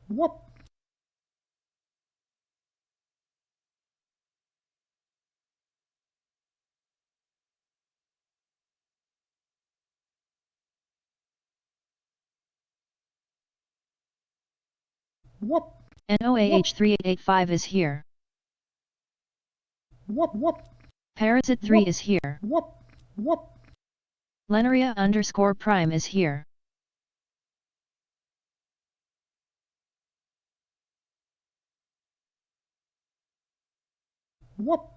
Whoop. Whoop. NOAH3885 is here. Whoop. Whoop. Parasite 3 is here. Whoop. Whoop. Lenaria_prime is here. Whoop.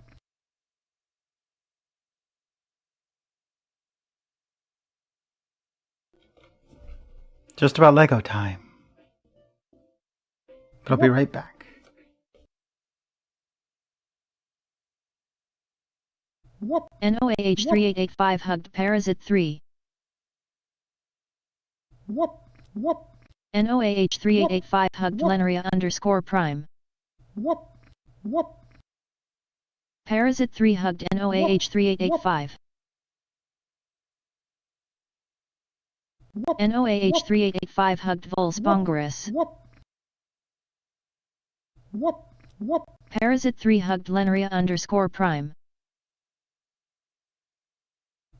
Just about Lego time. But I'll be right back. Whoop. NOAH3885 hugged Parasite 3. Whoop. Whoop. NOAH3885 hugged Lenaria_prime. Whoop. Whoop. Parasite 3 hugged NOAH3885. NOAH3885 hugged Vulse. Whoop. Whoop. Parasite 3 hugged Lenaria_prime.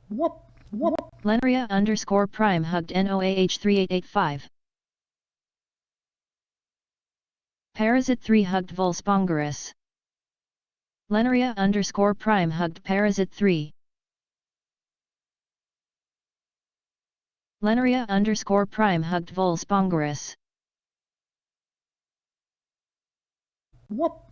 Whoop. Whoop. Lenaria_prime hugged NOAH3885. Parasite 3 hugged Vulse. Lenaria_prime hugged Parasite 3. Lenaria_prime hugged Vulse. Whoop.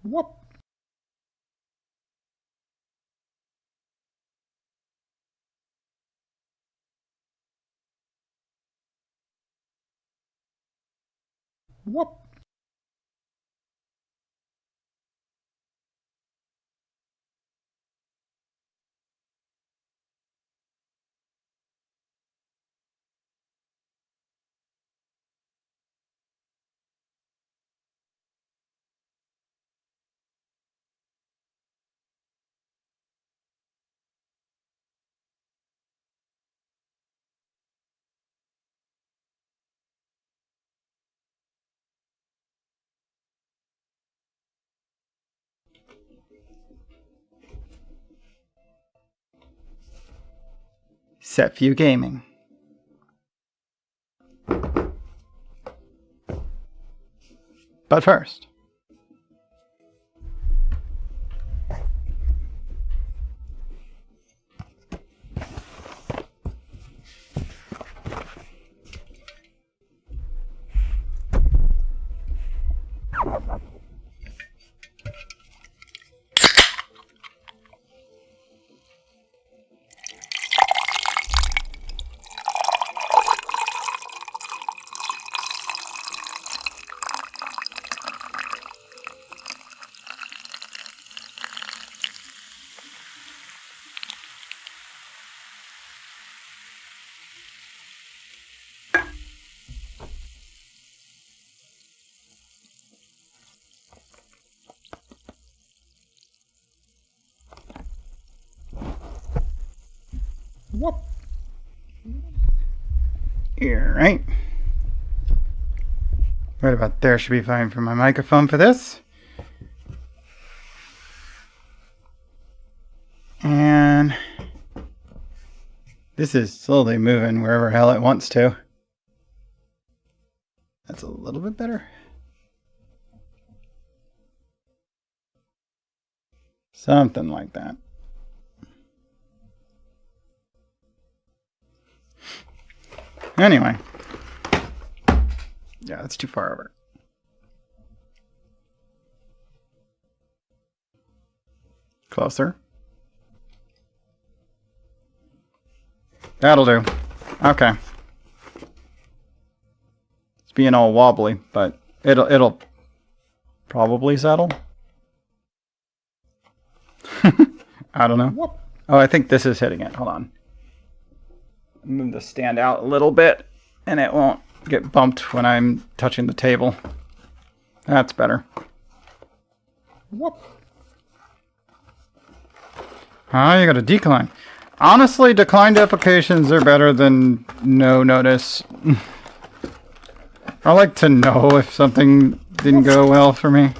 Whoop. Whoop. Set View Gaming. But first, whoop. Here, right? Right about there should be fine for my microphone for this. And this is slowly moving wherever hell it wants to. That's a little bit better. Something like that. Anyway. Yeah, that's too far over. Closer. That'll do. Okay. It's being all wobbly, but it'll probably settle. I don't know. Oh, I think this is hitting it. Hold on. Move the stand out a little bit, and it won't get bumped when I'm touching the table. That's better. Ah, you got a decline. Honestly, declined applications are better than no notice. I like to know if something didn't go well for me.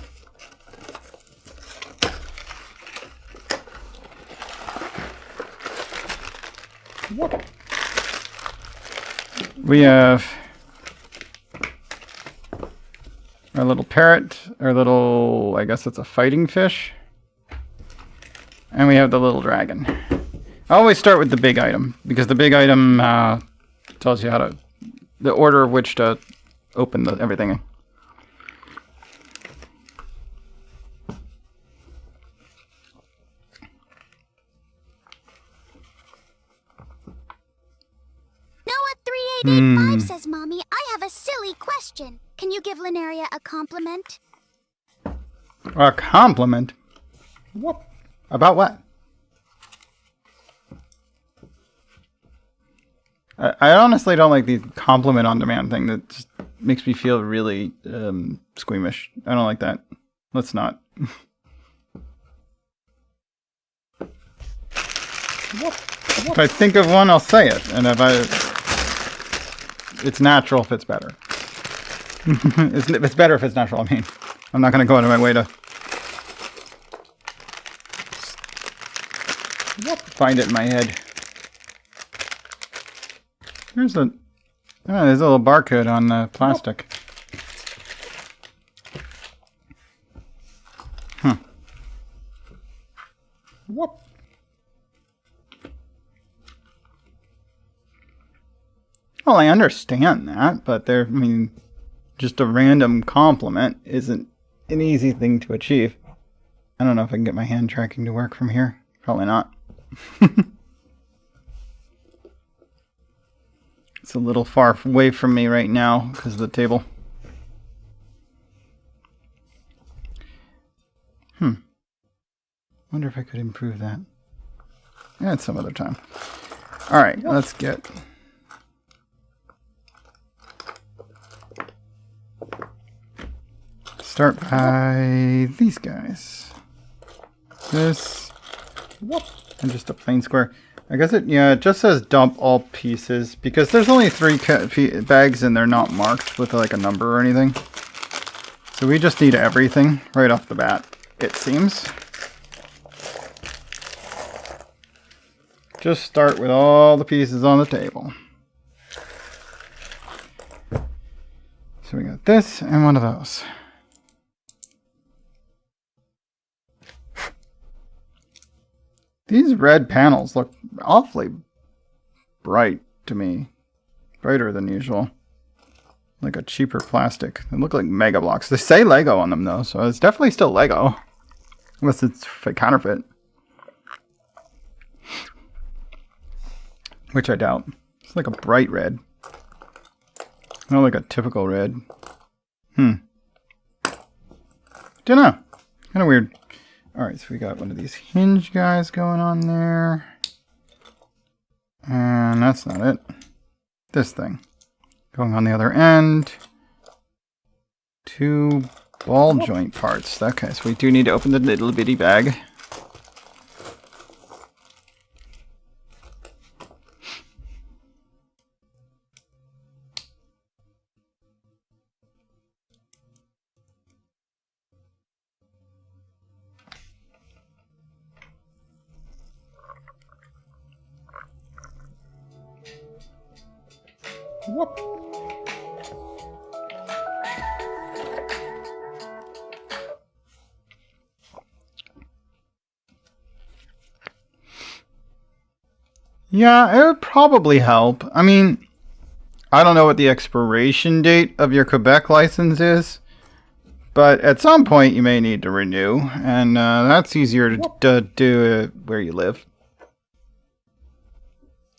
We have our little parrot, our little, I guess it's a fighting fish. And we have the little dragon. I always start with the big item, because the big item tells you how to, the order of which to open everything. Noah 3885 says, Mommy, I have a silly question. Can you give Linaria a compliment? A compliment? What? About what? I honestly don't like the compliment on demand thing. That just makes me feel really squeamish. I don't like that. Let's not. If I think of one, I'll say it. And it's natural if it's better. It's better if it's natural, I mean. I'm not going to go out of my way to find it in my head. There's a little barcode on the plastic. Huh. Well, I understand that, but I mean, just a random compliment isn't an easy thing to achieve. I don't know if I can get my hand tracking to work from here. Probably not. It's a little far away from me right now because of the table. Wonder if I could improve that. Yeah, it's some other time. Alright, let's get... Start by these guys. This. And just a plain square. I guess it just says dump all pieces because there's only 3 bags and they're not marked with like a number or anything. So we just need everything right off the bat, it seems. Just start with all the pieces on the table. So we got this and one of those. These red panels look awfully bright to me. Brighter than usual. Like a cheaper plastic. They look like Mega Blocks. They say Lego on them though, so it's definitely still Lego. Unless it's counterfeit. Which I doubt. It's like a bright red. Not like a typical red. Dunno. Kinda weird. Alright, so we got one of these hinge guys going on there. And that's not it. This thing. Going on the other end. 2 ball joint parts. Okay, so we do need to open the little bitty bag. Yeah, it would probably help. I mean, I don't know what the expiration date of your Quebec license is, but at some point you may need to renew, and that's easier to do where you live.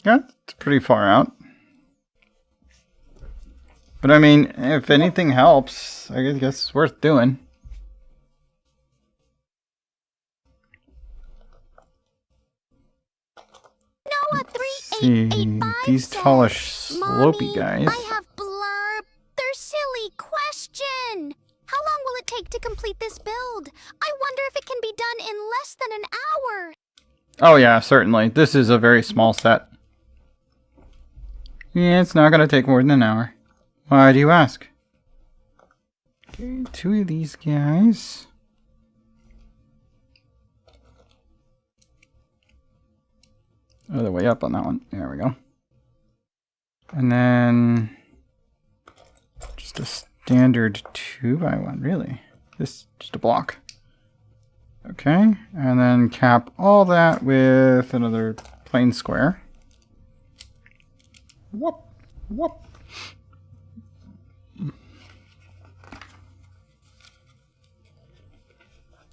Yeah, it's pretty far out. But I mean, if anything helps, I guess it's worth doing. see, 8885 these says, tallish, slopey Mommy, guys. I have blurb. They're silly question. How long will it take to complete this build? I wonder if it can be done in less than an hour. Oh yeah, certainly. This is a very small set. Yeah, it's not going to take more than an hour. Why do you ask? Okay, 2 of these guys. Oh, they're way up on that one. There we go. And then just a standard 2x1, really. Just a block. Okay, and then cap all that with another plain square. Whoop, whoop.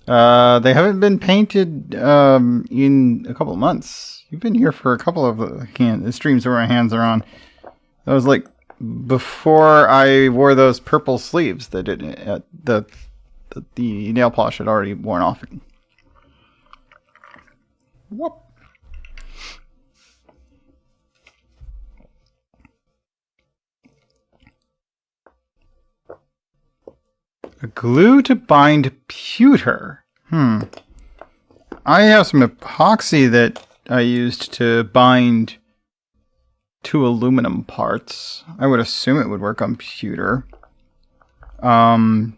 They haven't been painted in a couple of months. You've been here for a couple of the streams where my hands are on. That was like before I wore those purple sleeves that the nail polish had already worn off. Whoop. A glue to bind pewter. I have some epoxy that I used to bind 2 aluminum parts. I would assume it would work on pewter. Like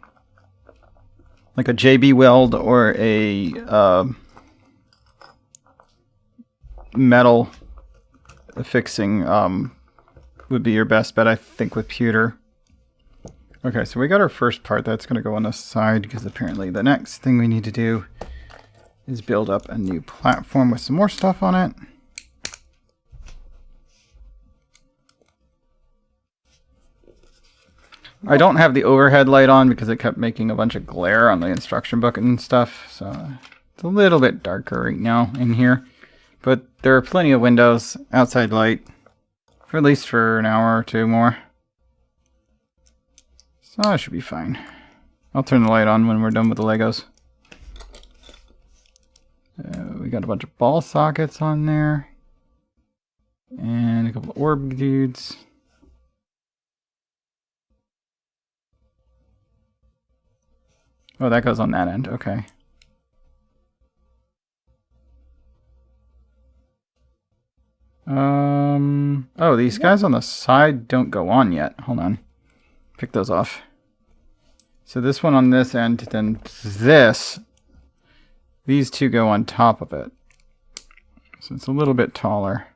a JB Weld or a metal fixing would be your best bet, I think, with pewter. Okay, so we got our first part. That's going to go on the side because apparently the next thing we need to do is build up a new platform with some more stuff on it. I don't have the overhead light on because it kept making a bunch of glare on the instruction book and stuff. So it's a little bit darker right now in here. But there are plenty of windows, outside light, for at least for an hour or 2 more. So that should be fine. I'll turn the light on when we're done with the Legos. We got a bunch of ball sockets on there. And a couple of orb dudes. Oh, that goes on that end. Okay. Oh, these guys on the side don't go on yet. Hold on. Pick those off. So this one on this end, then this. These 2 go on top of it. So it's a little bit taller.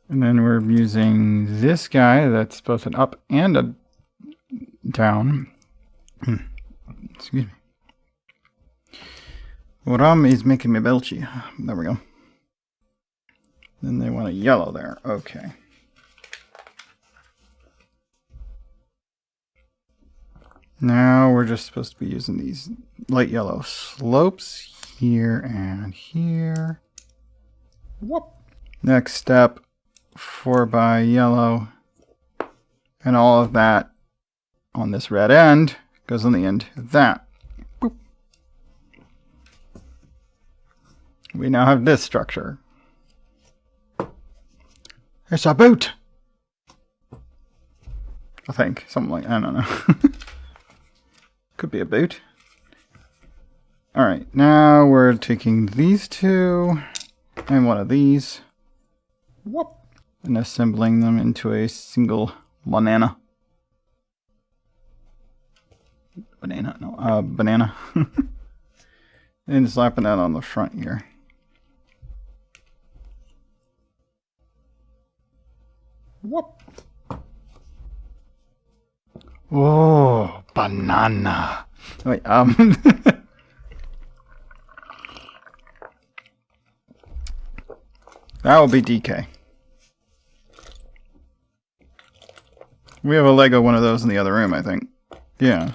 And then we're using this guy that's both an up and a down. Excuse me. Ram is making me belchy. There we go. Then they want a yellow there. Okay. Now we're just supposed to be using these light yellow slopes here and here. Whoop. Next step, 4 by yellow. And all of that on this red end goes on the end of that. Boop. We now have this structure. It's a boot! I think. Something like, I don't know. Could be a boot. Alright, now we're taking these 2 and one of these. Whoop. And assembling them into a single banana. Banana? No, banana. And slapping that on the front here. Whoop. Oh, banana. Wait, that will be DK. We have a Lego one of those in the other room, I think. Yeah.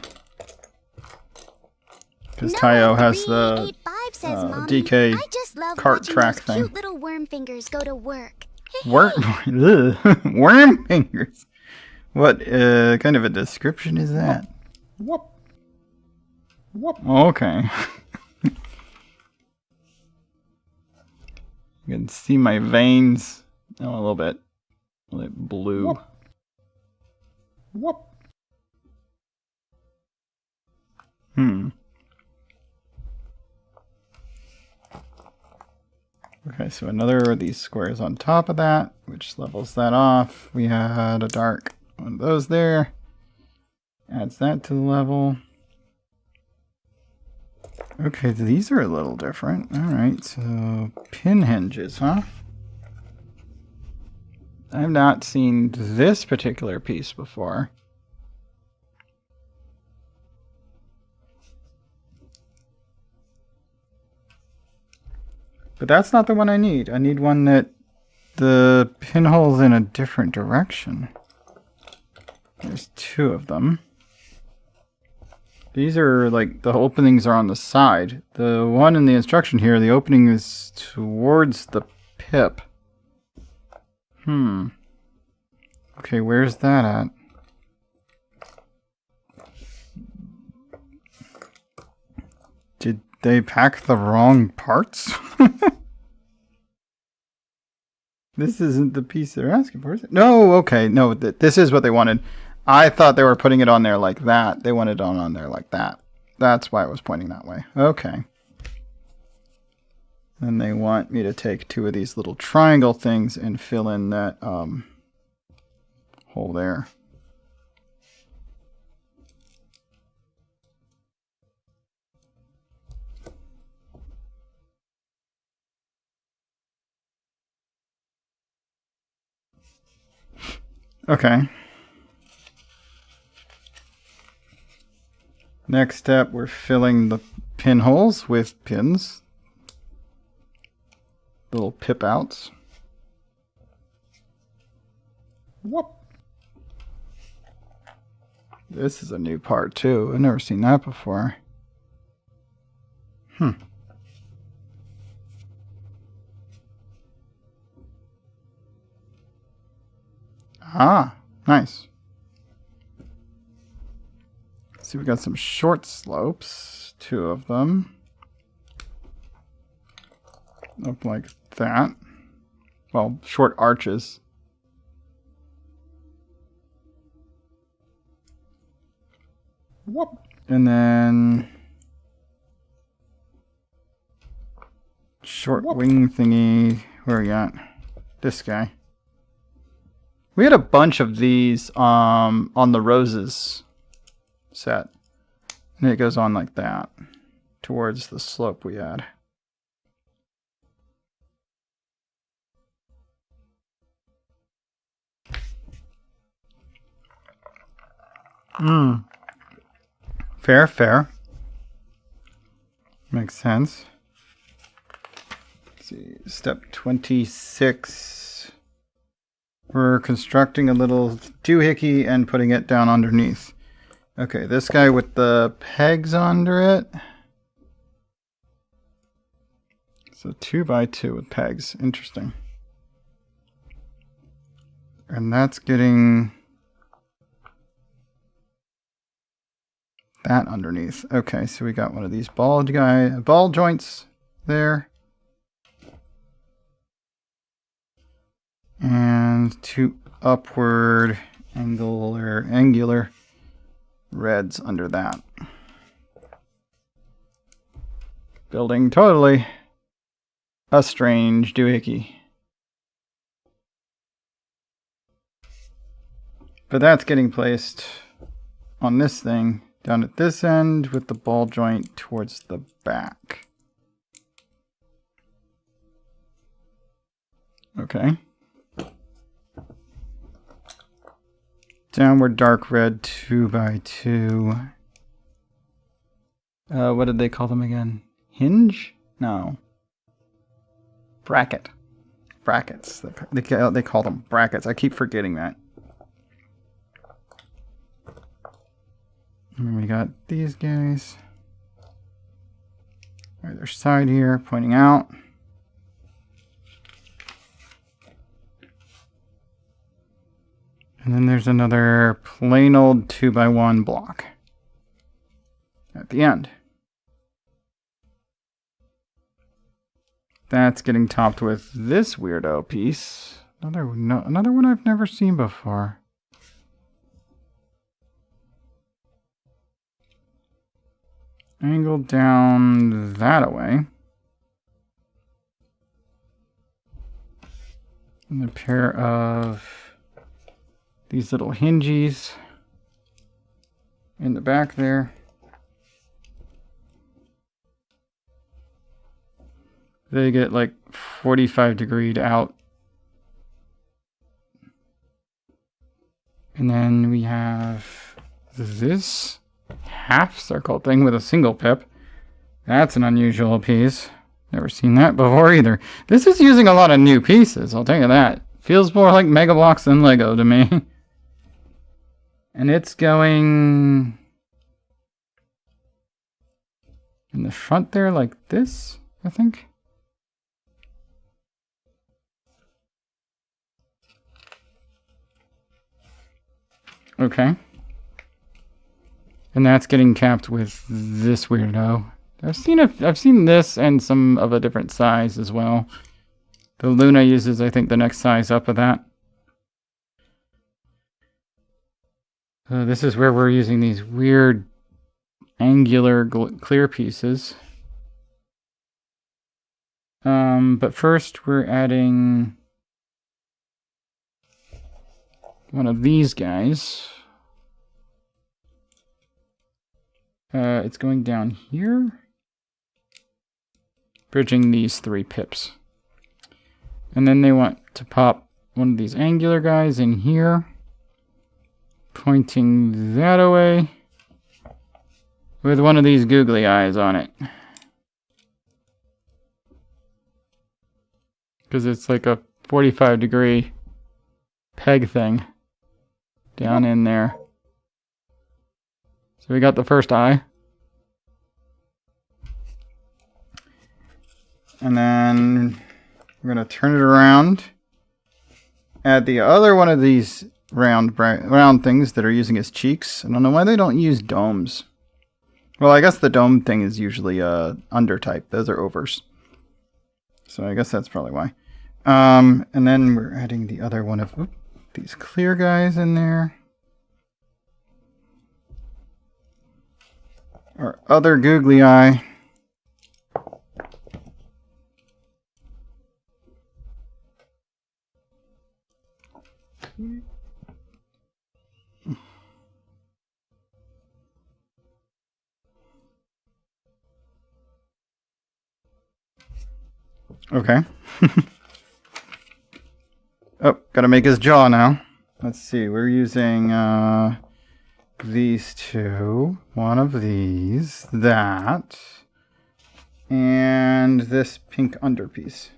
Because Tayo has the DK cart track thing. Cute little worm fingers go to work. Worm fingers. What kind of a description is that? Whoop. Whoop. Okay. see my veins? Oh, a little bit blue. Whoop. Whoop. Okay, so another of these squares on top of that, which levels that off. We had a dark one of those there. Adds that to the level. Okay, these are a little different. Alright, so pin hinges, huh? I've not seen this particular piece before. But that's not the one I need. I need one that the pinhole's in a different direction. There's two of them. These are like, the openings are on the side. The one in the instruction here, the opening is towards the pip. Okay, where's that at? Did they pack the wrong parts? This isn't the piece they're asking for, is it? No, okay, no, this is what they wanted. I thought they were putting it on there like that. They wanted it on there like that. That's why it was pointing that way. Okay. And they want me to take two of these little triangle things and fill in that hole there. Okay. Next step, we're filling the pinholes with pins. Little pip outs. Whoop. This is a new part too. I've never seen that before. Ah, nice. See, we got some short slopes, two of them. Up like that. Well, short arches. Whoop. And then short wing thingy. Where are we at? This guy. We had a bunch of these on the roses set. And it goes on like that towards the slope we had. Fair, fair. Makes sense. Let's see, step 26. We're constructing a little doohickey and putting it down underneath. Okay, this guy with the pegs under it. So 2 by 2 with pegs. Interesting. And that's getting that underneath. Okay, so we got one of these ball joints there. And 2 upward angular reds under that. Building totally a strange doohickey. But that's getting placed on this thing down at this end with the ball joint towards the back. Okay. Downward dark red 2 by 2. What did they call them again? Hinge? No. Bracket. Brackets. They call them brackets. I keep forgetting that. And we got these guys. Either side here, pointing out. And then there's another plain old 2 by 1 block at the end. That's getting topped with this weirdo piece. Another one I've never seen before. Angled down that away. And a pair of these little hinges in the back there. They get like 45 degreed out. And then we have this half circle thing with a single pip. That's an unusual piece. Never seen that before either. This is using a lot of new pieces, I'll tell you that. Feels more like Mega Bloks than Lego to me. And it's going in the front there like this, I think. Okay. And that's getting capped with this weirdo. I've seen this and some of a different size as well. The Luna uses, I think, the next size up of that. So this is where we're using these weird angular clear pieces. But first we're adding one of these guys. It's going down here, bridging these 3 pips. And then they want to pop one of these angular guys in here, pointing that away, with one of these googly eyes on it. Because it's like a 45-degree peg thing down in there. So we got the first eye. And then we're going to turn it around. Add the other one of these round things that are using his cheeks. I don't know why they don't use domes. Well, I guess the dome thing is usually under type. Those are overs. So I guess that's probably why. And then we're adding the other one of these clear guys in there. Our other googly eye. Okay. Oh, gotta make his jaw now. Let's see, we're using these two. One of these, that, and this pink underpiece.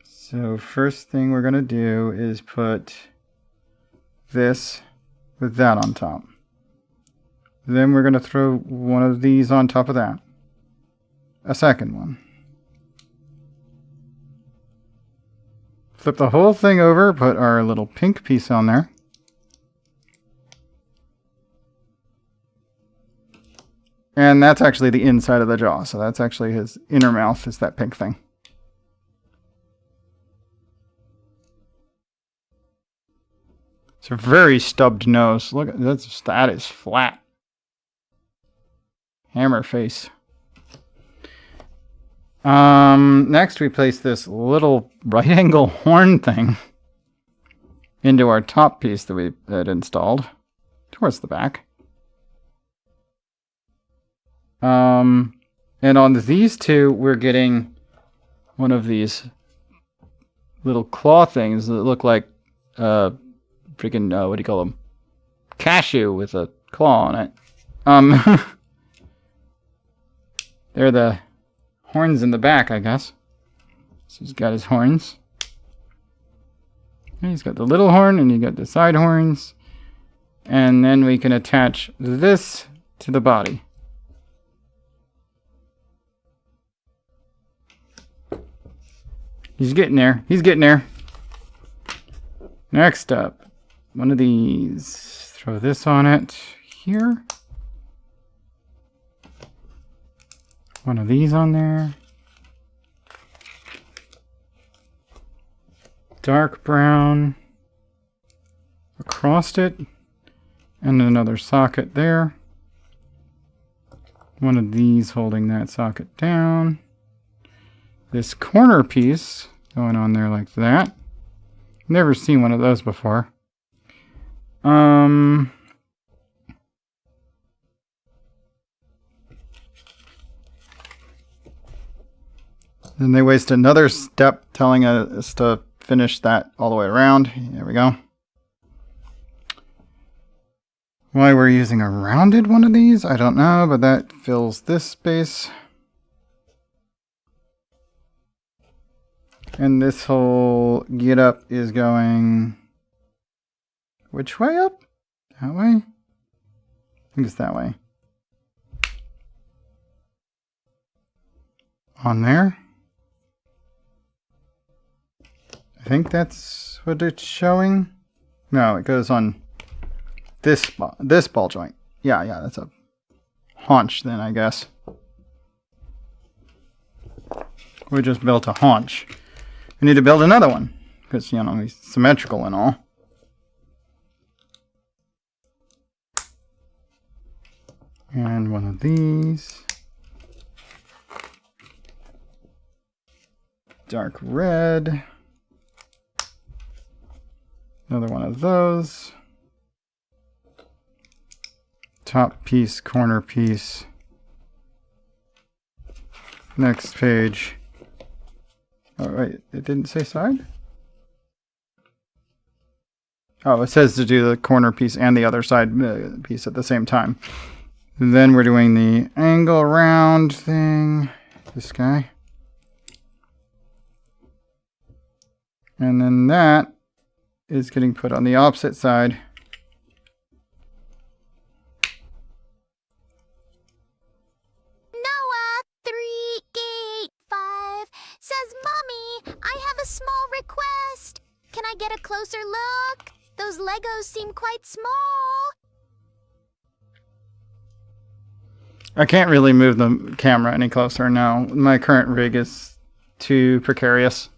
So first thing we're gonna do is put this with that on top. Then we're gonna throw one of these on top of that. A second one. Flip the whole thing over, put our little pink piece on there. And that's actually the inside of the jaw, so that's actually his inner mouth, is that pink thing. It's a very stubbed nose. Look, that is flat. Hammer face. Next we place this little right angle horn thing into our top piece that we had installed towards the back. And on these two, we're getting one of these little claw things that look like freaking what do you call them? Cashew with a claw on it. They're the horns in the back, I guess. So he's got his horns. And he's got the little horn and you got the side horns. And then we can attach this to the body. He's getting there. He's getting there. Next up, one of these. Throw this on it here. One of these on there. Dark brown across it. And another socket there. One of these holding that socket down. This corner piece going on there like that. Never seen one of those before. Then they waste another step telling us to finish that all the way around. There we go. Why we're using a rounded one of these, I don't know, but that fills this space. And this whole get up is going which way up? That way? I think it's that way. On there. I think that's what it's showing. No, it goes on this ball joint. Yeah, that's a haunch then, I guess. We just built a haunch. We need to build another one because, you know, he's symmetrical and all. And one of these. Dark red. Another one of those. Top piece, corner piece. Next page. Oh, wait, it didn't say side? Oh, it says to do the corner piece and the other side piece at the same time. And then we're doing the angle around thing. This guy. And then that is getting put on the opposite side. Noah 385 says, Mommy, I have a small request. Can I get a closer look? Those Legos seem quite small. I can't really move the camera any closer now. My current rig is too precarious.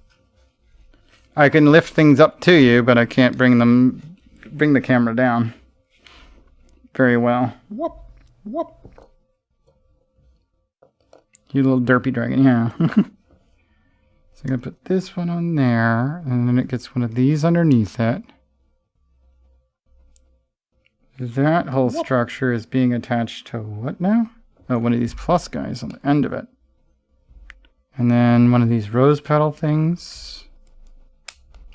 I can lift things up to you, but I can't bring the camera down very well. Whoop, whoop. You little derpy dragon, yeah. So I'm going to put this one on there, and then it gets one of these underneath it. That whole structure is being attached to what now? Oh, one of these plus guys on the end of it. And then one of these rose petal things.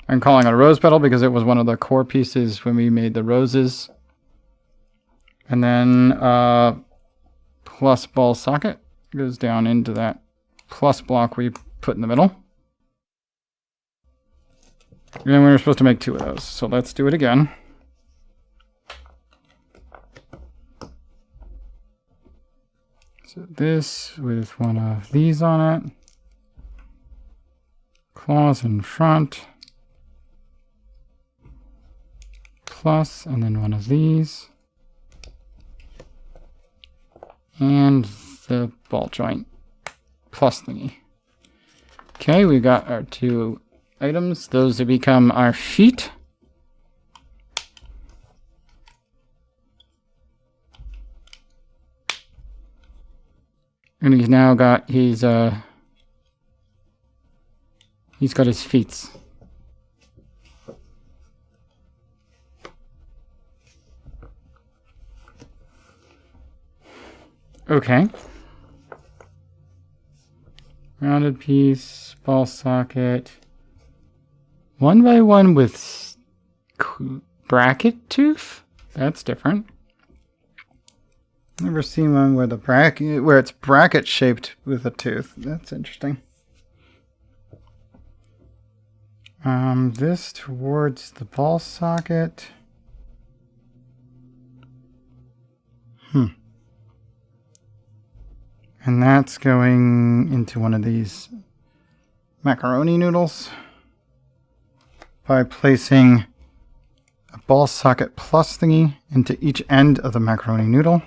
I'm calling it a rose petal because it was one of the core pieces when we made the roses. And then plus ball socket goes down into that plus block we put in the middle. And we were supposed to make 2 of those, so let's do it again. So this with one of these on it. Claws in front. Plus, and then one of these. And the ball joint plus thingy. Okay, we got our 2 items. Those have become our feet. And he's now got his got his feet. Okay. Rounded piece, ball socket. 1x1 with bracket tooth? That's different. Never seen one where it's bracket shaped with a tooth. That's interesting. This towards the ball socket. And that's going into one of these macaroni noodles by placing a ball socket plus thingy into each end of the macaroni noodle.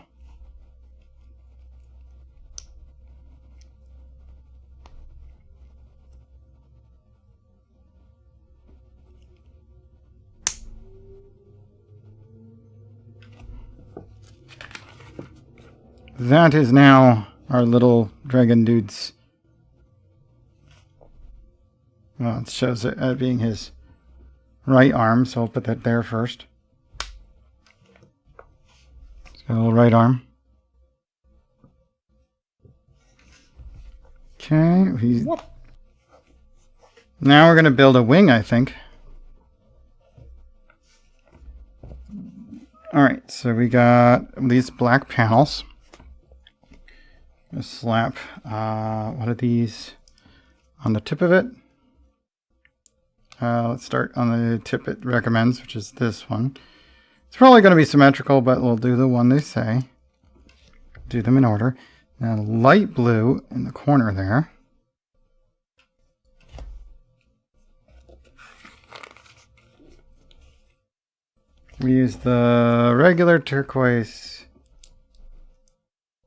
that is now our little dragon dude's. Well, it shows it as being his right arm, so I'll put that there first. He's got a little right arm. Okay, now we're going to build a wing, I think. Alright, so we got these black panels. Let's slap one of these on the tip of it. Let's start on the tip it recommends, which is this one. It's probably going to be symmetrical, but we'll do the one they say. Do them in order. Now light blue in the corner there. We use the regular turquoise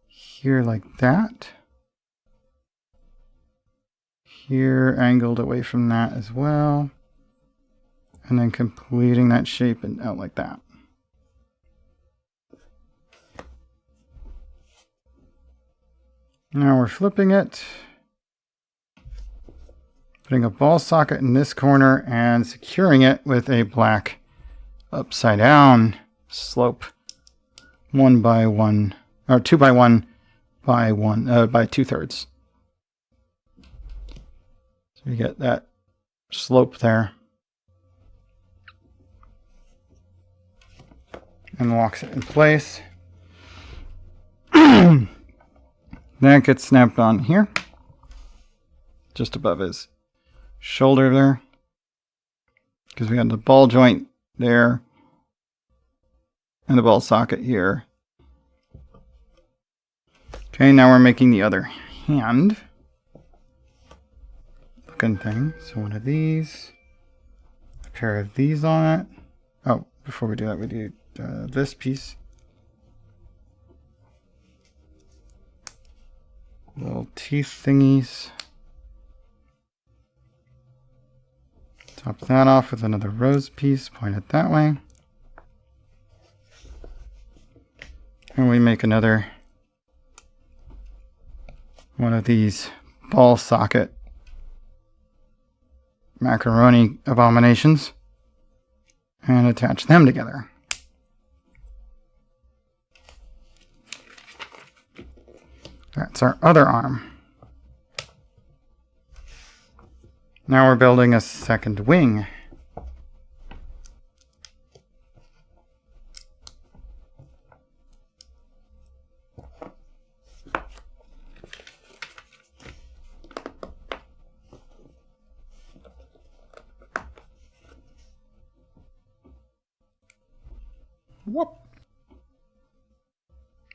here like that. Here angled away from that as well. And then completing that shape and out like that. Now we're flipping it. Putting a ball socket in this corner and securing it with a black upside down slope 1 by 1 or 2 by 1 by 1 by 2/3. So you get that slope there. And locks it in place. That gets snapped on here. Just above his shoulder there. Because we got the ball joint there. And the ball socket here. Okay, now we're making the other hand looking thing. So one of these. A pair of these on it. Oh, before we do that, we do this piece. Little teeth thingies. Top that off with another rose piece, point it that way. And we make another one of these ball socket macaroni abominations and attach them together. That's our other arm. Now we're building a second wing. Whoop.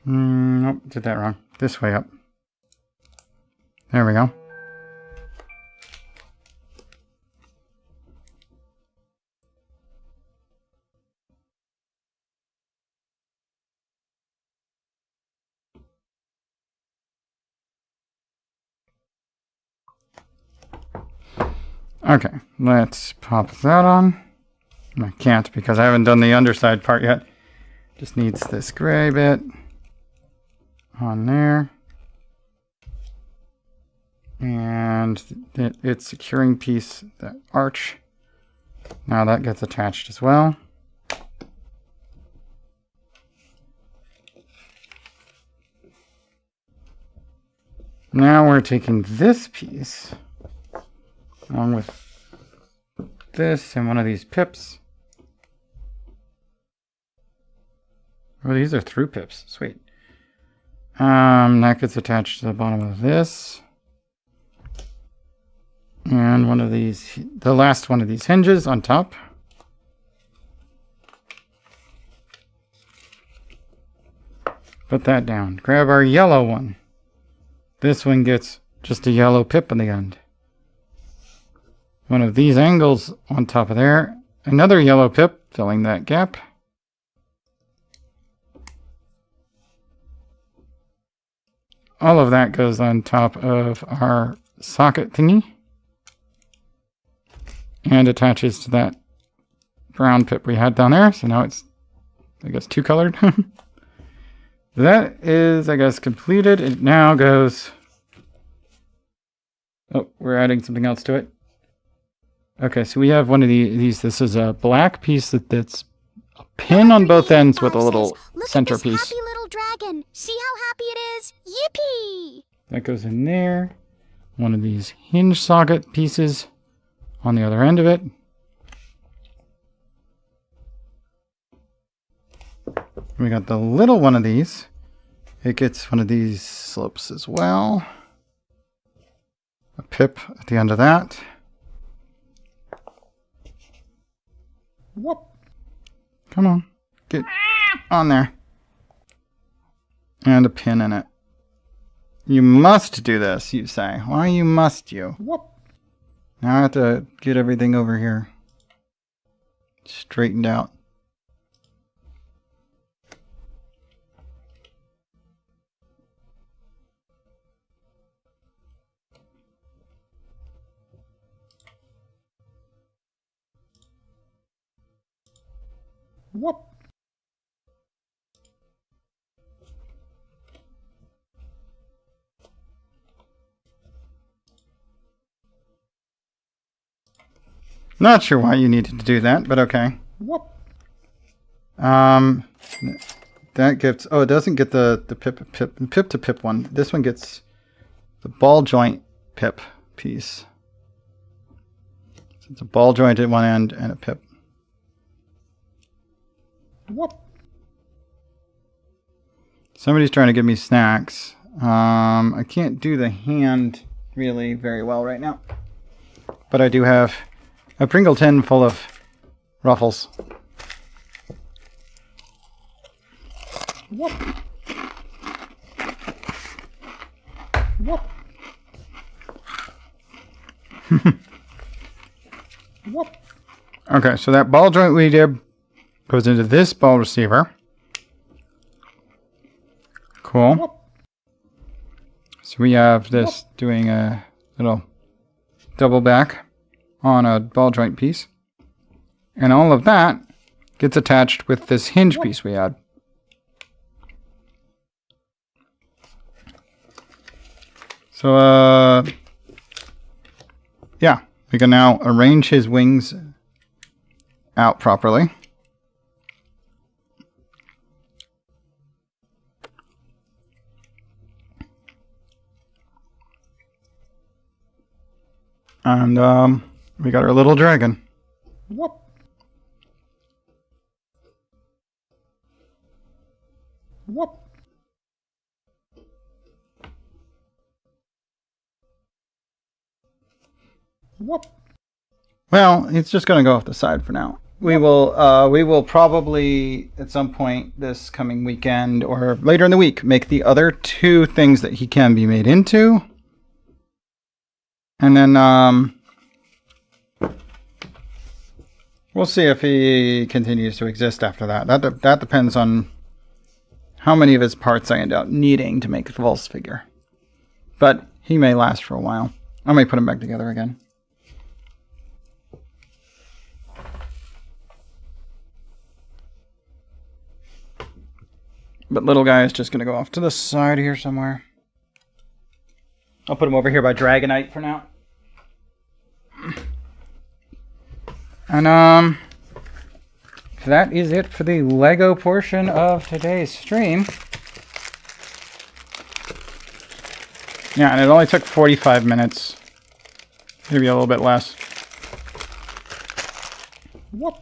Nope, did that wrong. This way up. There we go. Okay, let's pop that on. I can't because I haven't done the underside part yet. Just needs this gray bit on there. And its securing piece, that arch. Now that gets attached as well. Now we're taking this piece along with this and one of these pips. Oh, these are through pips. Sweet. That gets attached to the bottom of this. And one of these, the last one of these hinges on top. Put that down. Grab our yellow one. This one gets just a yellow pip on the end. One of these angles on top of there. Another yellow pip filling that gap. All of that goes on top of our socket thingy. And attaches to that brown pip we had down there. So now it's, I guess, two colored. That is, I guess, completed. It now goes... Oh, we're adding something else to it. Okay, so we have one of these. This is a black piece that's a pin on both ends with a little centerpiece. Look at this happy little dragon. See how happy it is? Yippee! That goes in there. One of these hinge socket pieces on the other end of it. We got the little one of these. It gets one of these slopes as well. A pip at the end of that. Whoop. Come on. Get on there. And a pin in it. You must do this, you say. Why must you? Whoop. Now I have to get everything over here straightened out. Whoop. Not sure why you needed to do that, but okay. Whoop. That gets... Oh, it doesn't get the pip to pip one. This one gets the ball joint pip piece. So it's a ball joint at one end and a pip. Whoop. Somebody's trying to give me snacks. I can't do the hand really very well right now. But I do have a Pringle tin full of Ruffles. Whoop. Whoop. Whoop. Okay, so that ball joint we did goes into this ball receiver. Cool. Whoop. So we have this doing a little double back on a ball joint piece. And all of that gets attached with this hinge piece we had. So, yeah, we can now arrange his wings out properly. And we got our little dragon. Whoop. Whoop. Whoop. Well, it's just going to go off the side for now. We will probably at some point this coming weekend or later in the week make the other two things that he can be made into. And then we'll see if he continues to exist after that. That depends on how many of his parts I end up needing to make the Vulse figure. But he may last for a while. I may put him back together again. But little guy is just going to go off to the side here somewhere. I'll put him over here by Dragonite for now. And that is it for the Lego portion of today's stream. Yeah, and it only took 45 minutes. Maybe a little bit less. Whoop.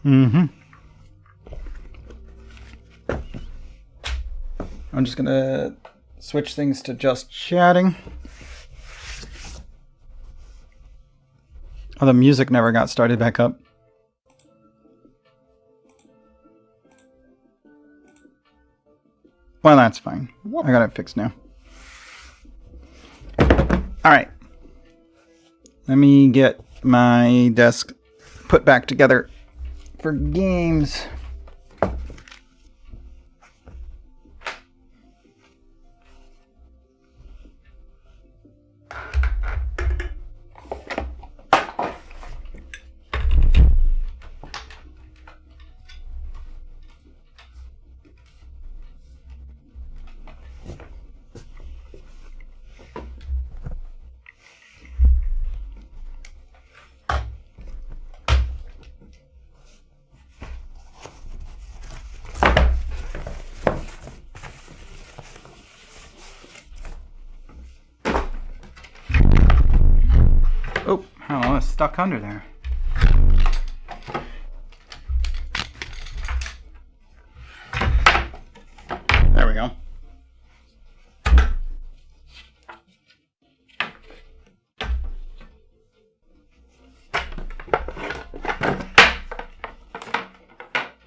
Mm-hmm. I'm just gonna switch things to just chatting. Oh, the music never got started back up. Well, that's fine. I got it fixed now. Alright. Let me get my desk put back together for games. stuck under there. There we go.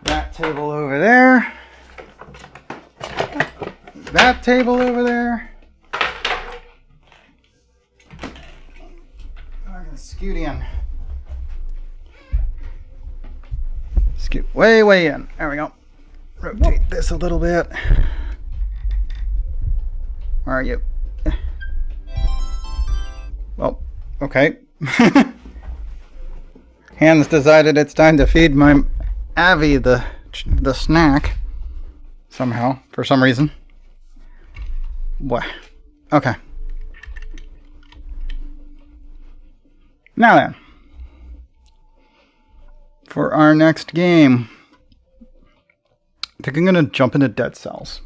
That table over there. That table over there. I'm gonna scoot in. Scoot way in. There we go. Rotate this a little bit. Where are you? Well, okay. Hans decided it's time to feed my Avi the snack. Somehow, for some reason. What? Okay. Now then. For our next game. I think I'm going to jump into Dead Cells.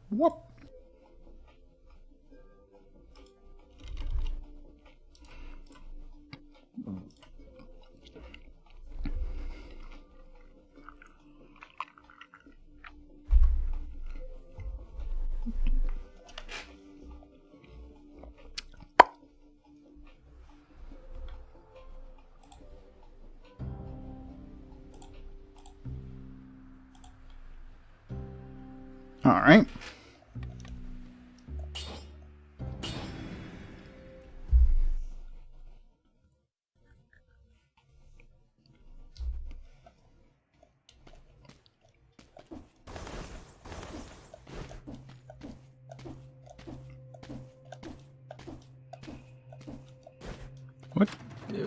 Whoop. All right.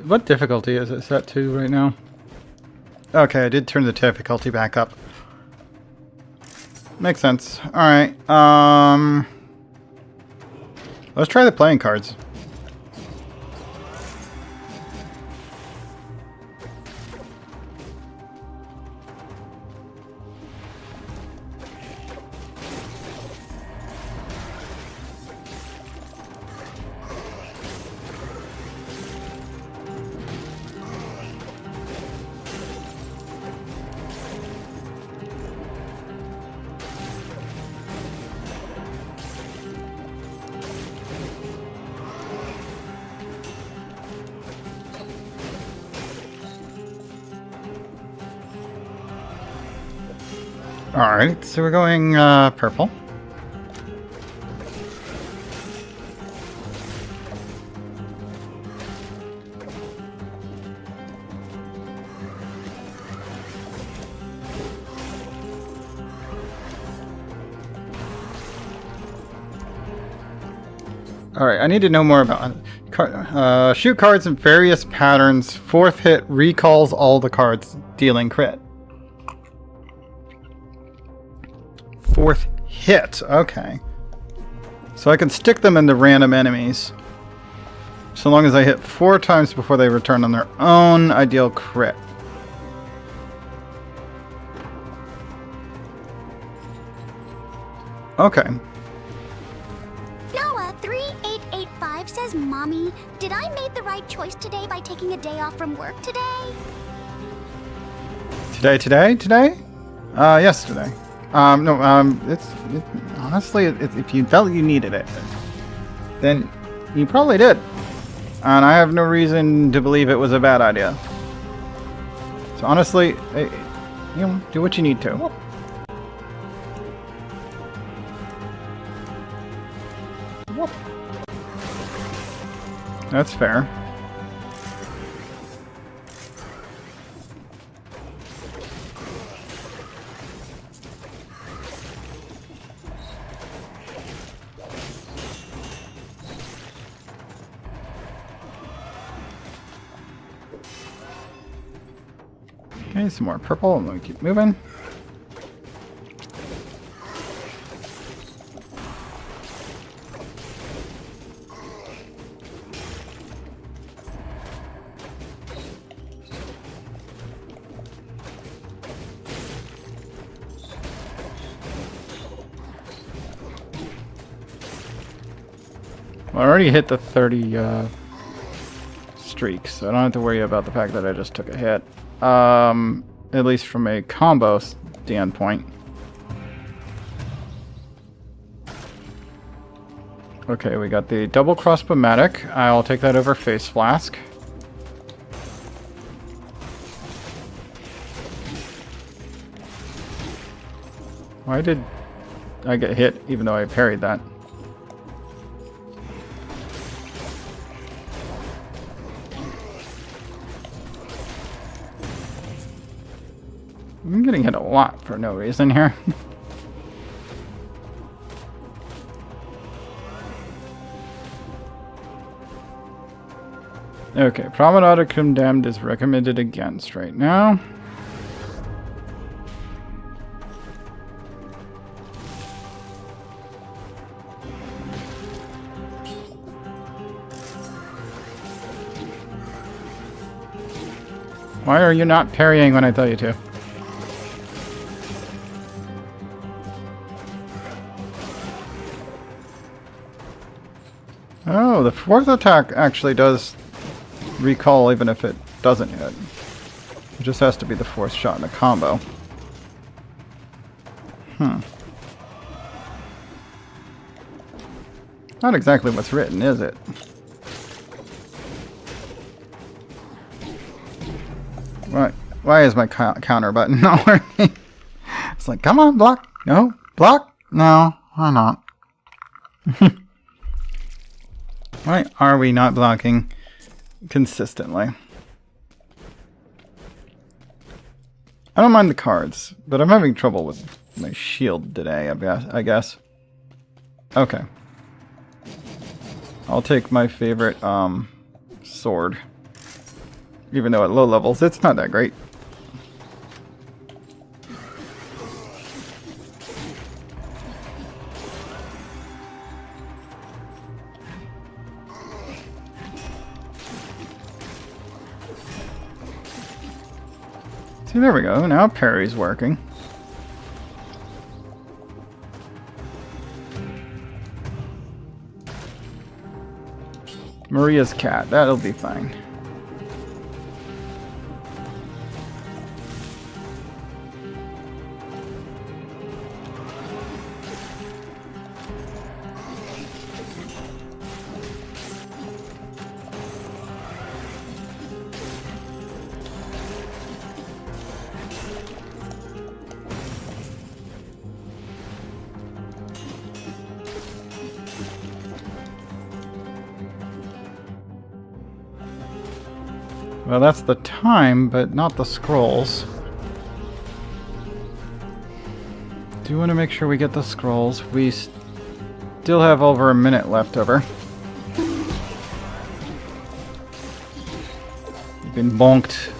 What difficulty is it set to right now? Okay, I did turn the difficulty back up. Makes sense. Alright, let's try the playing cards. Alright, so we're going purple. Alright, I need to know more about shoot cards in various patterns. Fourth hit recalls all the cards, dealing crit. Fourth hit, okay. So I can stick them into random enemies. So long as I hit 4 times before they return on their own, I deal crit. Okay. Noah 3885 says, Mommy, did I make the right choice today by taking a day off from work today? Today? Yesterday. Honestly, if you felt you needed it, then you probably did. And I have no reason to believe it was a bad idea. So honestly, do what you need to. That's fair. Okay, some more purple, and then we keep moving. Well, I already hit the 30 streak, so I don't have to worry about the fact that I just took a hit. At least from a combo standpoint. Okay, we got the double crossbow-matic. I'll take that over Face Flask. Why did I get hit even though I parried that? I'm getting hit a lot for no reason here. Okay, Promenade of Condemned is recommended against right now. Why are you not parrying when I tell you to? Oh, the fourth attack actually does recall even if it doesn't hit. It just has to be the fourth shot in a combo. Not exactly what's written, is it? Why is my counter button not working? It's like, come on, block. No, block. No, why not? Why are we not blocking consistently? I don't mind the cards, but I'm having trouble with my shield today, I guess. Okay. I'll take my favorite sword. Even though at low levels, it's not that great. See, there we go. Now parry's working. Maria's cat. That'll be fine. Well, that's the time, but not the scrolls. Do want to make sure we get the scrolls. We still have over a minute left over. You've been bonked.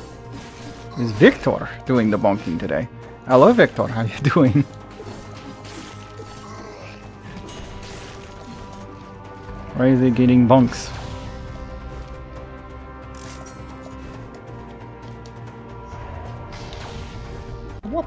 Is Victor doing the bonking today? Hello, Victor. How you doing? Why is he getting bonks? Whoop.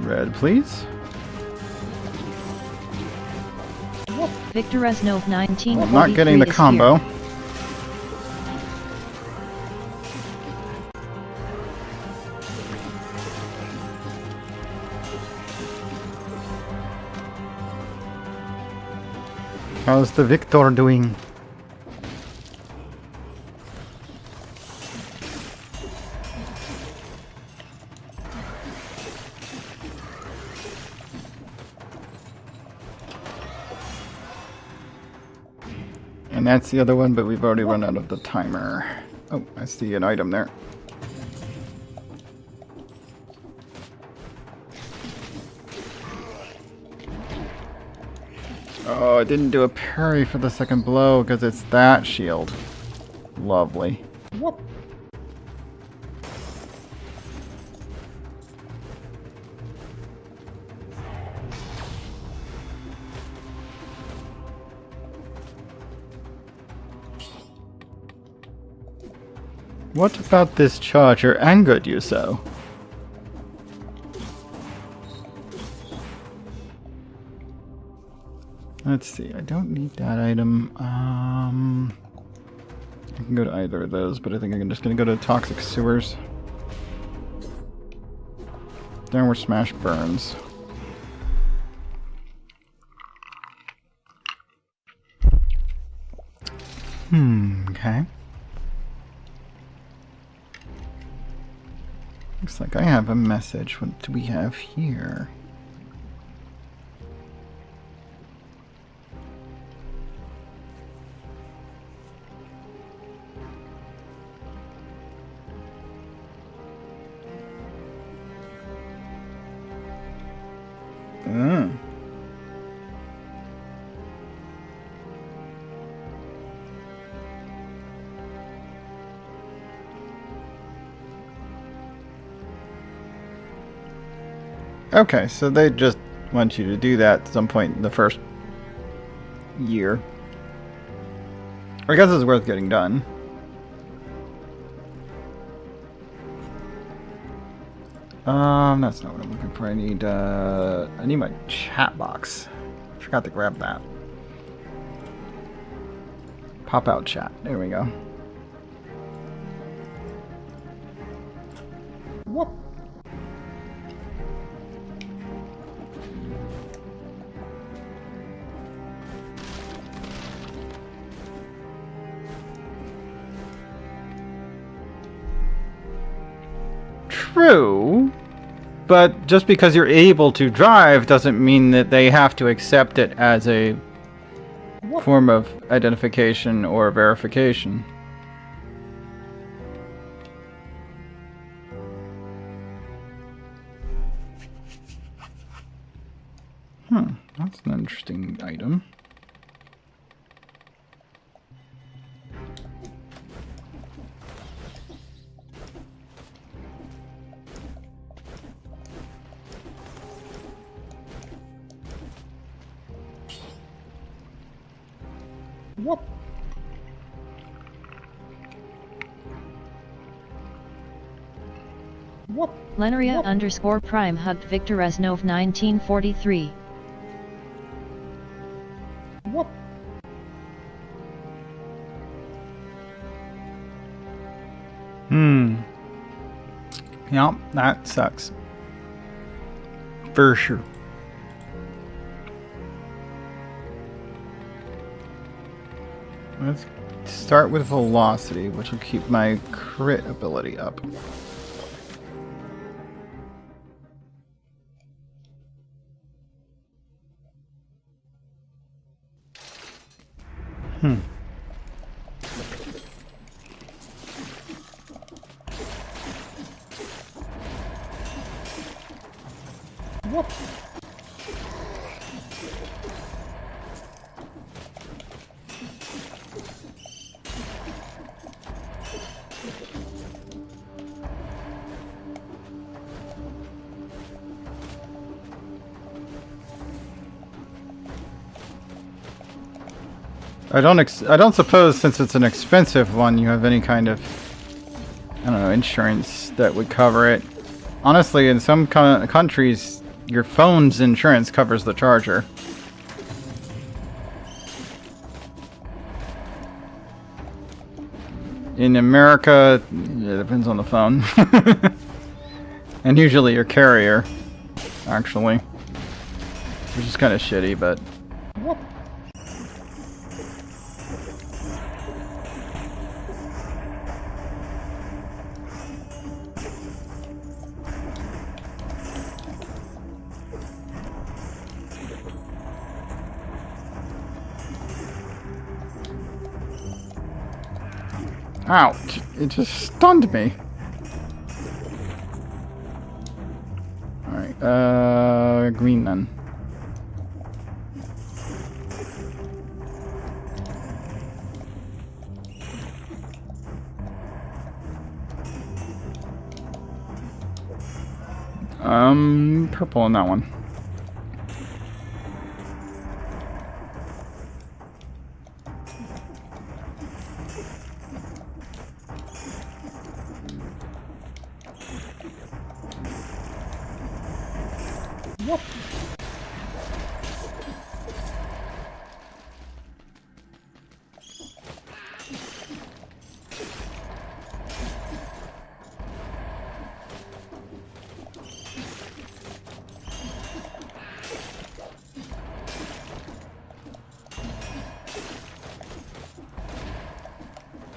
Red, please. Victor Resnov 19. Well, I'm not getting the combo. How's the Victor doing? And that's the other one, but we've already run out of the timer. Oh, I see an item there. Oh, I didn't do a parry for the second blow because it's that shield. Lovely. Whoop. What about this charger angered you so? Let's see, I don't need that item. I can go to either of those, but I think I'm just gonna go to toxic sewers. Downward smash burns. Okay. Looks like I have a message. What do we have here? Okay, so they just want you to do that at some point in the first year. I guess it's worth getting done. That's not what I'm looking for. I need my chat box. Forgot to grab that. Pop out chat. There we go. Whoop. True, but just because you're able to drive doesn't mean that they have to accept it as a form of identification or verification. That's an interesting item. Whoop. Whoop. Lenaria _ Prime hugged Victor Resnov 1943. Whoop. Yep, that sucks. For sure. Let's start with velocity, which will keep my crit ability up. Whoop. I don't suppose, since it's an expensive one, you have any kind of, I don't know, insurance that would cover it. Honestly, in some countries, your phone's insurance covers the charger. In America, it depends on the phone. And usually your carrier, actually. Which is kind of shitty, but... Whoop. Ouch! It just stunned me. Alright, green then. Purple on that one. What?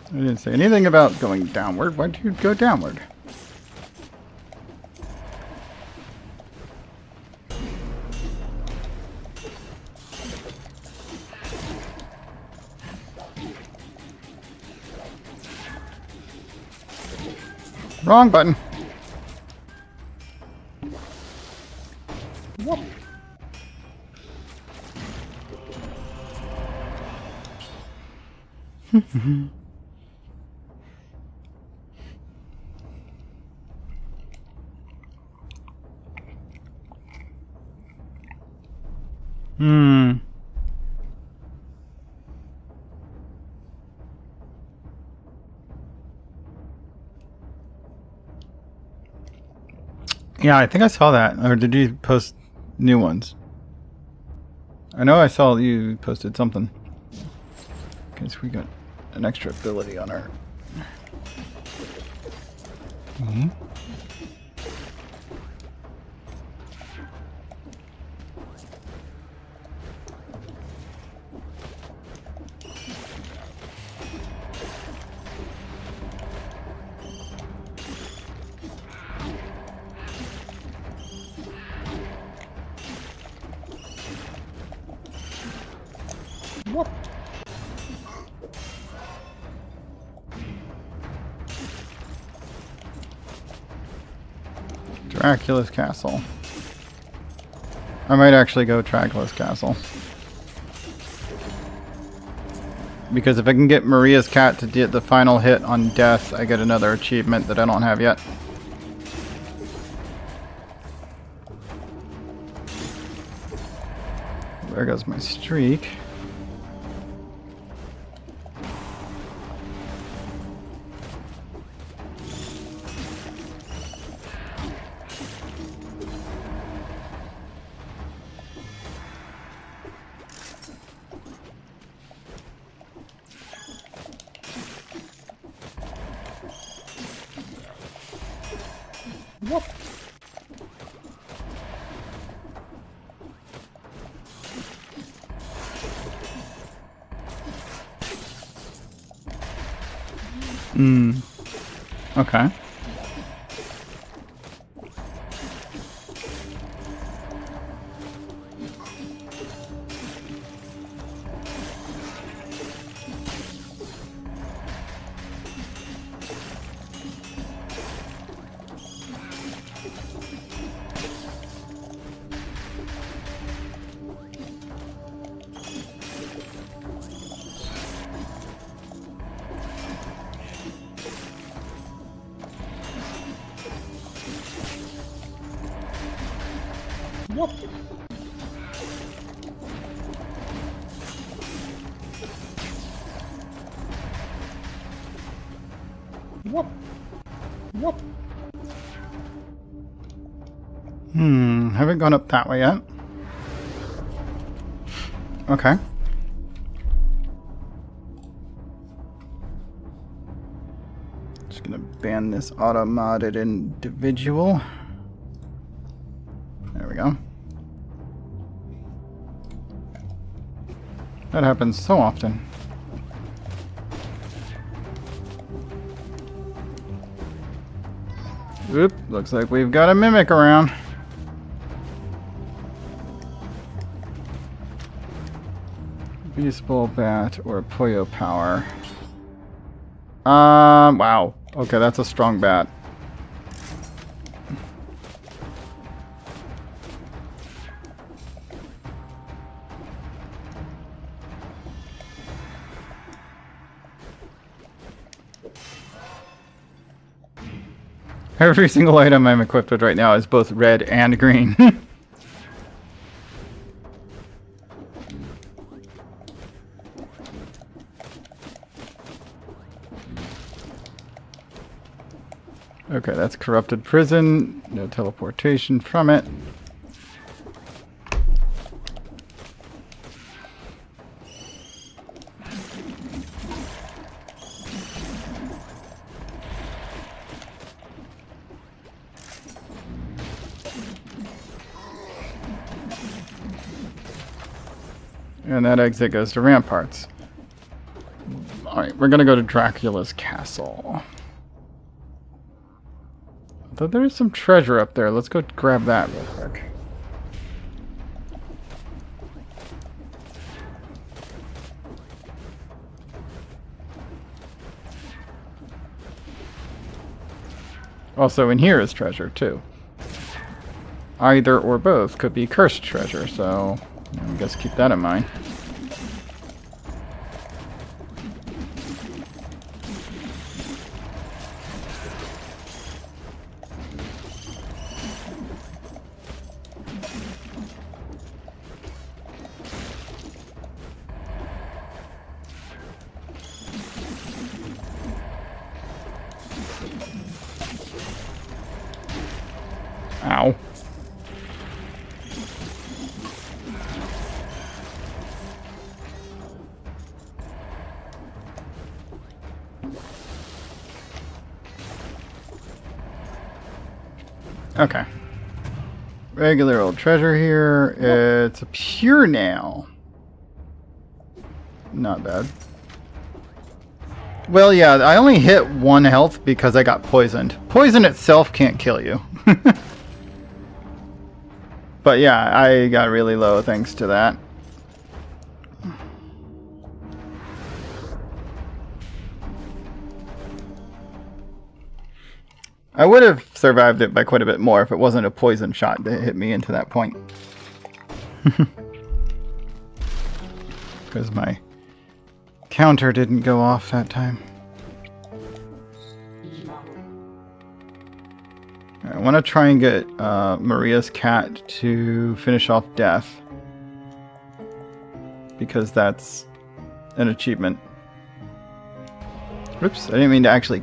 I didn't say anything about going downward. Why'd you go downward? Wrong button. What? Hmm. Yeah, I think I saw that. Or did you post new ones? I know I saw you posted something. Because we got an extra ability on our... Hmm. What? Dracula's Castle. I might actually go Dracula's Castle. Because if I can get Maria's cat to get the final hit on death, I get another achievement that I don't have yet. There goes my streak. What? Hmm. Okay. What? What? What? Haven't gone up that way yet. Okay. Just gonna ban this auto-modded individual. There we go. That happens so often. Oop, looks like we've got a mimic around. Beast Bowl Bat or Puyo Power. Wow. Okay, that's a strong bat. Every single item I'm equipped with right now is both red and green. Okay, that's Corrupted Prison. No teleportation from it. And that exit goes to ramparts. Alright, we're gonna go to Dracula's castle. Though there is some treasure up there. Let's go grab that real quick. Also in here is treasure too. Either or both could be cursed treasure, so I guess keep that in mind. Ow. Okay. Regular old treasure here. It's a pure nail. Not bad. Well, yeah, I only hit 1 health because I got poisoned. Poison itself can't kill you. But yeah, I got really low thanks to that. I would have survived it by quite a bit more if it wasn't a poison shot that hit me into that point. Because my counter didn't go off that time. I want to try and get Maria's cat to finish off death. Because that's an achievement. Oops, I didn't mean to actually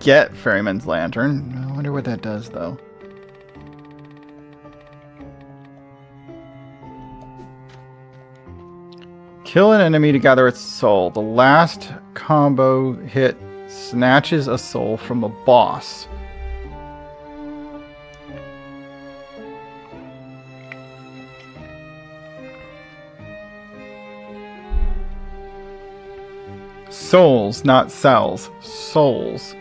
get Ferryman's Lantern. I wonder what that does, though. Kill an enemy to gather its soul. The last combo hit snatches a soul from a boss. Souls, not cells. Souls.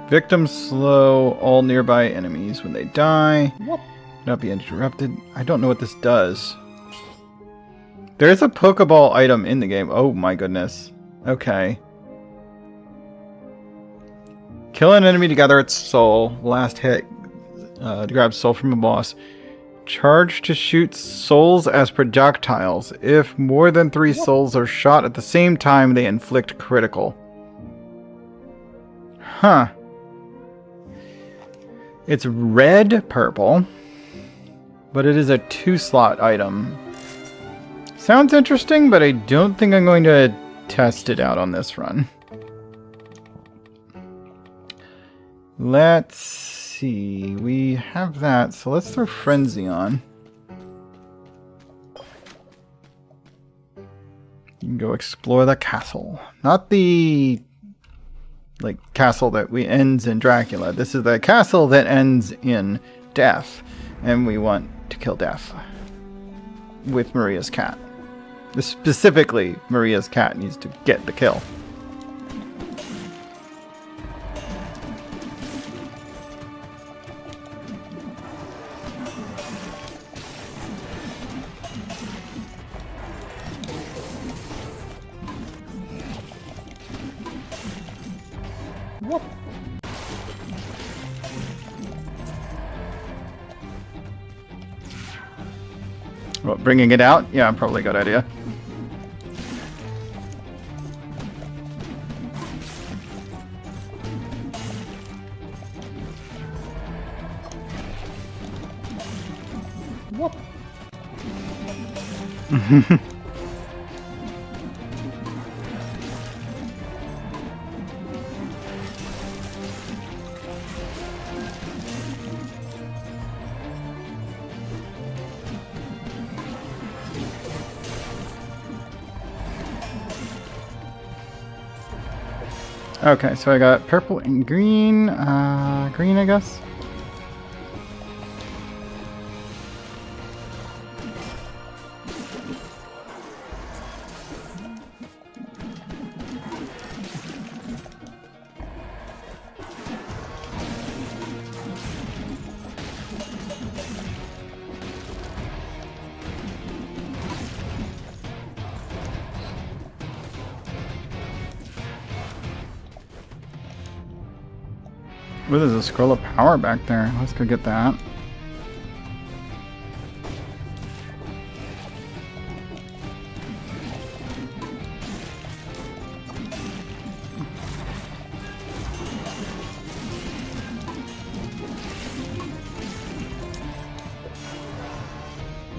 Victims slow all nearby enemies when they die. Not be interrupted. I don't know what this does. There's a Pokeball item in the game. Oh my goodness. Okay. Kill an enemy to gather its soul. Last hit. To grab soul from a boss. Charge to shoot souls as projectiles. If more than 3 souls are shot at the same time, they inflict critical. Huh. It's red purple, but it is a 2-slot item. Sounds interesting, but I don't think I'm going to test it out on this run. Let's see. We have that, so let's throw Frenzy on. You can go explore the castle. Not the castle that ends in Dracula. This is the castle that ends in death. And we want to kill death. With Maria's cat. Specifically, Maria's cat needs to get the kill. Well, bringing it out? Yeah, probably a good idea. What? Okay, so I got purple and green. Green, I guess. Ooh, there's a scroll of power back there. Let's go get that.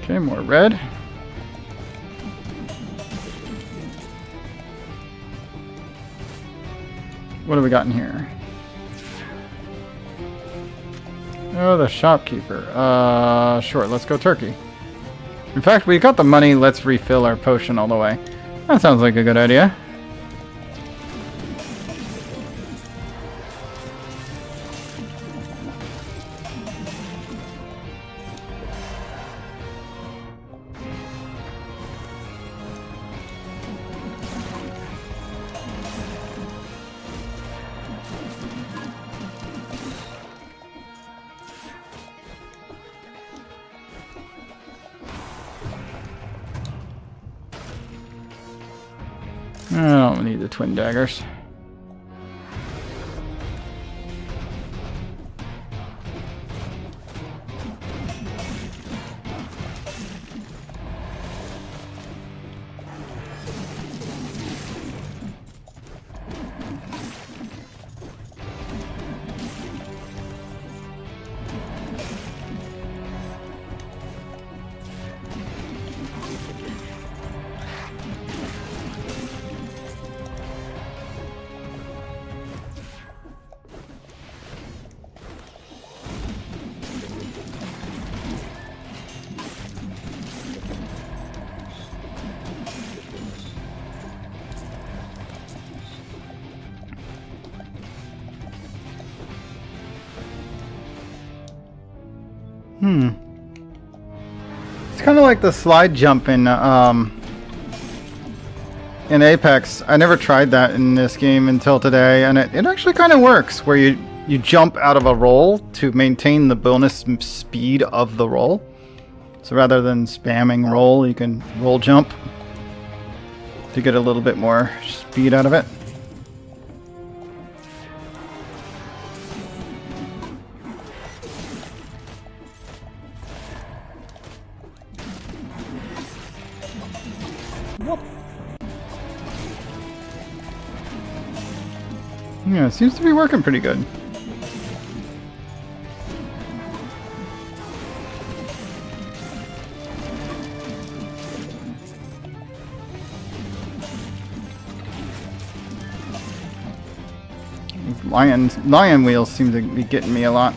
Okay, more red. What have we got in here? Oh, the shopkeeper. Sure, let's go turkey. In fact, we got the money. Let's refill our potion all the way. That sounds like a good idea. I don't need the twin daggers. It's kind of like the slide jump in Apex. I never tried that in this game until today, and it actually kind of works, where you jump out of a roll to maintain the bonus speed of the roll. So rather than spamming roll, you can roll jump to get a little bit more speed out of it. Yeah, it seems to be working pretty good. These lion wheels seem to be getting me a lot.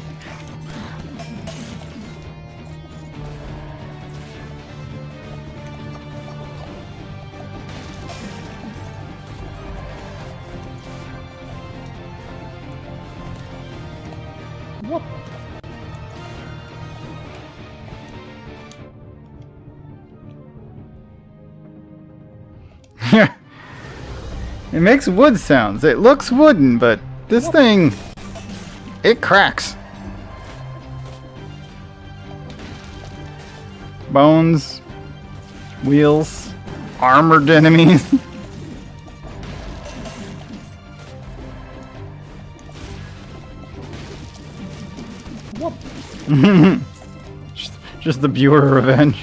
It makes wood sounds. It looks wooden, but this thing, it cracks. Bones, wheels, armored enemies. just the pure revenge.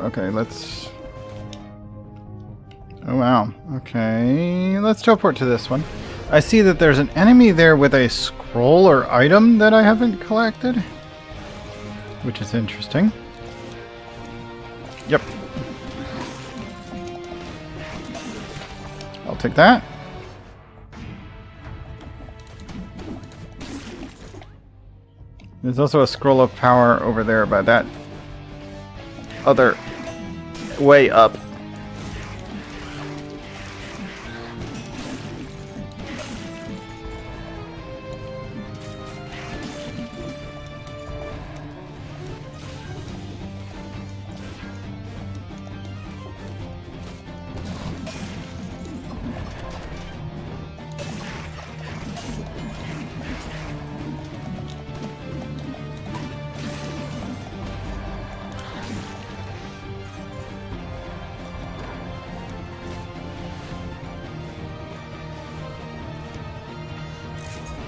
Okay, let's... Oh, wow. Okay, let's teleport to this one. I see that there's an enemy there with a scroll or item that I haven't collected, which is interesting. Yep. I'll take that. There's also a scroll of power over there by that other way up.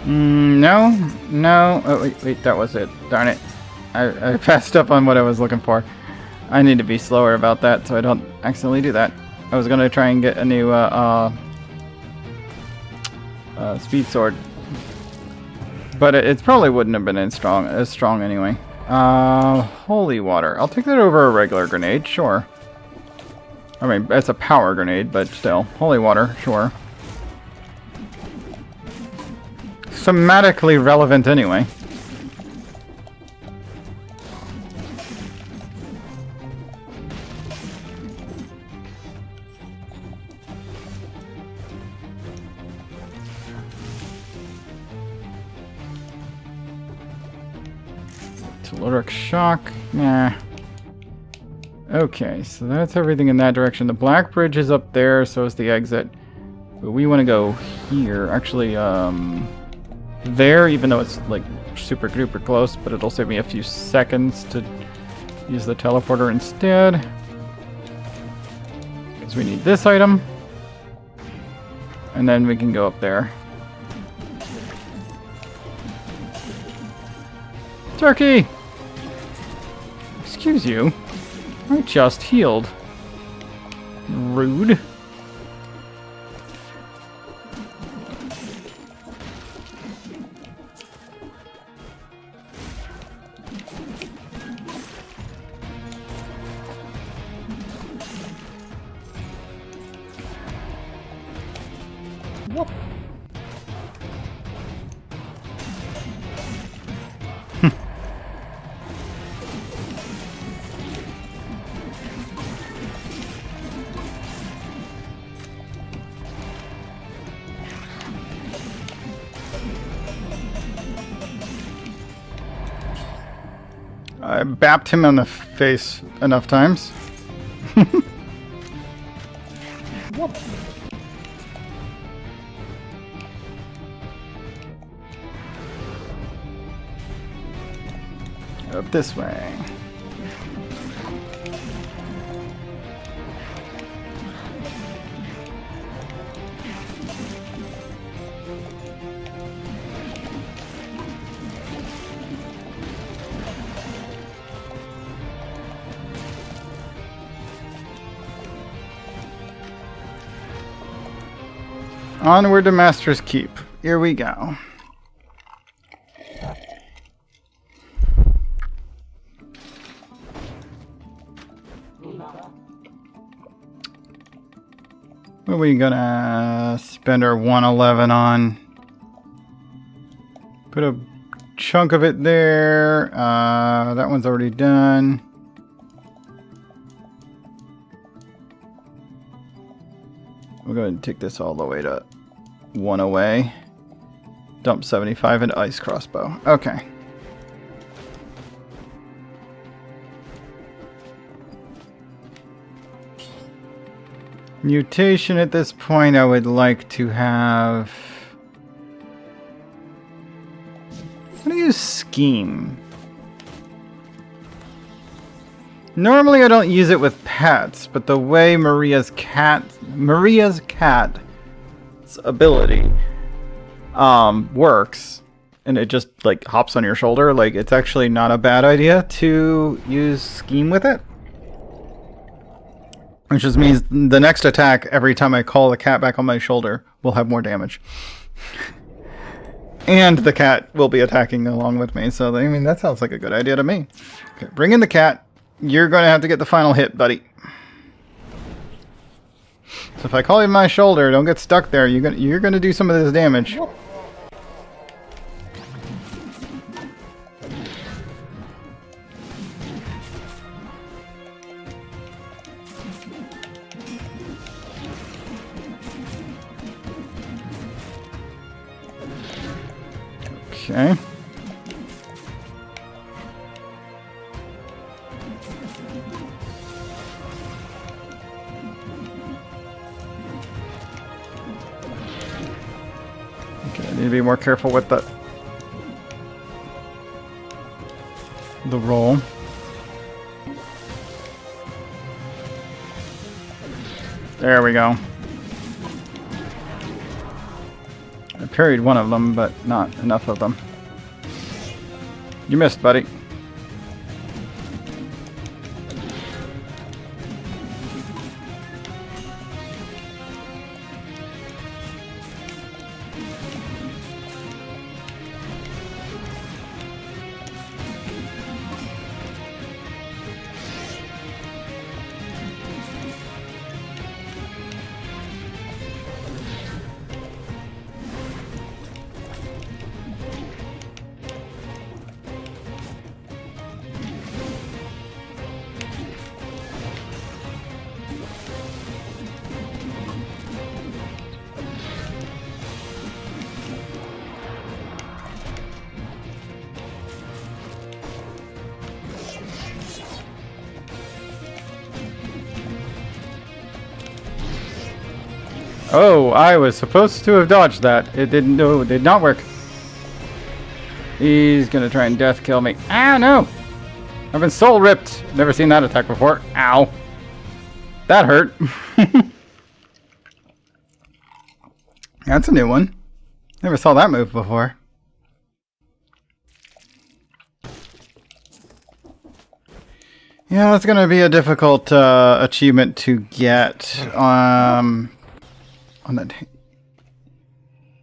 No, no. Oh, wait, that was it. Darn it. I passed up on what I was looking for. I need to be slower about that so I don't accidentally do that. I was going to try and get a new speed sword. But it probably wouldn't have been as strong anyway. Holy water. I'll take that over a regular grenade, sure. I mean, it's a power grenade, but still. Holy water, sure. Thematically relevant anyway. Caloric shock, nah. Okay, so that's everything in that direction. The black bridge is up there, so is the exit. But we want to go here. Actually, there, even though it's like super duper close, but it'll save me a few seconds to use the teleporter instead. Because we need this item. And then we can go up there. Turkey! Excuse you. I just healed. Rude. Whoop. I bapped him on the face enough times. Whoop. Up this way. Onward to Master's Keep. Here we go. What are we gonna spend our 111 on? Put a chunk of it there. That one's already done. We'll go ahead and take this all the way to 1 away. Dump 75 into ice crossbow. Okay. Mutation at this point I would like to have... I'm gonna use Scheme. Normally I don't use it with pets, but the way Maria's cat's ability works, and it just like hops on your shoulder, like it's actually not a bad idea to use Scheme with it. Which just means the next attack, every time I call the cat back on my shoulder, will have more damage. And the cat will be attacking along with me, so I mean, that sounds like a good idea to me. Okay, bring in the cat. You're going to have to get the final hit, buddy. So if I call you on my shoulder, don't get stuck there. You're gonna do some of this damage. Okay. Okay, I need to be more careful with the roll. There we go. I parried one of them, but not enough of them. You missed, buddy. Oh, I was supposed to have dodged that. It didn't. No, it did not work. He's gonna try and death kill me. Ow, no! I've been soul ripped. Never seen that attack before. Ow. That hurt. That's a new one. Never saw that move before. Yeah, that's gonna be a difficult achievement to get. On that.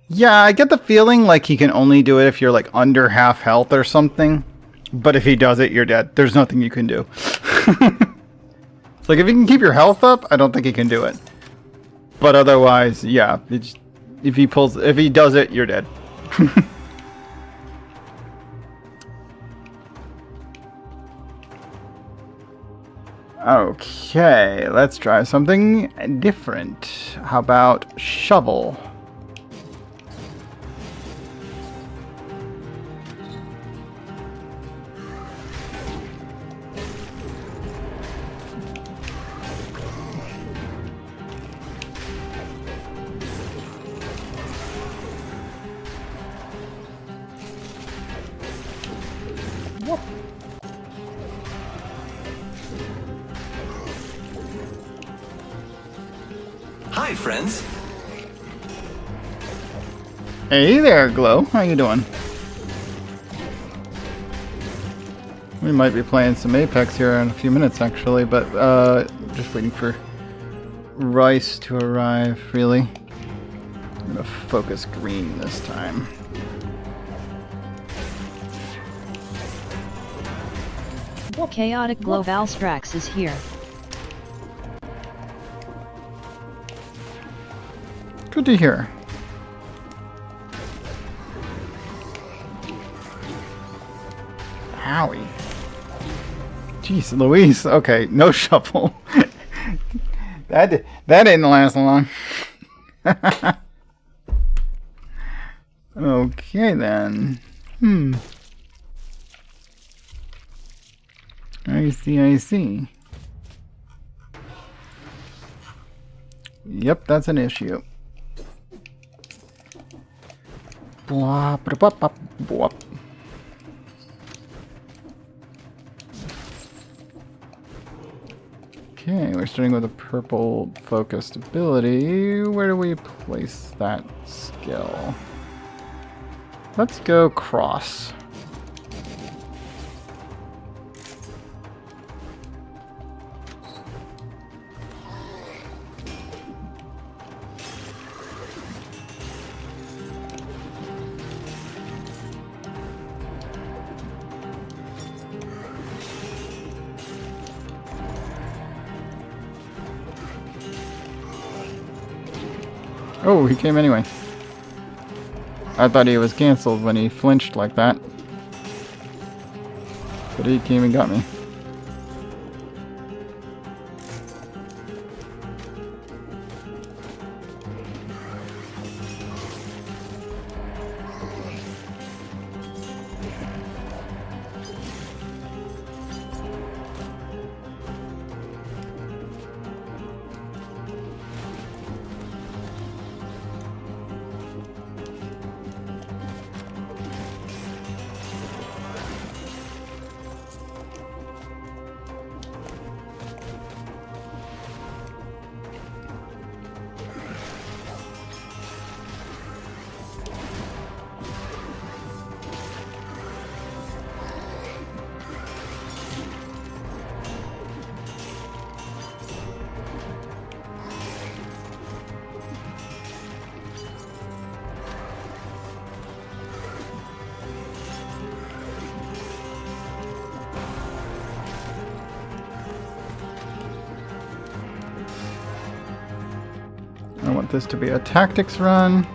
Yeah, I get the feeling like he can only do it if you're like under half health or something. But if he does it, you're dead. There's nothing you can do. It's like if you can keep your health up, I don't think he can do it. But otherwise, yeah, if he does it, you're dead. Okay, let's try something different. How about shovel? Hi, friends. Hey there, Glow. How you doing? We might be playing some Apex here in a few minutes, actually, but just waiting for Rice to arrive, really. I'm gonna focus green this time. Chaotic Glow Valstrax is here. Good to hear. Howie. Jeez Louise. Okay, no shovel. that didn't last long. Okay then. I see. Yep, that's an issue. Blah, blah, blah, blah, blah. Okay, we're starting with a purple focused ability. Where do we place that skill? Let's go cross. Oh, he came anyway. I thought he was cancelled when he flinched like that. But he came and got me. want this to be a tactics run.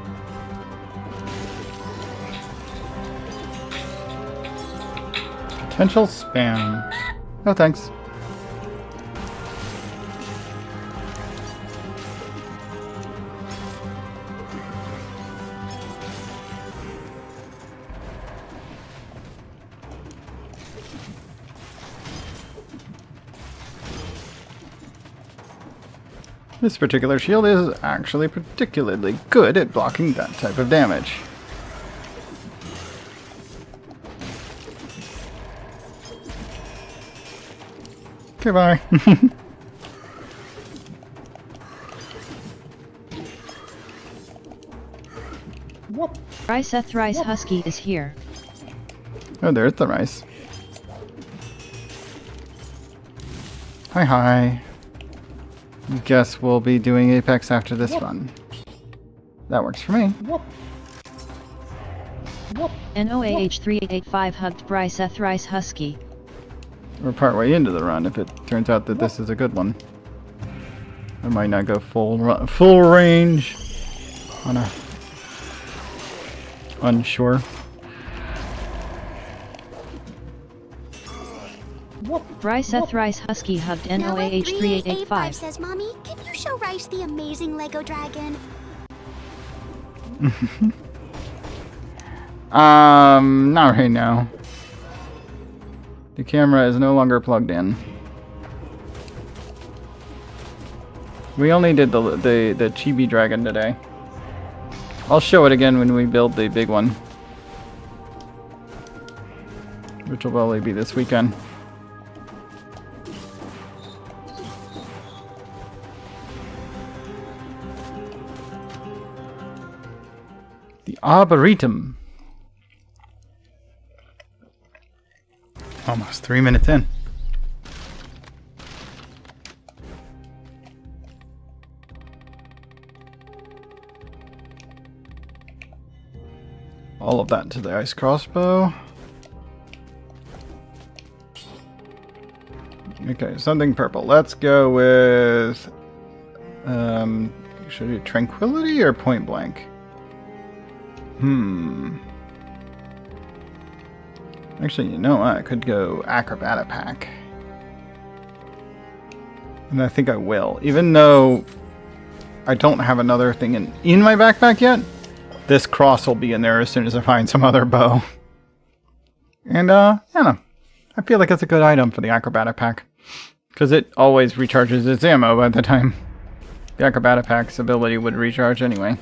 Potential spam. No thanks. This particular shield is actually particularly good at blocking that type of damage. Okay, bye. Whoop. Riceth Rice Husky is here. Oh, there's the rice. Hi, hi. Guess we'll be doing Apex after this run. That works for me. Whoop. Whoop. NOAH3885 hugged Riceth Rice Husky. We're partway into the run if it turns out that this is a good one. I might not go full range on a unsure. Riceth Rice Husky hugged Now what NOAH3885. 3885 says, Mommy, can you show Rice the amazing Lego dragon? Not right now. The camera is no longer plugged in. We only did the chibi dragon today. I'll show it again when we build the big one, which will probably be this weekend. The Arboretum. Almost 3 minutes in. All of that to the ice crossbow. Okay, something purple. Let's go with should I do tranquility or point blank? Actually, you know what? I could go acrobatic pack. And I think I will. Even though I don't have another thing in my backpack yet, this cross will be in there as soon as I find some other bow. And, I don't know. I feel like it's a good item for the acrobatic pack. Because it always recharges its ammo by the time the acrobatic pack's ability would recharge anyway.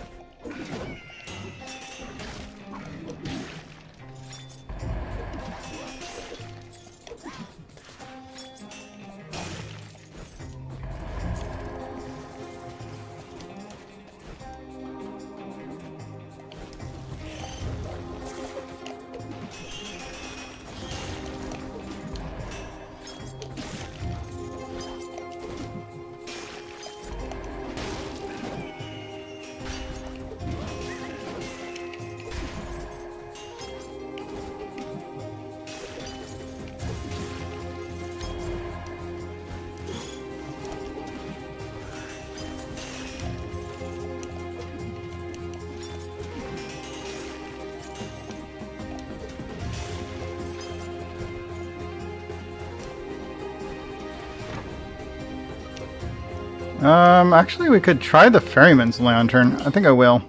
Actually, we could try the Ferryman's Lantern. I think I will.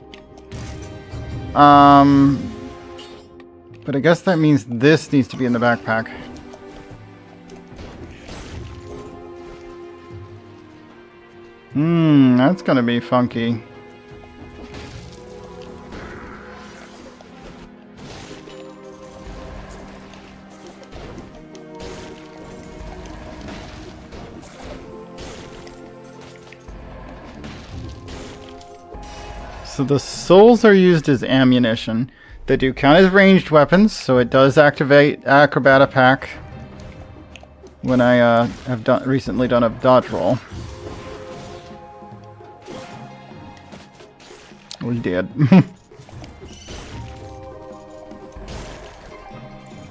But I guess that means this needs to be in the backpack. That's gonna be funky. So the souls are used as ammunition. They do count as ranged weapons, so it does activate Acrobata Pack when I have recently done a dodge roll. We did.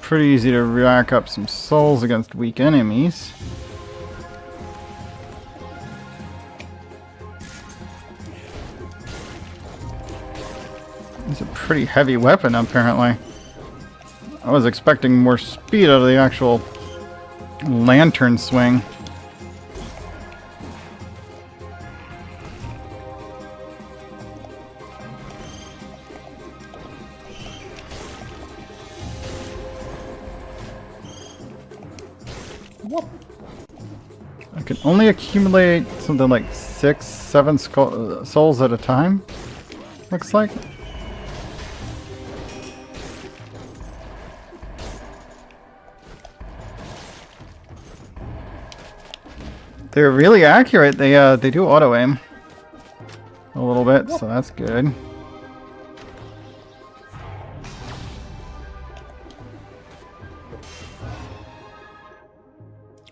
Pretty easy to rack up some souls against weak enemies. It's a pretty heavy weapon, apparently. I was expecting more speed out of the actual lantern swing. Whoop. I can only accumulate something like 6, 7 souls at a time, looks like. They're really accurate. They do auto aim a little bit, so that's good.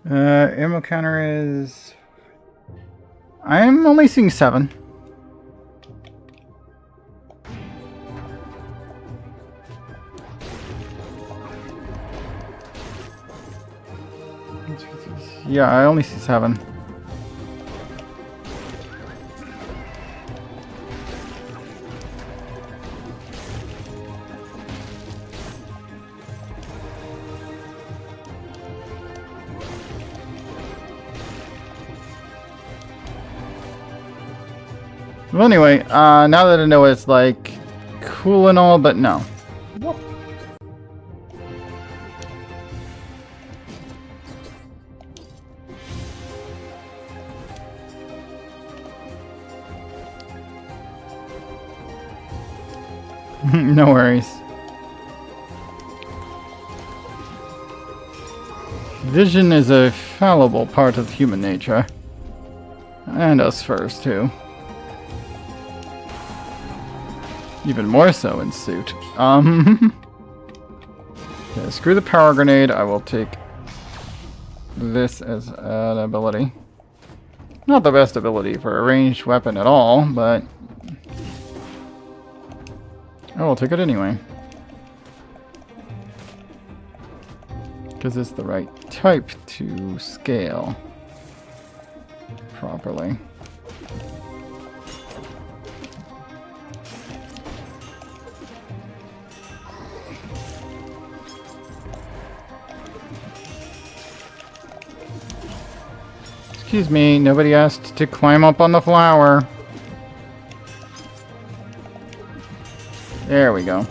Ammo counter is... I'm only seeing 7. Yeah, I only see 7. Well, anyway, now that I know it's like cool and all, but no. Whoop. No worries. Vision is a fallible part of human nature. And us first, too. Even more so in suit. Yeah, screw the power grenade. I will take this as an ability. Not the best ability for a ranged weapon at all, but I will take it anyway. Because it's the right type to scale properly. Excuse me, nobody asked to climb up on the flower. There we go.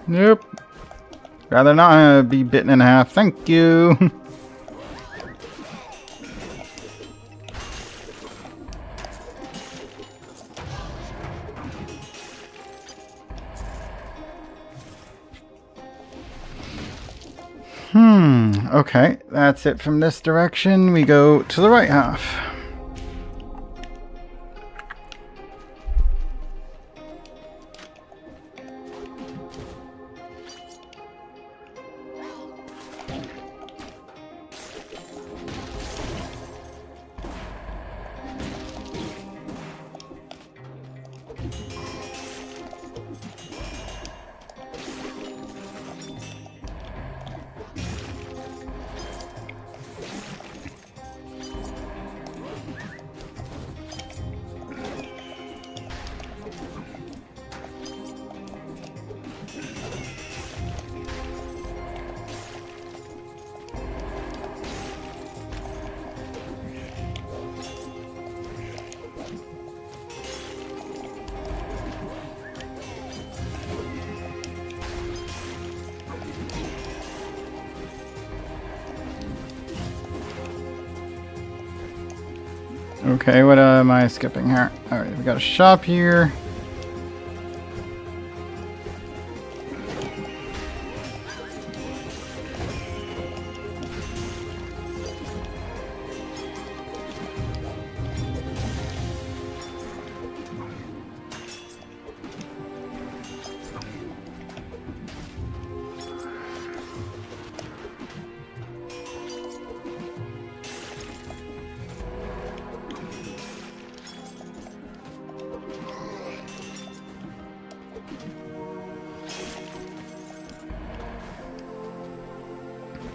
Nope. Rather not be bitten in half. Thank you. Okay, that's it from this direction. We go to the right half. Okay, what am I skipping here? Alright, we got a shop here.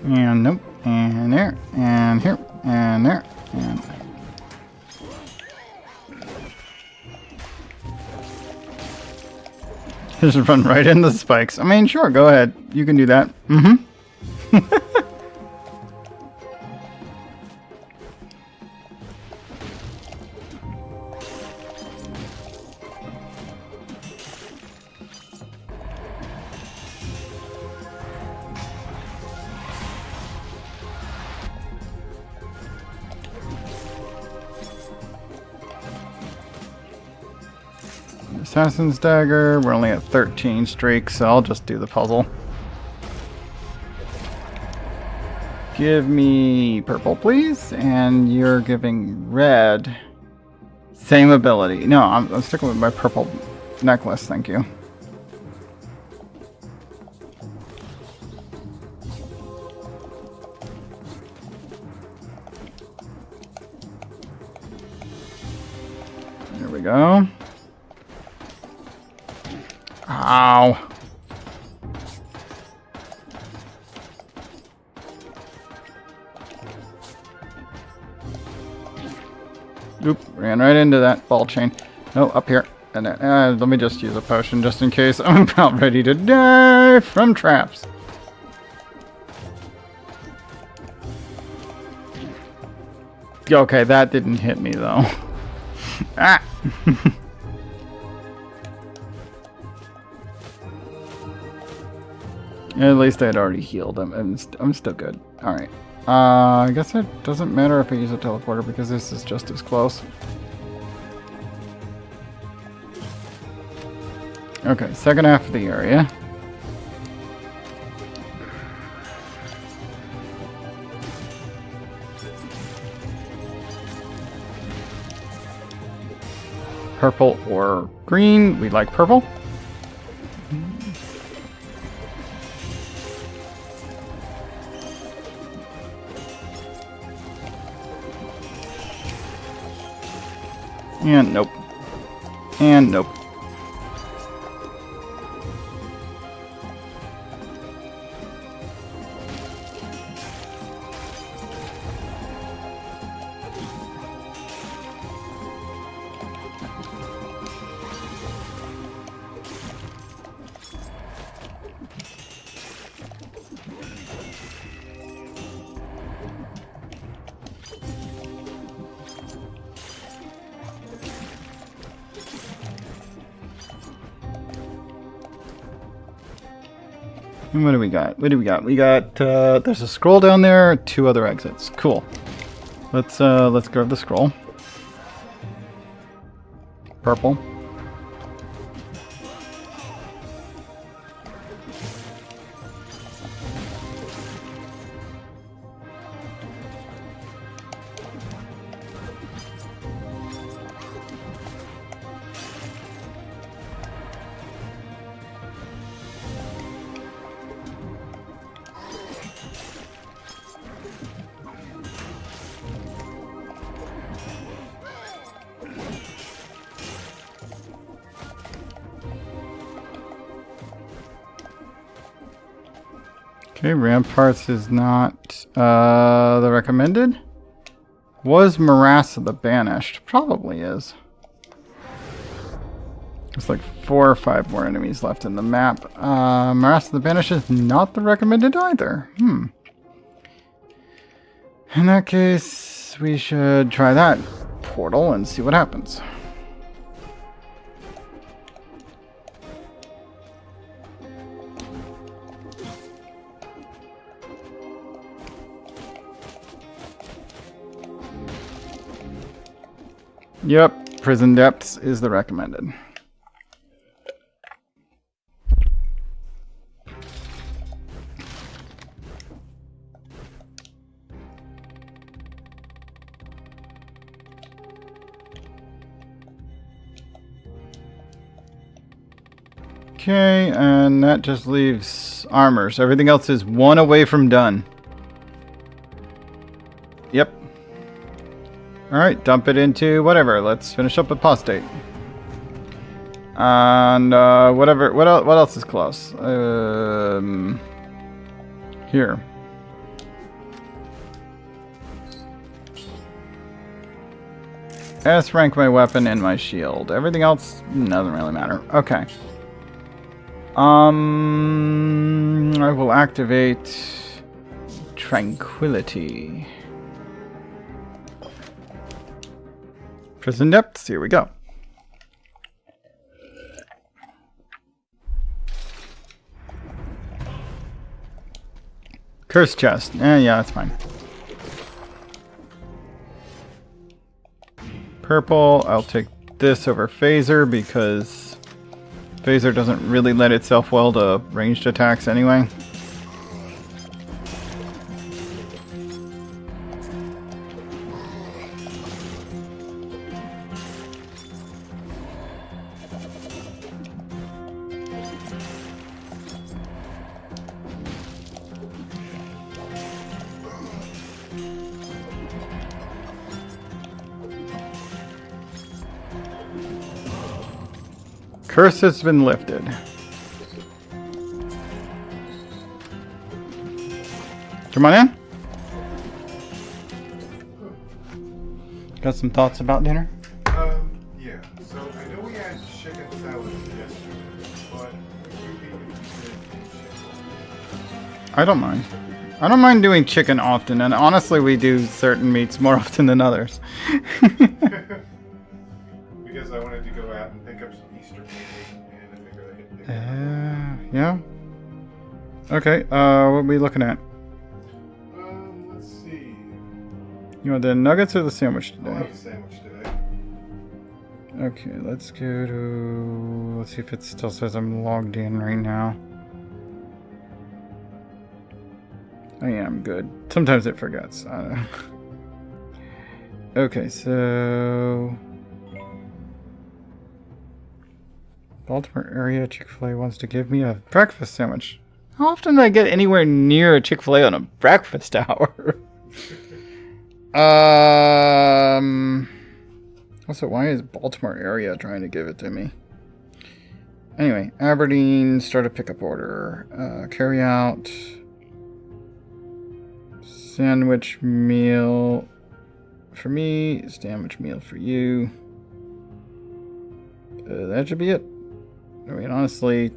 And nope. And there. And here. And there. And... Just run right into the spikes. I mean, sure, go ahead. You can do that. Mm-hmm. Assassin's Dagger. We're only at 13 streaks, so I'll just do the puzzle. Give me purple, please. And you're giving red. Same ability. No, I'm sticking with my purple necklace, thank you. There we go. Ow. Oop, ran right into that ball chain. No, up here. And then, let me just use a potion just in case. I'm about ready to die from traps. Okay, that didn't hit me though. Ah! At least I had already healed him, and I'm still good. Alright. I guess it doesn't matter if I use a teleporter because this is just as close. Okay, second half of the area. Purple or green. We like purple. And nope. And nope. And what do we got? What do we got? We got, there's a scroll down there, 2 other exits. Cool. Let's grab the scroll. Purple. Okay, Ramparts is not the recommended. Was Morass of the Banished? Probably is. There's like 4 or 5 more enemies left in the map. Morass of the Banished is not the recommended either. In that case, we should try that portal and see what happens. Yep, Prison Depths is the recommended. Okay, and that just leaves armors. Everything else is 1 away from done. Yep. Alright, dump it into whatever. Let's finish up with Apostate. And whatever. What else is close? Here. S rank my weapon and my shield. Everything else doesn't really matter. Okay. I will activate Tranquility. Prison depths, here we go. Curse chest. Yeah, that's fine. Purple, I'll take this over Phaser because Phaser doesn't really lend itself well to ranged attacks anyway. Curse has been lifted. Come on in. Got some thoughts about dinner? Yeah. So I know we had chicken salad yesterday, but would you be interested in chicken? I don't mind. I don't mind doing chicken often, and honestly we do certain meats more often than others. Because I wanted to go out and pick up some Easter candy, and I figured I could pick it up. Yeah. Okay, what are we looking at? Let's see. You want the nuggets or the sandwich I'll today? have a sandwich today. Okay, let's go to... Let's see if it still says I'm logged in right now. I am good. Sometimes it forgets. I don't know. Okay, so... Baltimore area Chick-fil-A wants to give me a breakfast sandwich. How often do I get anywhere near a Chick-fil-A on a breakfast hour? Also, why is Baltimore area trying to give it to me? Anyway, Aberdeen, start a pickup order. Carry out. Sandwich meal for me. Sandwich meal for you. That should be it. I mean, honestly,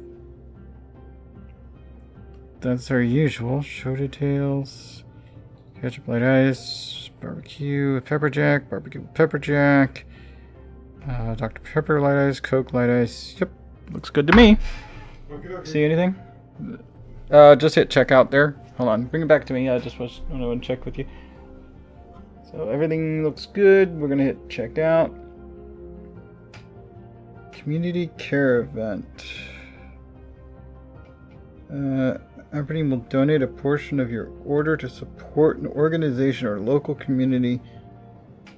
that's our usual. Show details. Ketchup, light ice. Barbecue with pepper jack. Barbecue with pepper jack. Dr. Pepper, light ice. Coke, light ice. Yep. Looks good to me. Okay. See anything? Just hit checkout there. Hold on. Bring it back to me. I just want to check with you. So everything looks good. We're going to hit check out. Community care event. Aberdeen will donate a portion of your order to support an organization or local community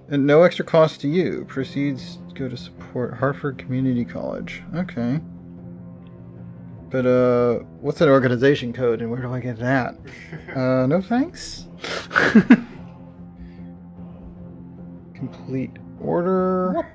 at no extra cost to you. Proceeds go to support Hartford Community College. Okay. But, what's an organization code and where do I get that? No thanks. Complete order. What?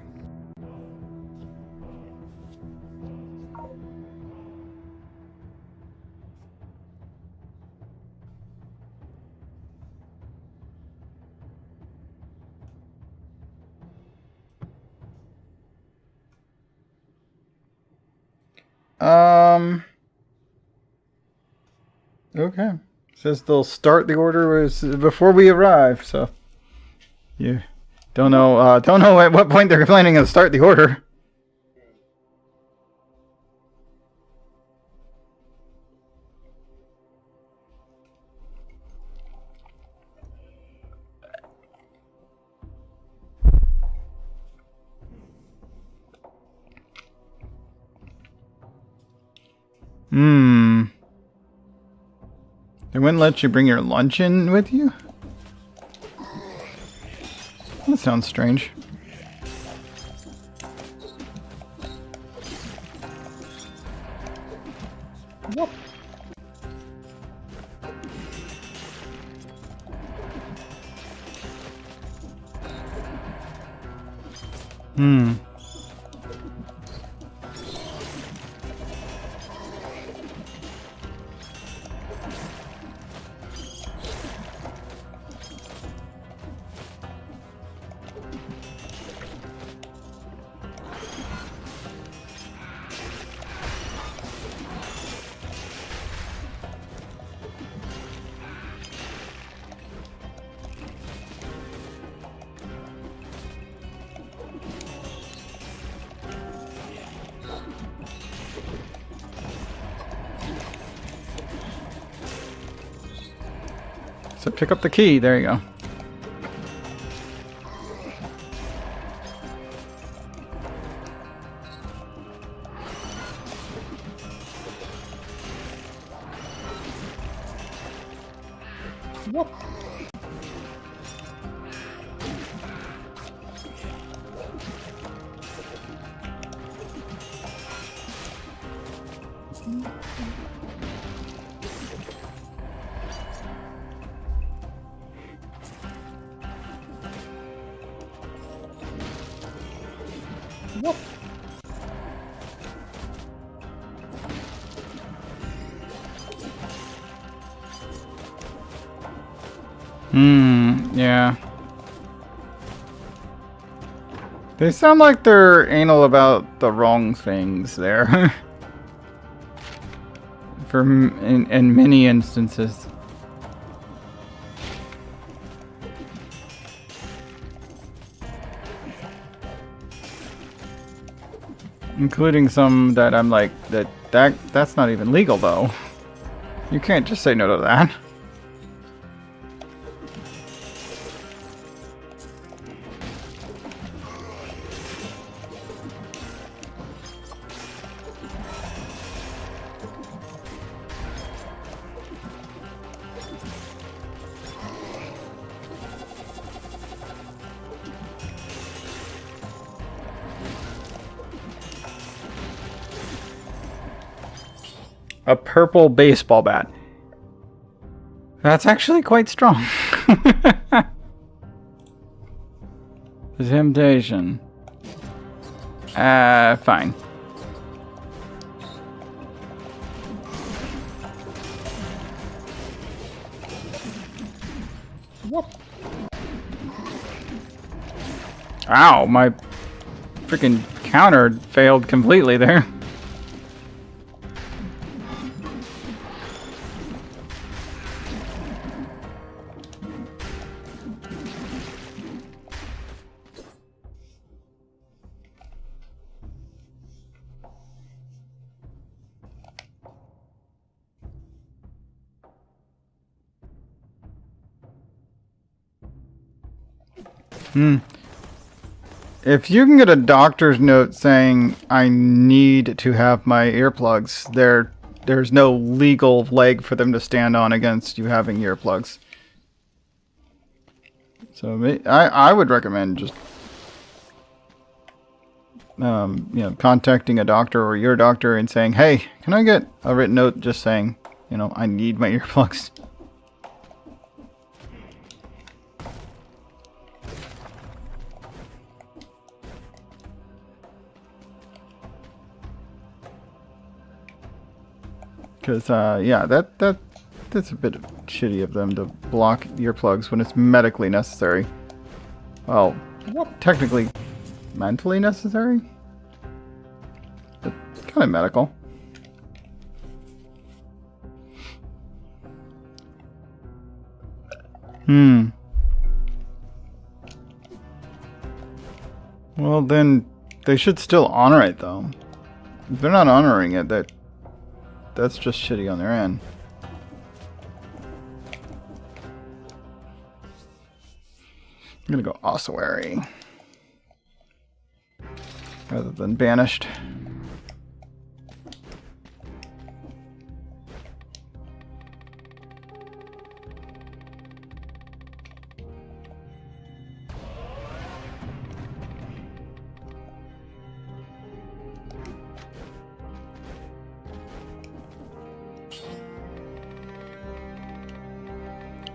Okay. Says they'll start the order before we arrive, so you don't know at what point they're planning to start the order. They wouldn't let you bring your lunch in with you? That sounds strange. What? to pick up the key. There you go. What? What? Yeah. They sound like they're anal about the wrong things there. In many instances. Including some that I'm like, that's not even legal though. You can't just say no to that. A purple baseball bat. That's actually quite strong. The temptation. Fine. What? Ow, my freaking counter failed completely there. If you can get a doctor's note saying I need to have my earplugs, there's no legal leg for them to stand on against you having earplugs. So I would recommend just contacting a doctor or your doctor and saying, hey, can I get a written note just saying, I need my earplugs. Because, yeah, that's a bit shitty of them to block earplugs when it's medically necessary. Well, technically mentally necessary? But kind of medical. Well, then they should still honor it, though. If they're not honoring it, that's just shitty on their end. I'm gonna go ossuary rather than banished.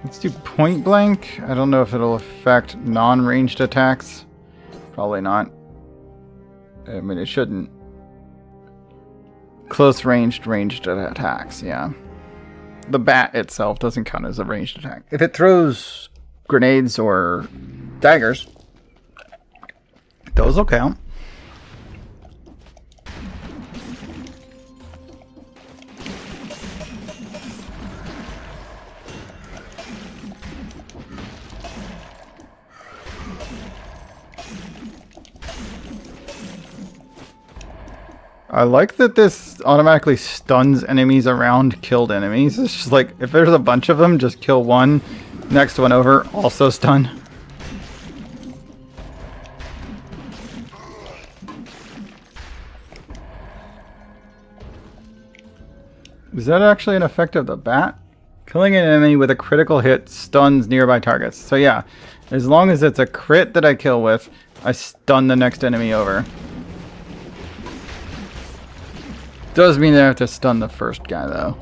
Let's do point blank. I don't know if it'll affect non-ranged attacks. Probably not. I mean, it shouldn't. Close ranged attacks, yeah. The bat itself doesn't count as a ranged attack. If it throws grenades or daggers, those will count. I like that this automatically stuns enemies around killed enemies. It's just like, if there's a bunch of them, just kill one. Next one over, also stun. Is that actually an effect of the bat? Killing an enemy with a critical hit stuns nearby targets. So yeah, as long as it's a crit that I kill with, I stun the next enemy over. Does mean I have to stun the first guy though.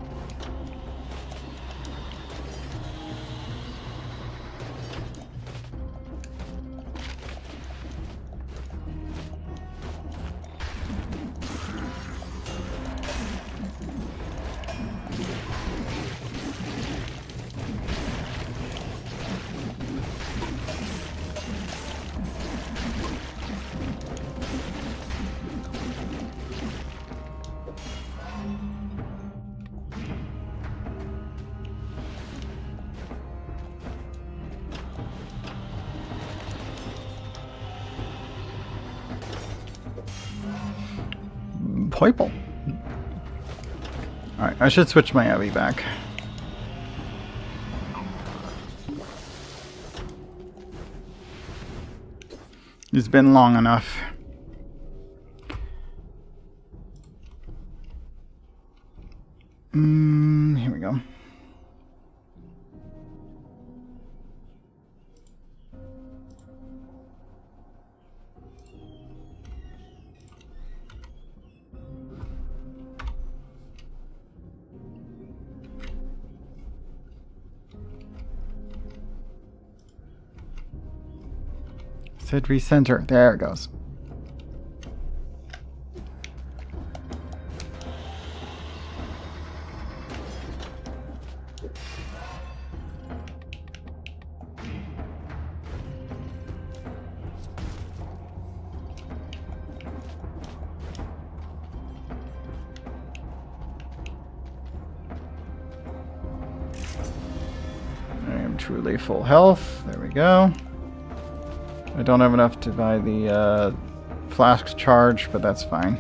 Purple. Alright, I should switch my Abby back. It's been long enough. Here we go. Said recenter. There it goes. I am truly full health. There we go. I don't have enough to buy the flask charge, but that's fine.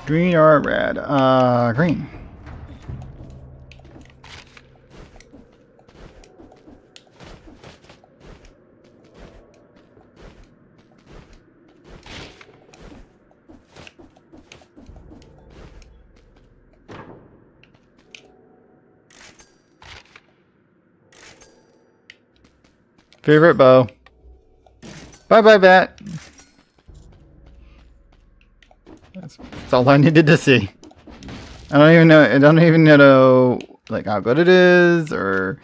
Green or red? Green. Favorite bow. Bye bye, bat. That's all I needed to see. I don't even know like how good it is or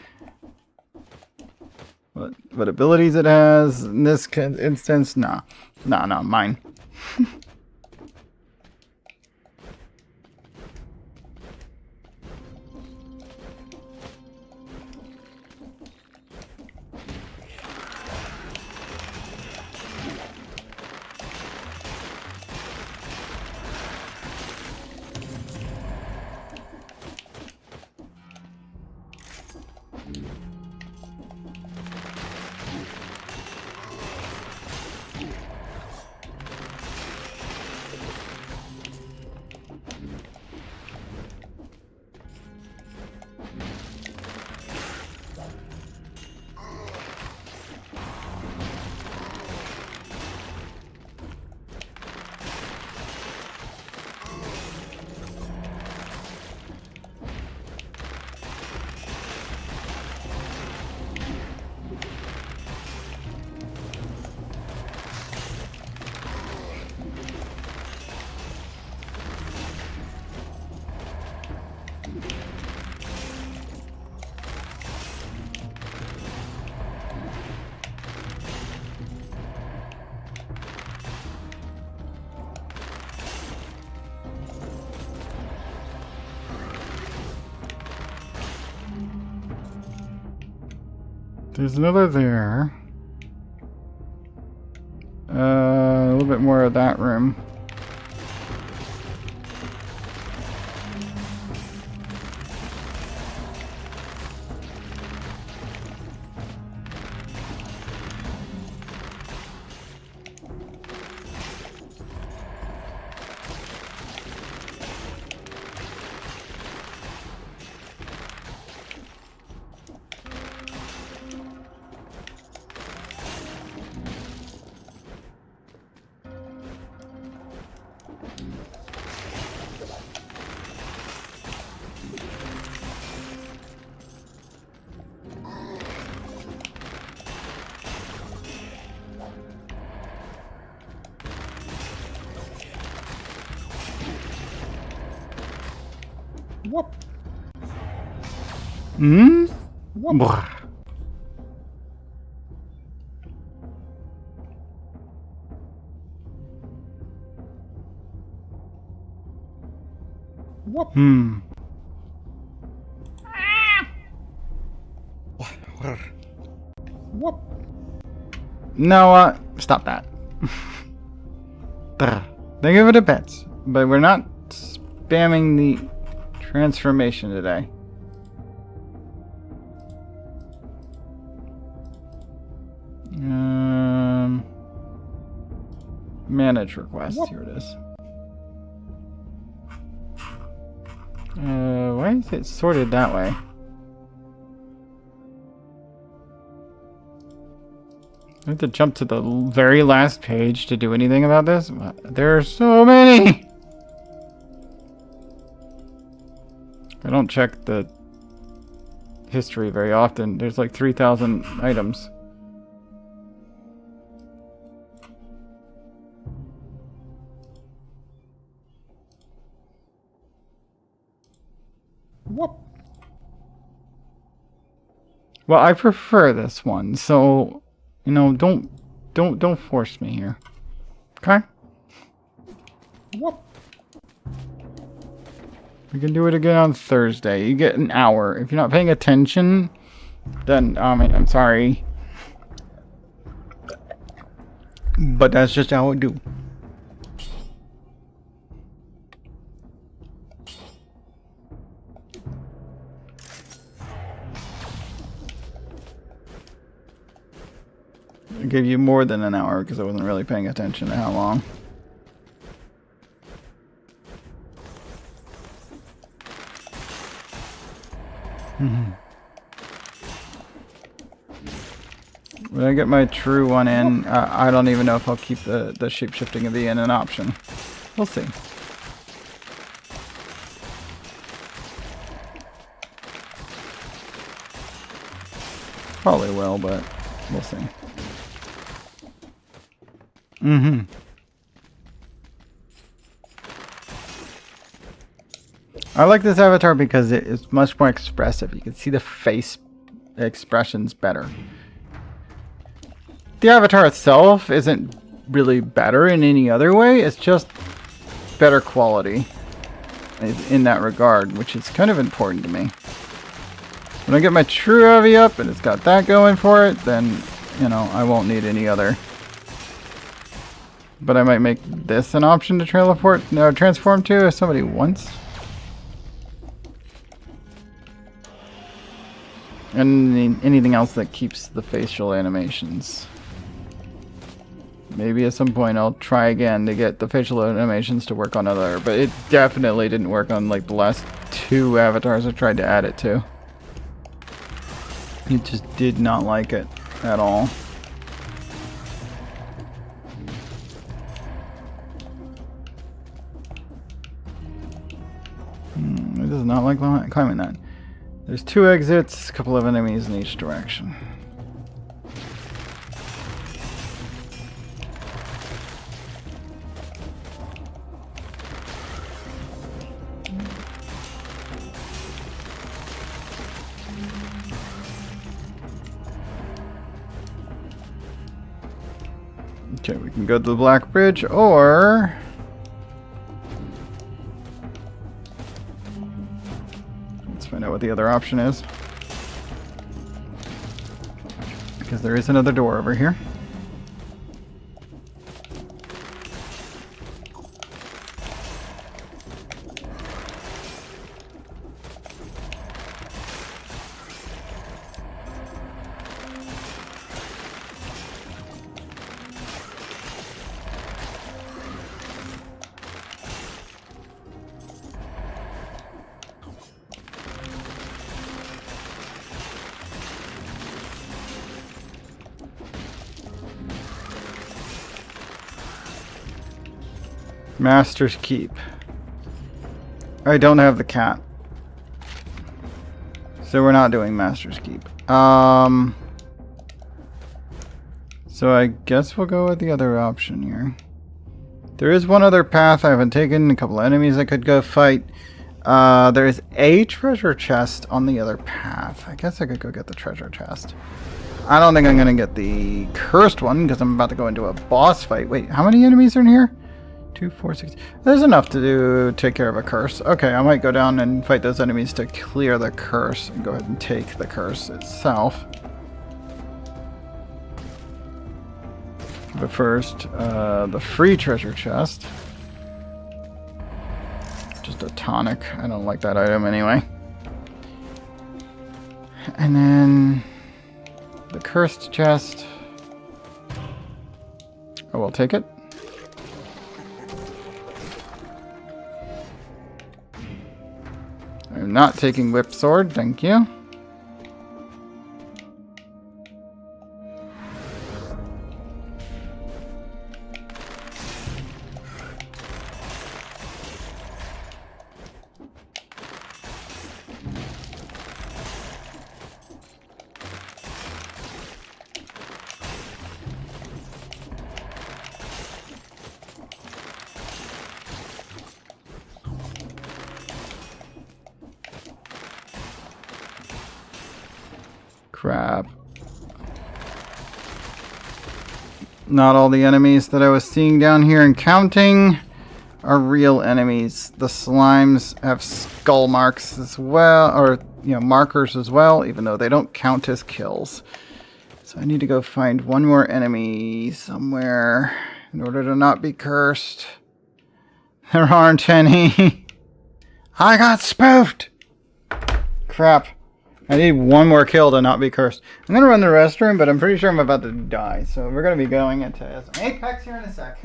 what abilities it has. In this instance, no, mine. There's another there. A little bit more of that room. What? Hmm? What? Brr. What? Hmm. What? No, stop that. Brr. They give it a bit, but we're not spamming the transformation today. Manage request. What? Here it is. Why is it sorted that way? I have to jump to the very last page to do anything about this? There are so many! I don't check the history very often. There's like 3,000 items. What? Well, I prefer this one, so you know, don't force me here. Okay? What? We can do it again on Thursday. You get an hour. If you're not paying attention, then I'm sorry. But that's just how I do. I gave you more than an hour because I wasn't really paying attention to how long. When I get my true one in, I don't even know if I'll keep the shape-shifting of the in an option. We'll see. Probably will, but we'll see. I like this avatar because it is much more expressive. You can see the face expressions better. The avatar itself isn't really better in any other way. It's just better quality in that regard, which is kind of important to me. When I get my true Avi up and it's got that going for it, then, you know, I won't need any other. But I might make this an option to transform to if somebody wants. And anything else that keeps the facial animations. Maybe at some point I'll try again to get the facial animations to work on other, but it definitely didn't work on like the last 2 avatars I tried to add it to. It just did not like it at all. It does not like climbing that. There's 2 exits, a couple of enemies in each direction. Okay, we can go to the Black Bridge, or let's find out what the other option is. because there is another door over here. Master's Keep. I don't have the cat. So we're not doing Master's Keep. So I guess we'll go with the other option here. There is one other path I haven't taken. A couple enemies I could go fight. There's a treasure chest on the other path. I guess I could go get the treasure chest. I don't think I'm going to get the cursed one because I'm about to go into a boss fight. Wait, how many enemies are in here? 2, 4, 6. There's enough to take care of a curse. Okay, I might go down and fight those enemies to clear the curse and go ahead and take the curse itself. But first, the free treasure chest. Just a tonic. I don't like that item anyway. And then the cursed chest. Oh, we'll take it. I'm not taking whip sword, thank you. Crap. Not all the enemies that I was seeing down here and counting are real enemies. The slimes have skull marks as well, or markers as well, even though they don't count as kills. So I need to go find one more enemy somewhere in order to not be cursed. There aren't any. I got spoofed! Crap. I need one more kill to not be cursed. I'm going to run the restroom, but I'm pretty sure I'm about to die. So we're going to be going into some Apex here in a sec.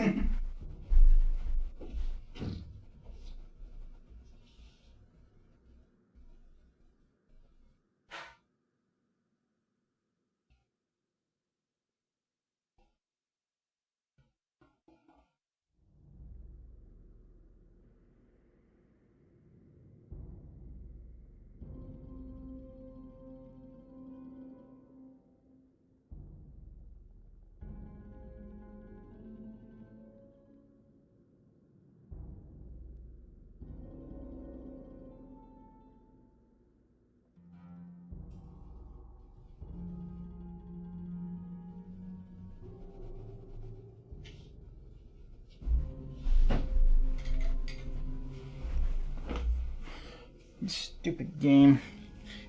Stupid game.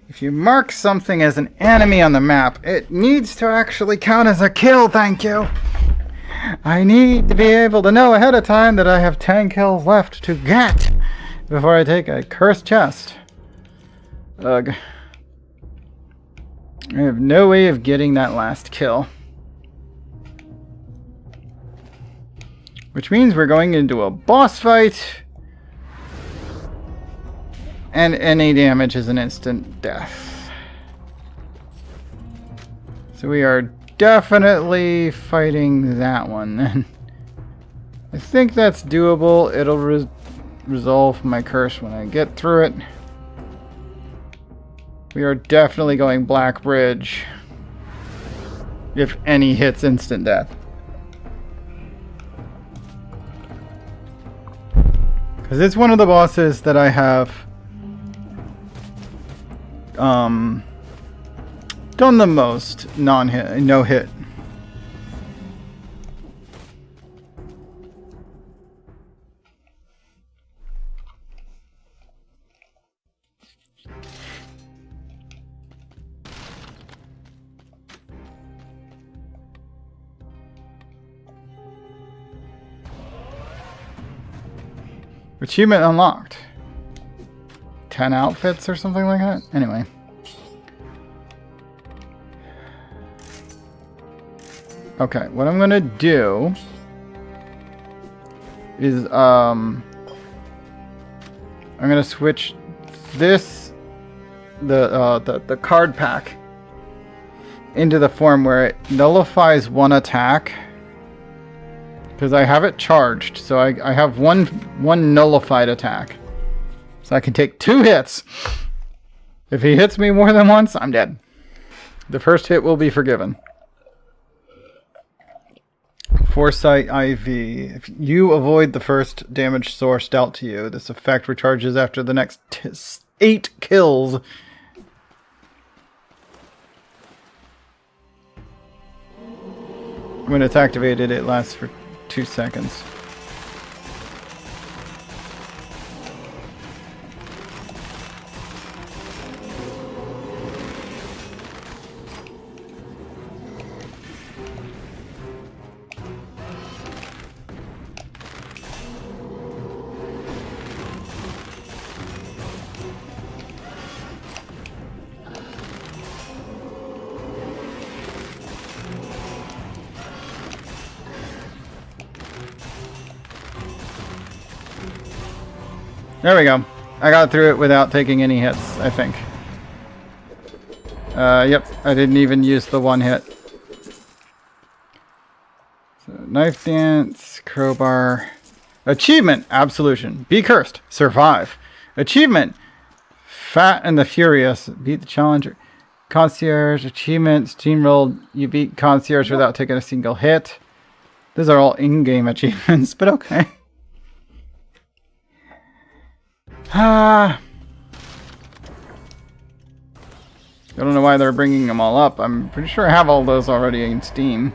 If you mark something as an enemy on the map, it needs to actually count as a kill, thank you. I need to be able to know ahead of time that I have 10 kills left to get before I take a cursed chest. Ugh. I have no way of getting that last kill. Which means we're going into a boss fight. And any damage is an instant death. So we are definitely fighting that one then. I think that's doable. It'll resolve my curse when I get through it. We are definitely going Black Bridge. If any hits instant death. Because it's one of the bosses that I have done the most no hit. Achievement unlocked. 10 outfits or something like that? Anyway. Okay, what I'm gonna do is I'm gonna switch this the card pack into the form where it nullifies one attack, because I have it charged, so I have one nullified attack, so I can take 2 hits. If he hits me more than once, I'm dead. The first hit will be forgiven. Foresight IV. If you avoid the first damage source dealt to you, this effect recharges after the next 8 kills. When it's activated, it lasts for 2 seconds. There we go. I got through it without taking any hits, I think. Yep, I didn't even use the 1 hit. So, knife dance, crowbar. Achievement, absolution. Be cursed, survive. Achievement, Fat and the Furious, beat the challenger. Concierge, achievement, steamrolled. You beat concierge without taking a single hit. These are all in-game achievements, but okay. I don't know why they're bringing them all up. I'm pretty sure I have all those already in Steam.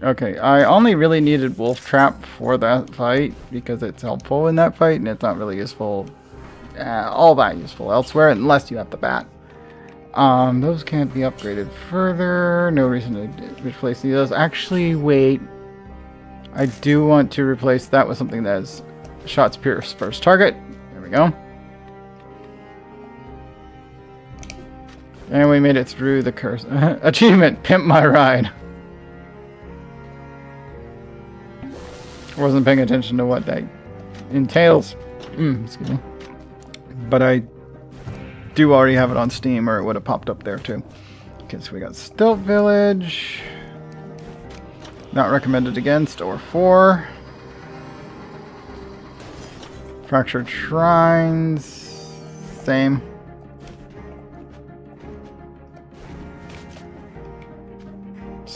Okay, I only really needed Wolf Trap for that fight because it's helpful in that fight, and it's not really useful, all that useful elsewhere, unless you have the bat. Those can't be upgraded further. No reason to replace those. Actually, wait. I do want to replace that with something that is shots pierce first target. There we go. And we made it through the curse. Achievement, Pimp My Ride. I wasn't paying attention to what that entails. Excuse me. But I do already have it on Steam, or it would have popped up there too. Okay, so we got Stilt Village. Not recommended against or for. Fractured Shrines. Same.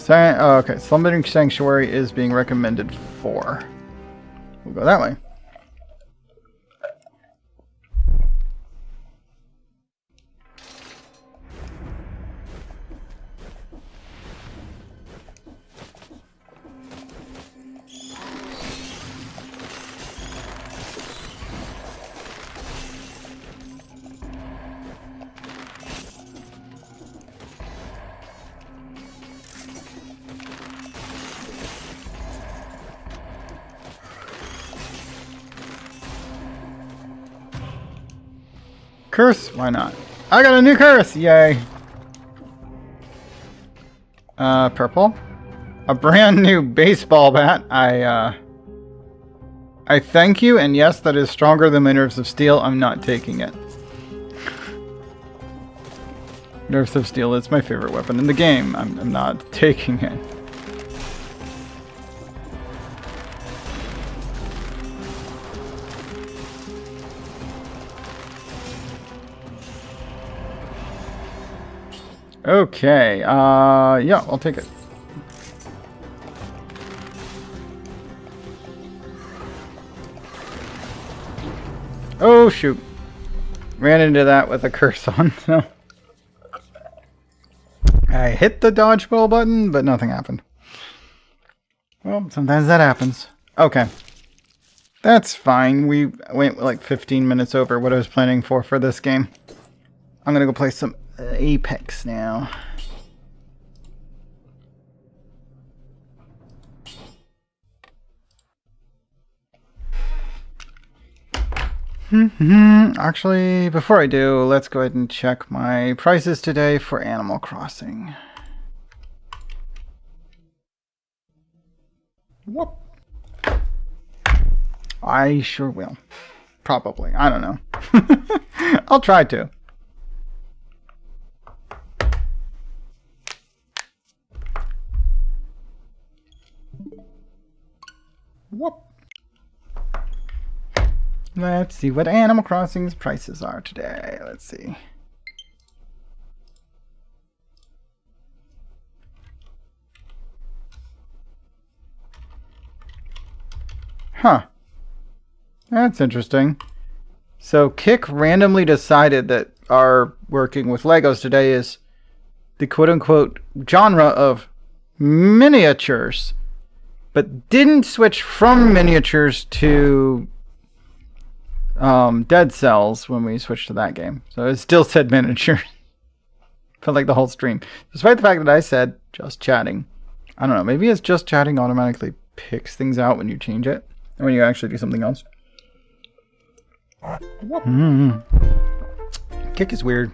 Okay, Slumbering Sanctuary is being recommended for. We'll go that way. Curse? Why not? I got a new curse! Yay! Purple. A brand new baseball bat. I thank you, and yes, that is stronger than my Nerves of Steel. I'm not taking it. Nerves of Steel is my favorite weapon in the game. I'm not taking it. Okay, yeah, I'll take it. Oh, shoot. Ran into that with a curse on, so. I hit the dodgeball button, but nothing happened. Well, sometimes that happens. Okay. That's fine. We went like 15 minutes over what I was planning for this game. I'm gonna go play some Apex now. Actually, before I do, let's go ahead and check my prices today for Animal Crossing. Whoop. I sure will. Probably. I don't know. I'll try to. Whoop. Let's see what Animal Crossing's prices are today. Let's see. Huh. That's interesting. So Kick randomly decided that our working with Legos today is the quote-unquote genre of miniatures, but didn't switch from miniatures to Dead Cells when we switched to that game. So it still said miniature. Felt like the whole stream. Despite the fact that I said just chatting. I don't know, maybe it's just chatting automatically picks things out when you change it. And when you actually do something else. Kick is weird.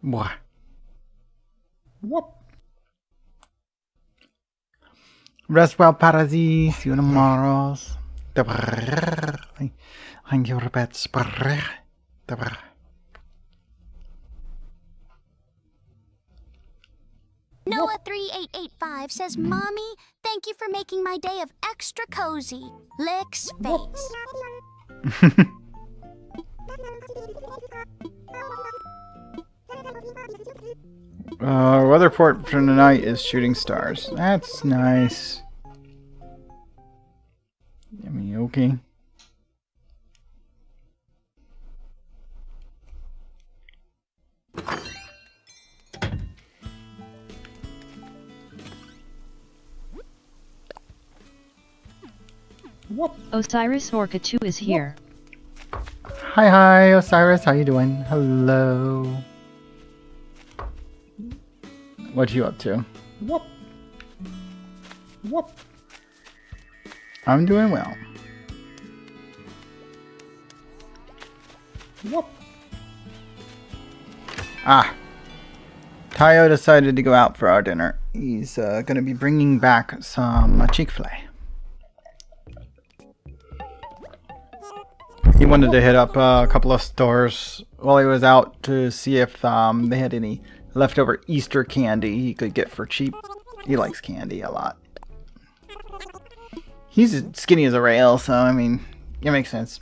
What? Whoop. Rest well, Parasi. See you tomorrow. Hang your beds. Noah3885 says, Mommy, thank you for making my day of extra cozy. Licks face. Weather report for tonight is shooting stars. That's nice. I mean, okay. Whoop. Osiris Orca 2 is here. Hi, Osiris. How you doing? Hello. What you up to? Whoop. Whoop. I'm doing well. Whoop. Ah. Tayo decided to go out for our dinner. He's going to be bringing back some cheek fillet. He wanted to hit up a couple of stores while he was out to see if they had any leftover Easter candy he could get for cheap. He likes candy a lot. He's as skinny as a rail, so I mean, it makes sense.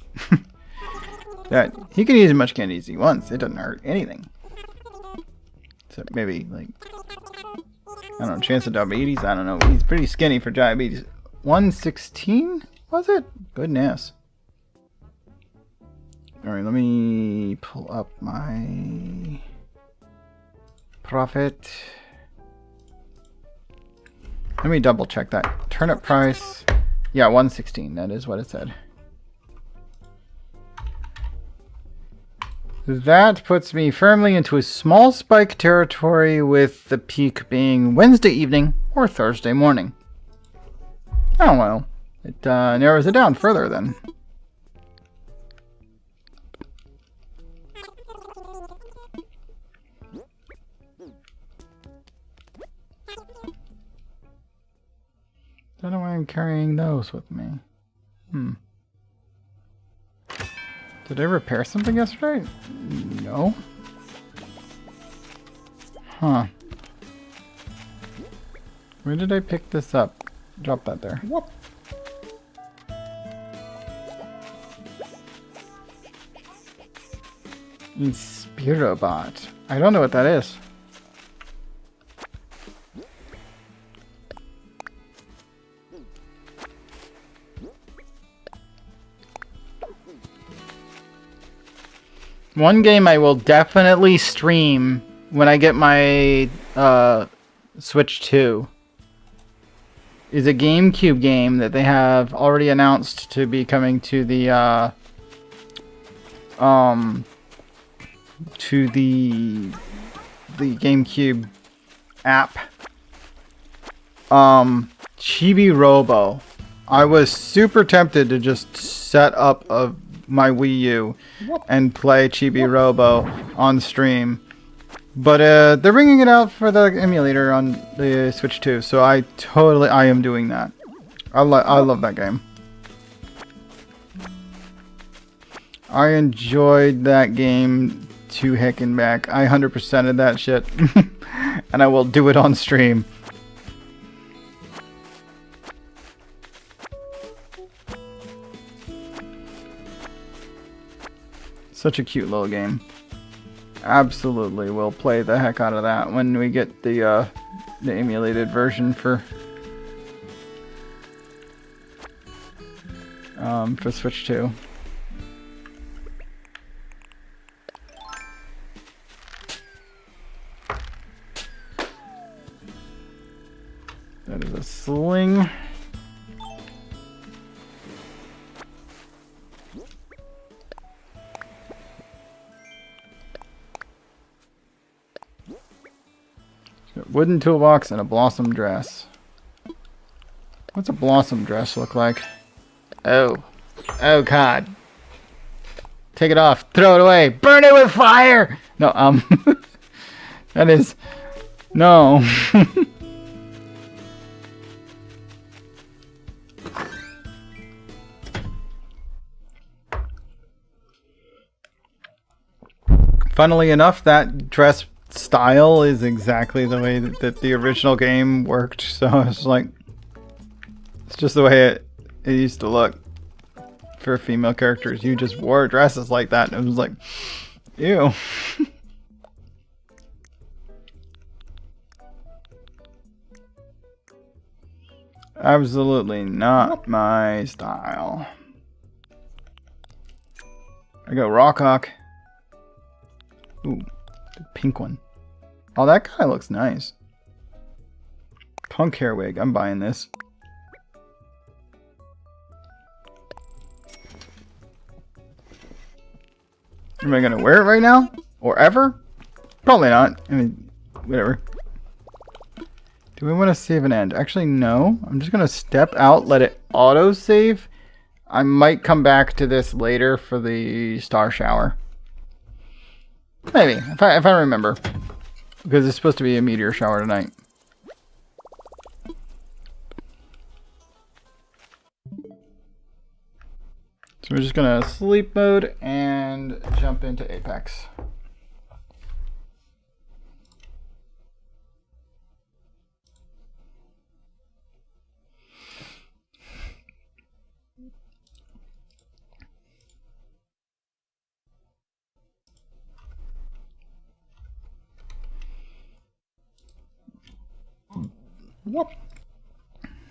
That he can use as much candy as he wants. It doesn't hurt anything. So maybe like, I don't know, chance of diabetes. I don't know. He's pretty skinny for diabetes. 116 was it? Goodness. Alright, let me pull up my profit. Let me double check that. Turnip price. Yeah, 116. That is what it said. That puts me firmly into a small spike territory, with the peak being Wednesday evening or Thursday morning. Oh well. It narrows it down further then. Don't know why I'm carrying those with me. Did I repair something yesterday? No. Huh. Where did I pick this up? Drop that there. Whoop. Inspirobot. I don't know what that is. One game I will definitely stream when I get my Switch 2 is a GameCube game that they have already announced to be coming to the GameCube app. Chibi Robo. I was super tempted to just set up my Wii U and play Chibi Robo on stream. But they're bringing it out for the emulator on the Switch too, so I am doing that. I love that game. I enjoyed that game to heck and back. I 100%ed that shit. And I will do it on stream. Such a cute little game. Absolutely, we'll play the heck out of that when we get the emulated version for Switch 2. That is a sling. Wooden toolbox and a blossom dress. What's a blossom dress look like? Oh. Oh god. Take it off. Throw it away. Burn it with fire! No, that is... No. Funnily enough, that dress style is exactly the way that the original game worked, so it's like, it's just the way it used to look for female characters. You just wore dresses like that and it was like, ew. Absolutely not my style. I go Rockhawk. Ooh, the pink one. Oh, that guy looks nice. Punk hair wig. I'm buying this. Am I gonna wear it right now? Or ever? Probably not. I mean, whatever. Do we want to save an end? Actually, no. I'm just gonna step out, let it auto-save. I might come back to this later for the star shower. Maybe, if I remember. Because it's supposed to be a meteor shower tonight. So we're just gonna sleep mode and jump into Apex. Whoop.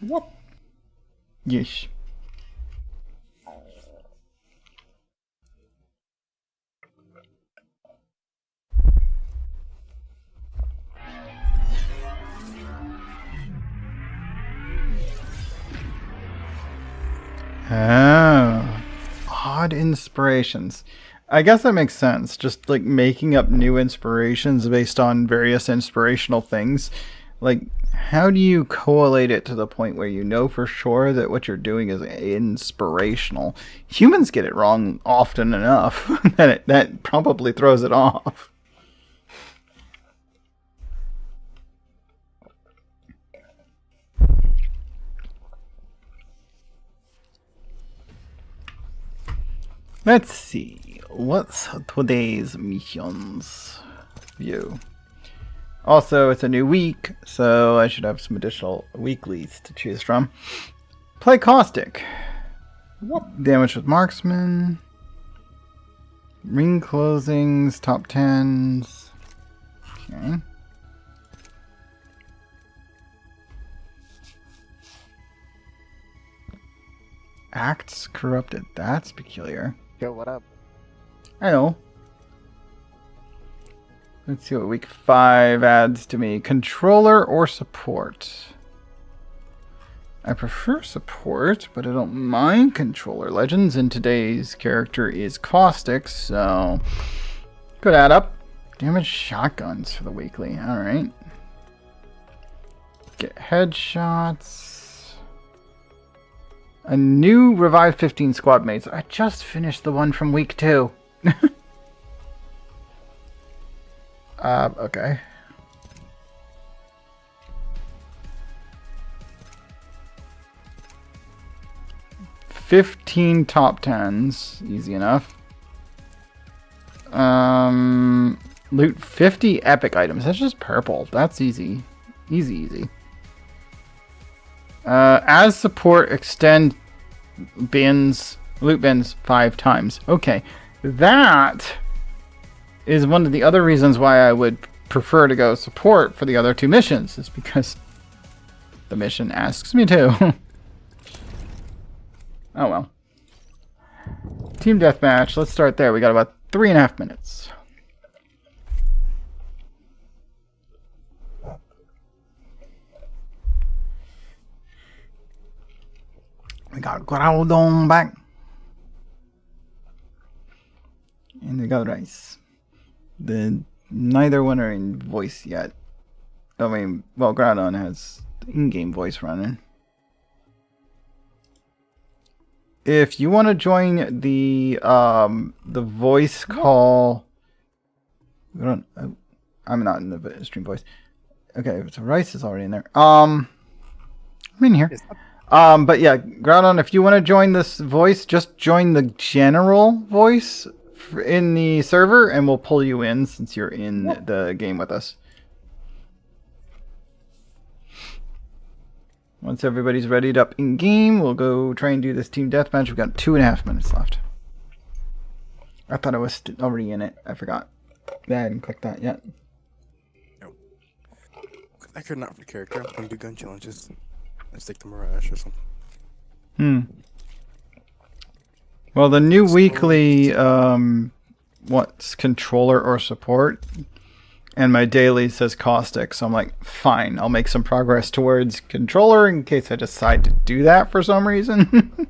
Whoop. Yes. Oh. Odd inspirations. I guess that makes sense. Just like making up new inspirations based on various inspirational things. Like, how do you collate it to the point where you know for sure that what you're doing is inspirational? Humans get it wrong often enough that probably throws it off. Let's see. What's today's missions view? Also, it's a new week, so I should have some additional weeklies to choose from. Play Caustic. Damage with Marksman. Ring closings, top 10s. Okay. Acts corrupted. That's peculiar. Yo, what up? I know. Let's see what week 5 adds to me. Controller or support? I prefer support, but I don't mind controller. Legends in today's character is Caustic, so could add up. Damage shotguns for the weekly. Alright. Get headshots. A new revived 15 squad mates. I just finished the one from week 2. Okay. $15 top 10s. Easy enough. Loot 50 epic items. That's just purple. That's easy. Easy. As support, extend loot bins 5 times. Okay. That is one of the other reasons why I would prefer to go support for the other 2 missions. Is because the mission asks me to. Oh well. Team deathmatch. Let's start there. We got about 3.5 minutes. We got Groudon back. And we got Rice. Neither one are in voice yet. I mean, well, Groudon has in-game voice running. If you want to join the voice call, I'm not in the stream voice. Okay, so Rice is already in there. I'm in here. But yeah, Groudon, if you want to join this voice, just join the general voice in the server, and we'll pull you in since you're in the game with us. Once everybody's readied up in game, we'll go try and do this team deathmatch. We've got 2.5 minutes left. I thought I was already in it. I forgot. I hadn't clicked that yet. Nope. I care not for the character. I'm gonna do gun challenges. Let's take the Mirage or something. Well, the new weekly, what's controller or support, and my daily says caustic, so I'm like, fine, I'll make some progress towards controller in case I decide to do that for some reason.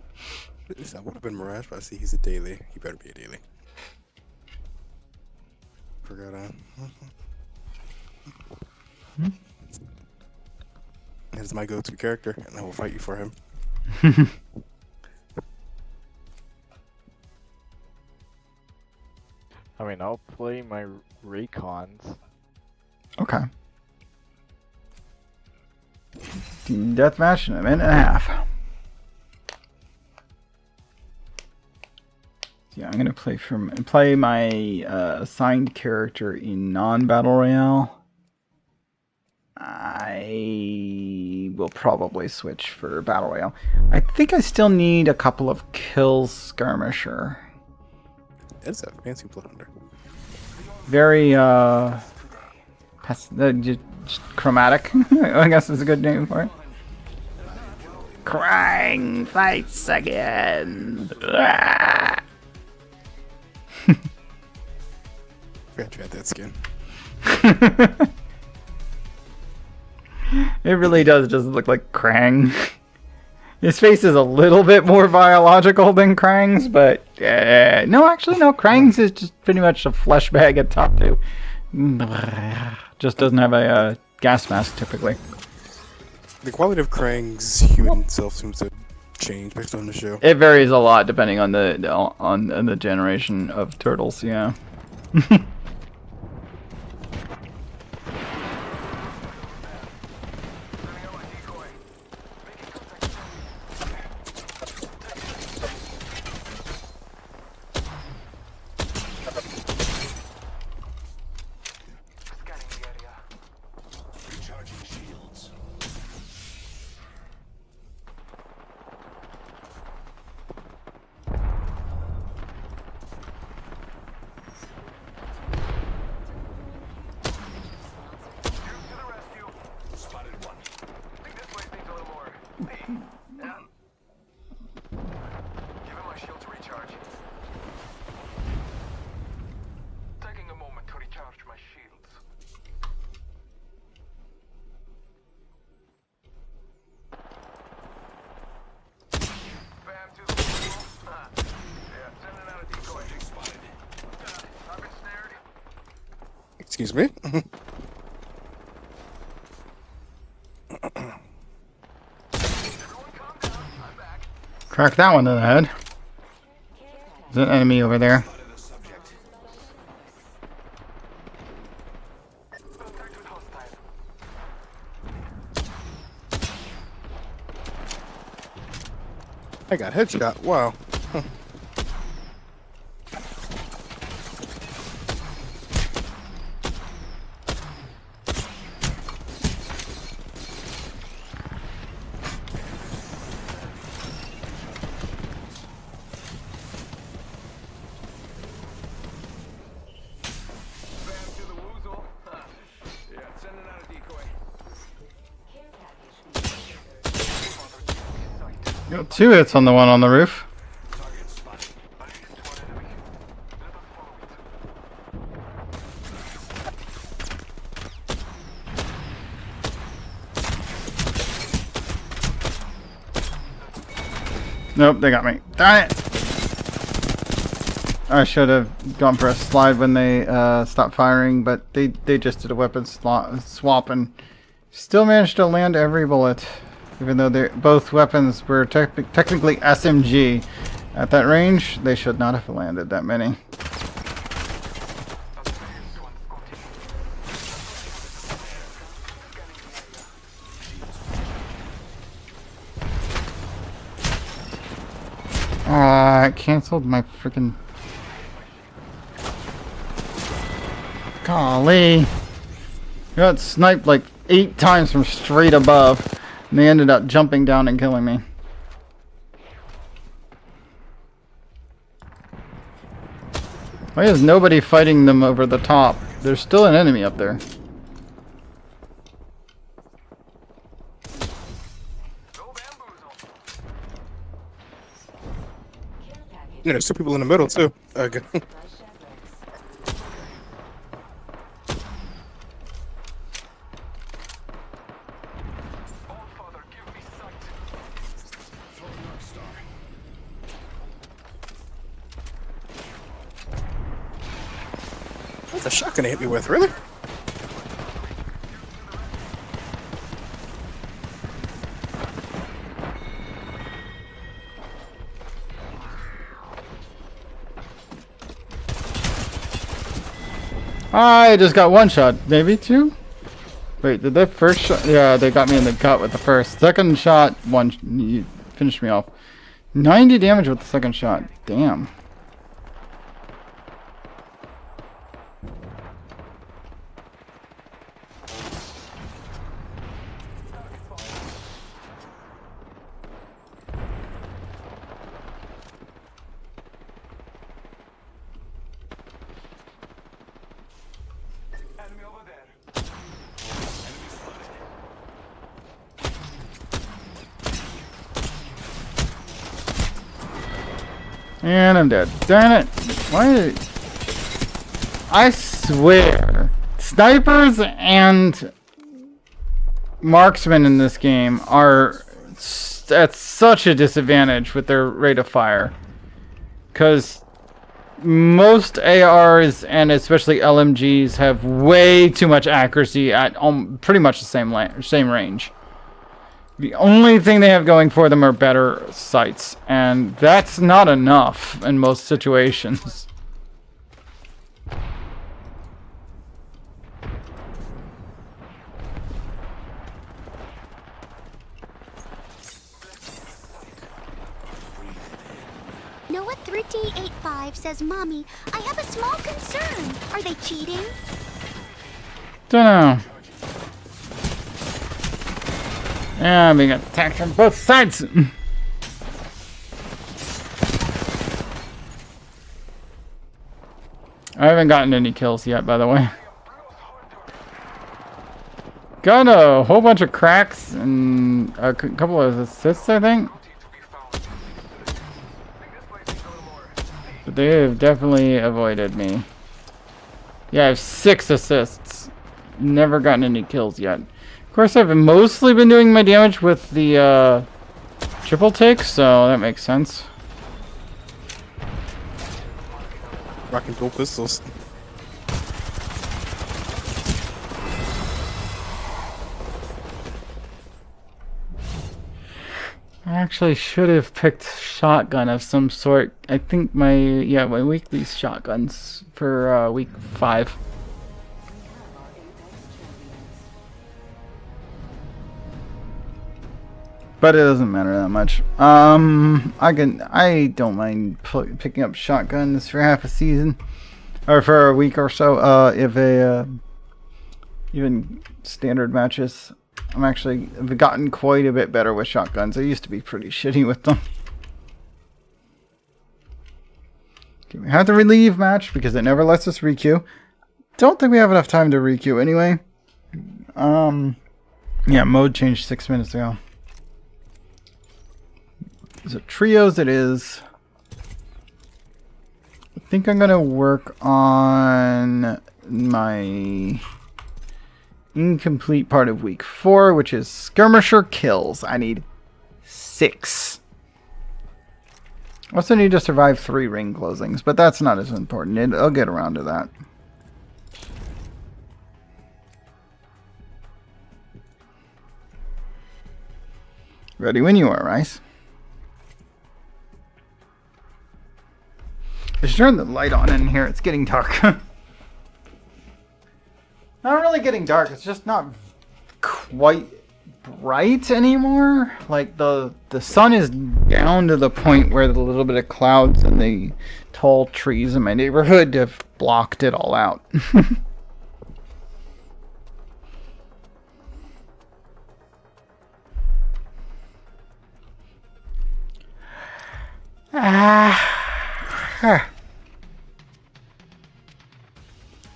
That would have been Mirage, but I see he's a daily. He better be a daily. Forgot That's my go-to character, and I will fight you for him. I mean, I'll play my recons. Okay. Team deathmatch in 1.5 minutes. Yeah, I'm gonna play my assigned character in non-battle royale. I will probably switch for battle royale. I think I still need a couple of kills skirmisher. That's a fancy plunder. Very just chromatic, I guess is a good name for it. Krang fights again. Forgot you had that skin. It really does just look like Krang. His face is a little bit more biological than Krang's, but no, actually no. Krang's is just pretty much a flesh bag at top two. Just doesn't have a gas mask typically. The quality of Krang's human self seems to change based on the show. It varies a lot depending on the generation of turtles. Yeah. Excuse me. Crack that one in the head. There's an enemy over there. I got headshot. Wow. Huh. Got 2 hits on the one on the roof. Nope, they got me. Darn it! I should have gone for a slide when they stopped firing, but they just did a weapon swap and still managed to land every bullet. Even though both weapons were technically SMG. At that range, they should not have landed that many. I canceled my freaking... Golly. Got sniped like 8 times from straight above. And they ended up jumping down and killing me. Why is nobody fighting them over the top? There's still an enemy up there. Yeah, there's 2 people in the middle too. Okay. What's a shotgun to hit me with, really? I just got 1 shot, maybe 2? Wait, did that first shot? Yeah, they got me in the gut with the first. Second shot, you finished me off. 90 damage with the second shot. Damn. And I'm dead. Darn it. Why? I swear. Snipers and marksmen in this game are at such a disadvantage with their rate of fire. Because most ARs and especially LMGs have way too much accuracy at pretty much the same range. The only thing they have going for them are better sights, and that's not enough in most situations. Noah 3D85 says, Mommy, I have a small concern. Are they cheating? Dunno. Yeah, I'm being attacked from both sides. I haven't gotten any kills yet, by the way. Got a whole bunch of cracks and a couple of assists, I think. But they have definitely avoided me. Yeah, I have 6 assists. Never gotten any kills yet. Of course, I've mostly been doing my damage with the triple take, so that makes sense. Rocking dual pistols. I actually should have picked shotgun of some sort. I think my weekly shotguns for week 5. But it doesn't matter that much. I don't mind picking up shotguns for half a season, or for a week or so. If even standard matches, I've gotten quite a bit better with shotguns. I used to be pretty shitty with them. Okay, we have the relieve match because it never lets us requeue. Don't think we have enough time to requeue anyway. Yeah, mode changed 6 minutes ago. So trios it is. I think I'm gonna work on my incomplete part of week 4, which is skirmisher kills. I need 6. I also need to survive 3 ring closings, but that's not as important. I'll get around to that. Ready when you are, Rice. I should turn the light on in here. It's getting dark. Not really getting dark. It's just not quite bright anymore. Like the sun is down to the point where the little bit of clouds and the tall trees in my neighborhood have blocked it all out.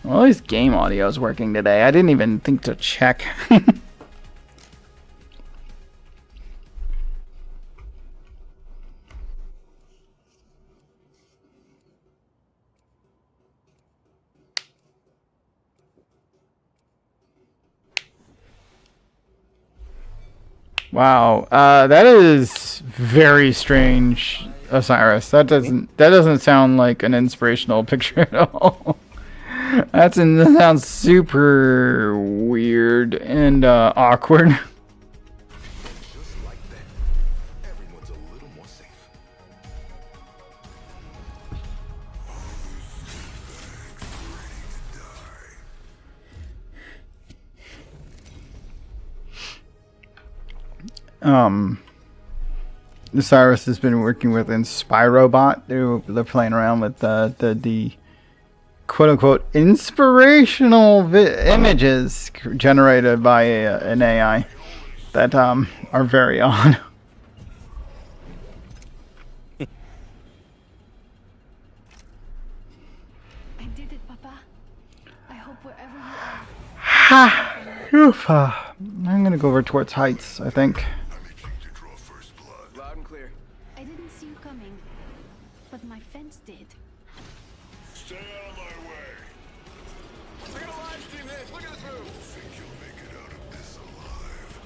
Well, at least game audio is working today. I didn't even think to check. Wow, that is very strange, Osiris. That doesn't sound like an inspirational picture at all. That sounds super weird and awkward. Just like that, everyone's a little more safe. Osiris has been working with Inspirobot. They're playing around with the quote-unquote inspirational images generated by an AI that are very odd. I did it, Papa. I hope wherever you are. I'm gonna go over towards Heights, I think. I'm itching to draw first blood. Loud and clear. I didn't see you coming, but my fence did. Stay out of my way. We're gonna live stream this. Look at this move. Think you'll make it out of this alive?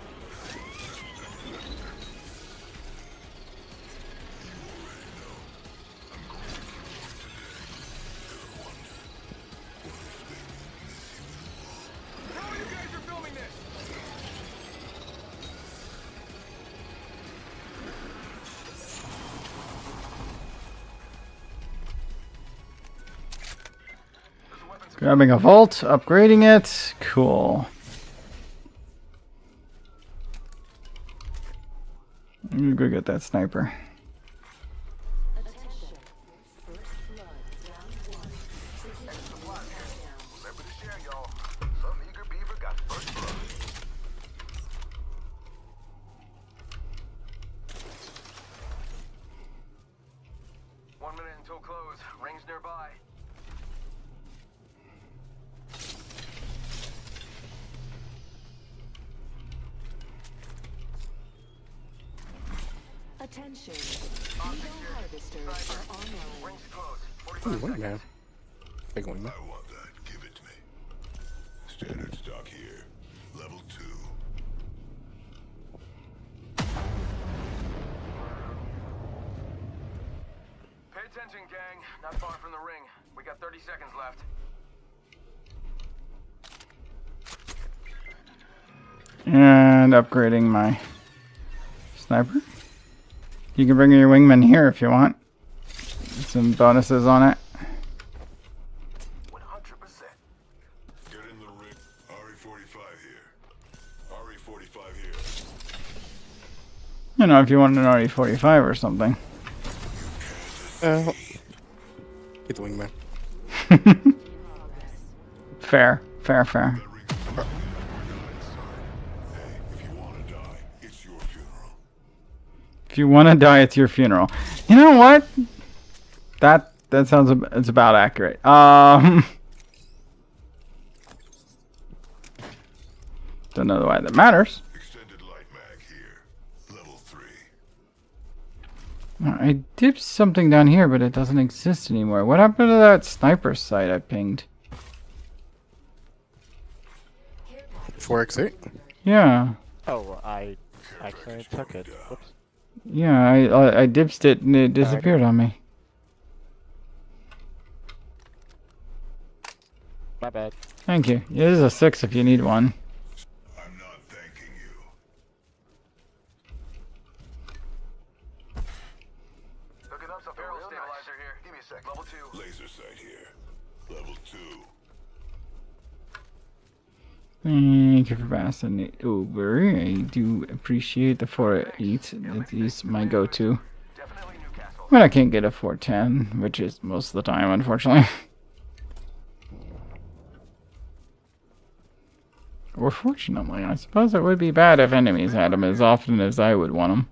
How you guys are filming this? Grabbing a vault, upgrading it. Cool. I'm gonna go get that sniper. Remember to share, y'all. Some eager beaver got first blood. One minute until close. Rings nearby. Attention. Eagle harvesters are online. Rings close. Ooh, what man? Big one. I want that. Give it to me. Standard stock here. Level 2. Pay attention, gang. Not far from the ring. We got 30 seconds left. And upgrading my sniper. You can bring your wingman here if you want. Some bonuses on it. 100%. Get in the ring. RE45 here. RE45 here. You know, if you want an RE45 or something. Get the wingman. Fair. Fair, fair. If you want to die, it's your funeral. If you want to die, it's your funeral. You know what? That sounds it's about accurate. Don't know why that matters. Extended light mag here. Level 3. I dipped something down here, but it doesn't exist anymore. What happened to that sniper site I pinged? 4x8. Yeah. Oh, I accidentally took it. Whoops. Yeah, I dipsed it and it disappeared on me. My bad. Thank you. It is a 6 if you need one. I'm not thanking you. Hooking up some barrel stabilizer here. Give me a sec. Level 2. Laser sight here. Level 2. Thank you for passing it over. I do appreciate the 4.8. It is my go-to. Definitely Newcastle. But I can't get a 410, which is most of the time, unfortunately. Or fortunately, I suppose it would be bad if enemies had them as often as I would want them.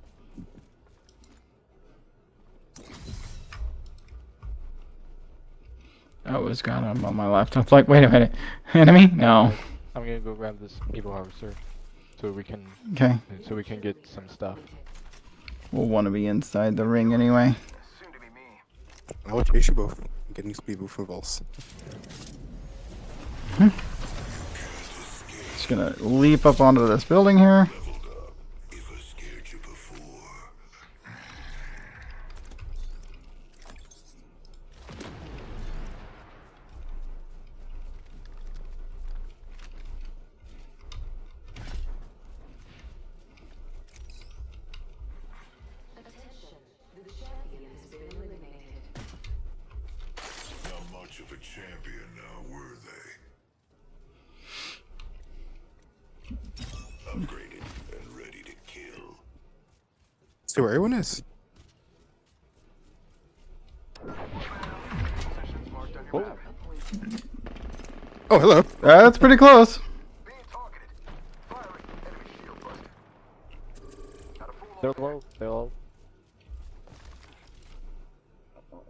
Oh, it's got him on my left. I was like, wait a minute. Enemy? No. I'm gonna go grab this evil harvester, so we can get some stuff. We'll want to be inside the ring anyway. Soon to be me. I will chase you both. I'm getting speed boost from Vulse. Just gonna leap up onto this building here. If I scared you before. Attention. The champion has been eliminated. Not much of a champion now, were they? Upgraded and ready to kill. See where everyone is. Oh, hello. That's pretty close. Being targeted. Firing. Enemy shield busted. Got a full They're load there. low. They're low.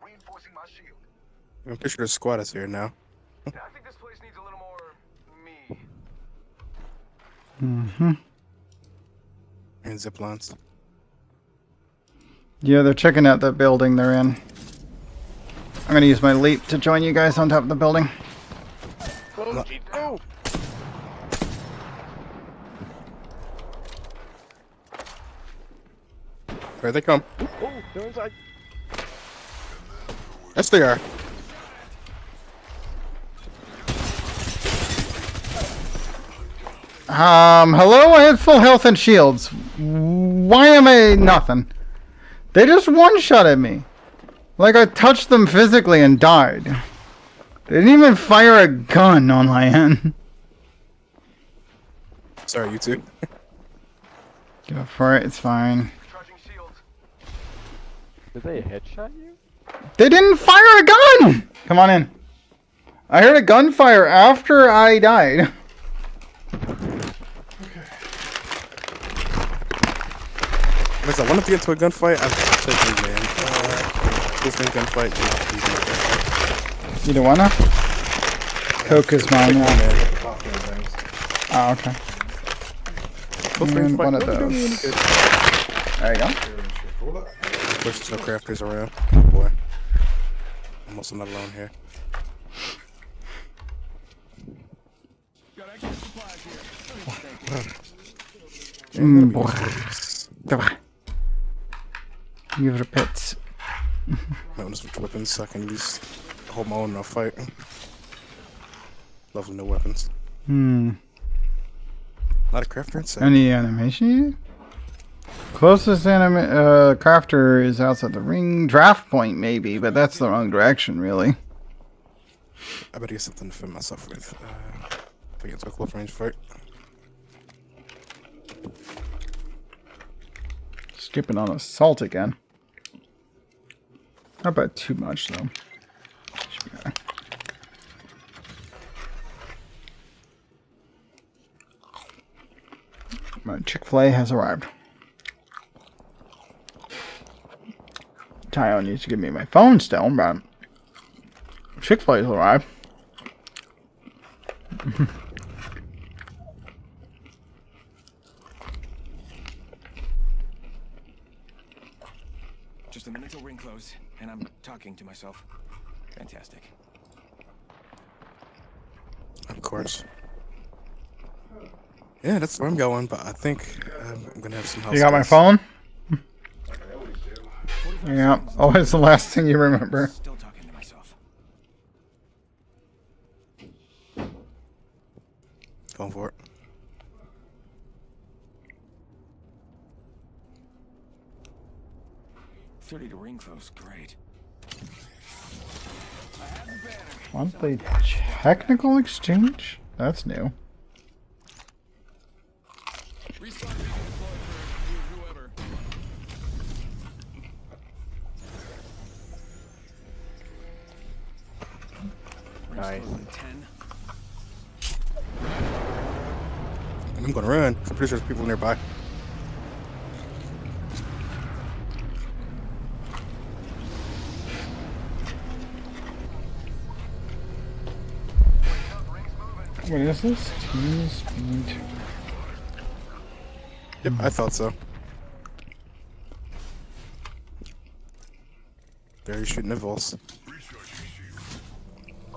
Reinforcing my shield. I'm pretty sure the squad is here now. I think this place needs a little more me. And zip lines. Yeah, they're checking out the building they're in. I'm gonna use my leap to join you guys on top of the building. Oh, geez, no! Here they come. Oh, they're inside. Yes, they are. Hello? I had full health and shields. Why am I nothing? They just one-shotted me. Like I touched them physically and died. They didn't even fire a gun on my end. Sorry, you two. Go for it, it's fine. Charging shields. Did they headshot you? They didn't fire a gun! Come on in. I heard a gunfire after I died. Listen, I wanted to get into a gunfight. I've taken man. This gunfight. You don't wanna? Coke is mine now. Oh, okay. And one of those. There you go. Wish there's no crafters around. Oh boy. I'm also not alone here. Give it a pets. I want to switch weapons so I can use hold my own in a fight. Lovely no weapons. Not a crafter inside. Any animation you Closest enemy crafter is outside the ring. Draft point maybe, but that's the wrong direction really. I better get something to fit myself with. If I get to a close range fight. Skipping on assault again. Not about too much though. Should be better. My Chick-fil-A has arrived. Tyo needs to give me my phone still, but Chick-fil-A's arrived. Just a minute till ring close, and I'm talking to myself. Fantastic. Of course. Yeah, that's where I'm going, but I think I'm gonna have some house. You got my phone? Yeah, always the last thing you remember. Still talking to myself. Going for it. $30 to ring close, great. Monthly technical exchange? That's new. Nice. I'm gonna run. I'm pretty sure there's people nearby. What is this? Team speed. Yep, I thought so. There he's shooting at Vulse.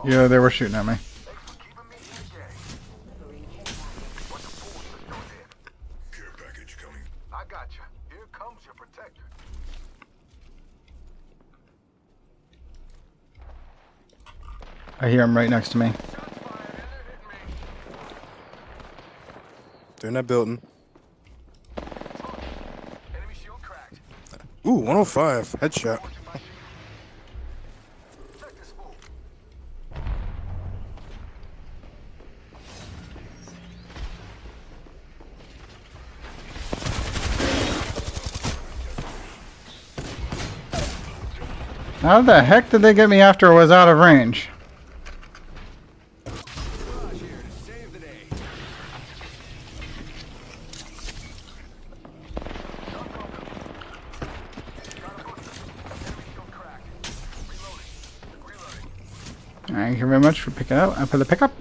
Yeah, they were shooting at me. Care package coming. I got you. Here comes your protector. I hear him right next to me. They're in that building. Enemy shield cracked. Ooh, 105. Headshot. Check this fool. How the heck did they get me after I was out of range? Here to save the day. Thank you very much for picking up. For the pickup.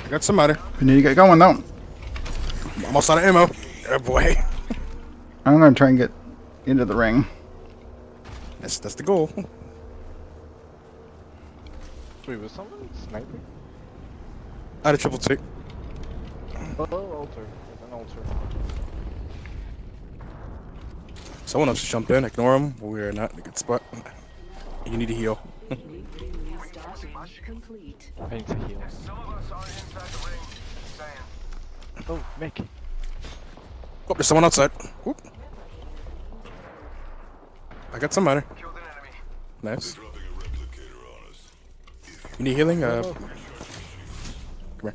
I got somebody. We need to get going though. Almost out of ammo. Oh boy. I'm gonna try and get into the ring. That's the goal. Wait, was someone sniping? I had a triple take. Oh, altar. There's an altar. Someone else just jumped in. Ignore him. We're not in a good spot. You need to heal. Complete. I need to heal. Some of us are inside the ring. Saying. Oh, Mick. Oh, there's someone outside. Whoop. I got somebody. Killed an enemy. Nice. Dropping a replicator on us. You need healing? Come here.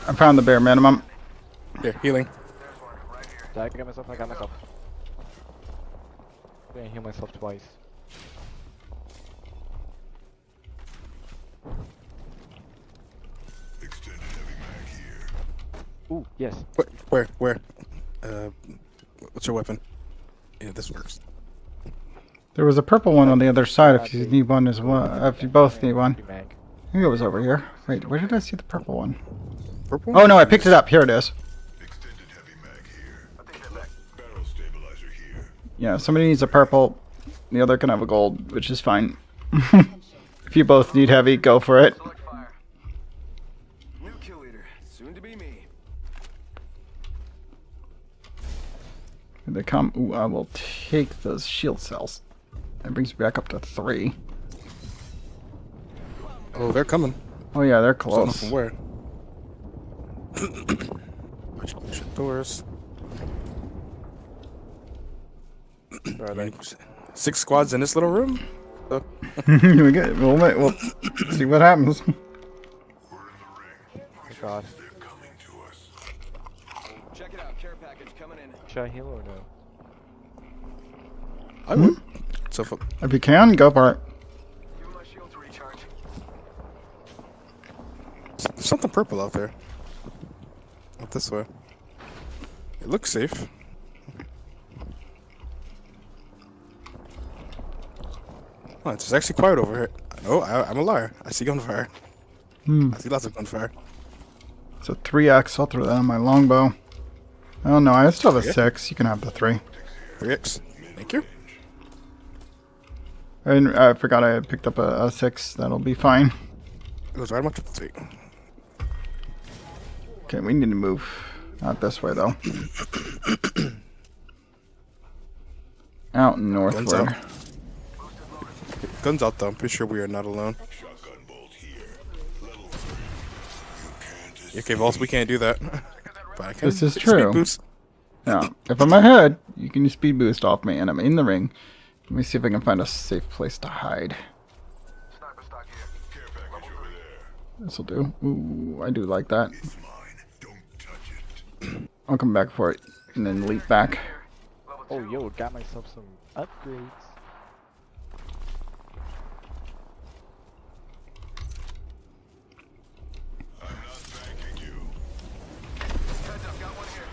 I found the bare minimum. Here, healing. There's one right here. I got myself, I got myself. I'm gonna heal myself twice. Extended heavy mag here. Ooh, yes. Where? What's your weapon? Yeah, this works. There was a purple one on the other side if you need one as well. If you both need one. Mag. I think it was over here. Wait, where did I see the purple one? Purple? Oh no, I picked it up. Here it is. Extended heavy mag here. Barrel stabilizer here. Yeah, somebody needs a purple. The other can have a gold, which is fine. If you both need heavy, go for it. Select fire. New kill leader. Soon to be me. Here they come. Ooh, I will take those shield cells. That brings me back up to 3. Oh, they're coming. Oh yeah, they're Just don't know close. from where. Shut doors. Where are they? 6 squads in this little room? We good. We'll see what happens. Oh god. Check it out, care package coming in. Should I heal or no? I would. So fuck. If you can, go for it. Give my shield to recharge. There's something purple out there. Not this way. It looks safe. Oh, it's actually quiet over here. Oh, I'm a liar. I see gunfire. I see lots of gunfire. It's a 3x. I'll throw that on my longbow. Oh no, I still have a Yeah. 6. You can have the 3. 3x. Thank you. And I forgot I picked up a 6. That'll be fine. It goes right much up the street. Okay, we need to move. Not this way though. Out northward. Guns out. Guns out though. I'm pretty sure we are not alone. Okay, Vulse, we can't do that. But I can. This is Speed true. boost. Yeah, if I'm ahead, you can speed boost off me, and I'm in the ring. Let me see if I can find a safe place to hide. Sniper stock here. Care package over there. This'll do. Ooh, I do like that. It's mine. Don't touch it. I'll come back for it, and then leap back. Level Oh 2. yo, got myself some upgrades. I'm not thanking you. Heads up, got one here.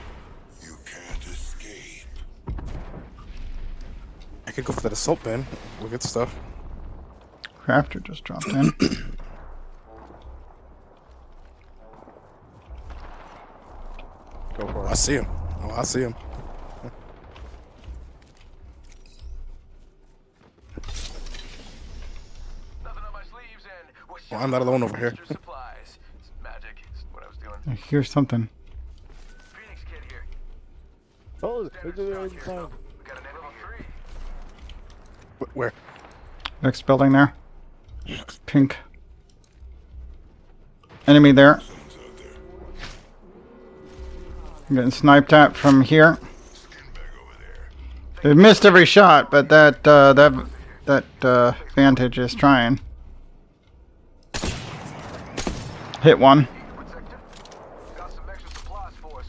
You can't escape. I could go for that assault bin. We'll get stuff. Crafter just dropped in. Go for I it. see him. Oh, I see him. Nothing on my sleeves and we're Well, I'm not alone over here. extra supplies. It's magic. It's what I was doing. I hear something. Phoenix kid here. Oh, Standard they're stock here. inside. We got an level 3. Where? Next building there. Pink. Enemy there. I'm getting sniped at from here. They missed every shot, but that Vantage is trying. Hit one. Got some extra supplies for us.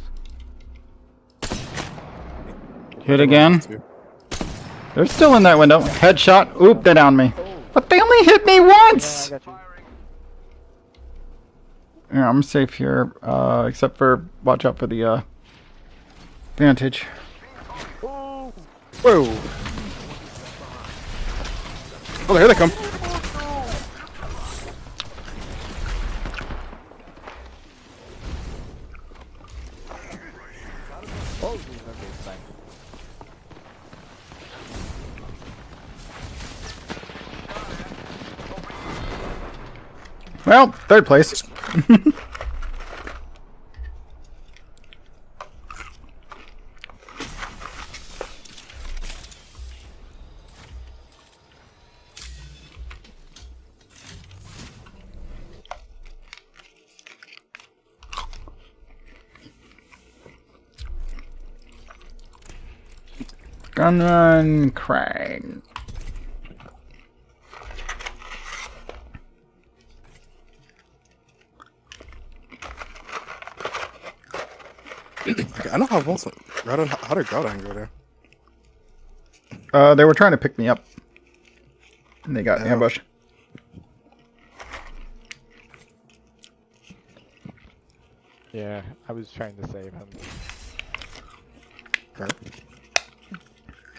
Hit again. They're still in that window. Headshot. Oop, they downed me. But they only hit me once! I got you. Yeah, I'm safe here, except for watch out for the Vantage. Whoa! Oh, here they come. Oh, okay, fine. Well, third place. Gunrun Crag. Okay, I know how Vulse. How did Groudon go there? They were trying to pick me up. And they got ambushed. Yeah, I was trying to save him. Okay.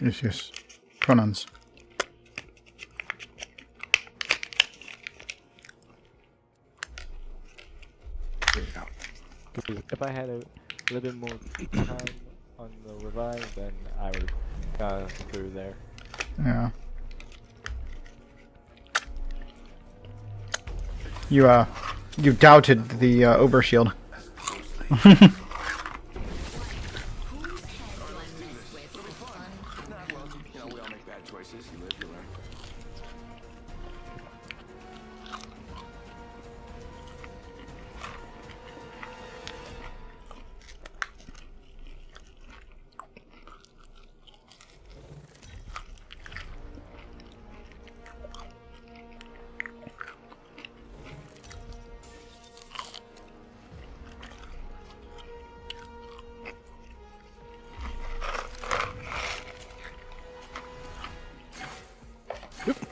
Yes. Pronouns. There you go. Because if I had a little bit more time on the revive, then I would got through there. Yeah. You doubted the overshield. You know, we all make bad choices. You live, you learn.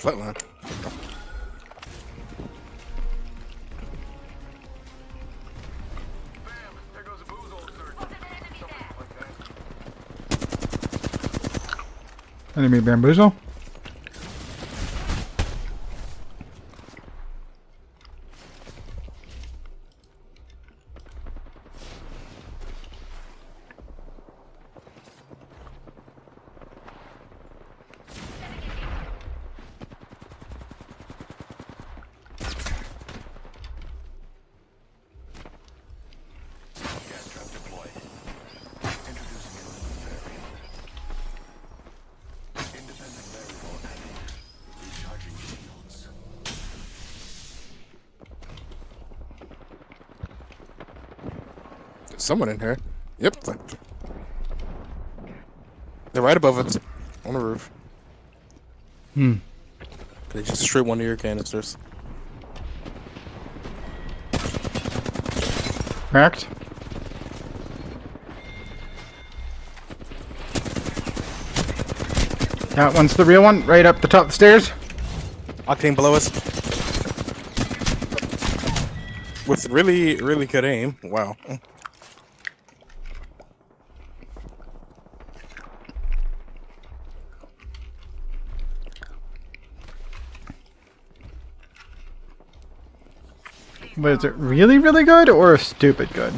Flatline. Bam! There goes a booze old surgeon. Something like that. Enemy bamboozle. Gas trap deployed. Introducing a new variable. Independent variable added. Recharging shields. There's someone in here. Yep. They're right above us. On the roof. Hmm. They just destroyed one of your canisters. Cracked. That one's the real one, right up the top of the stairs. Octane below us. With really, really good aim. Wow. But is it really, really good or stupid good?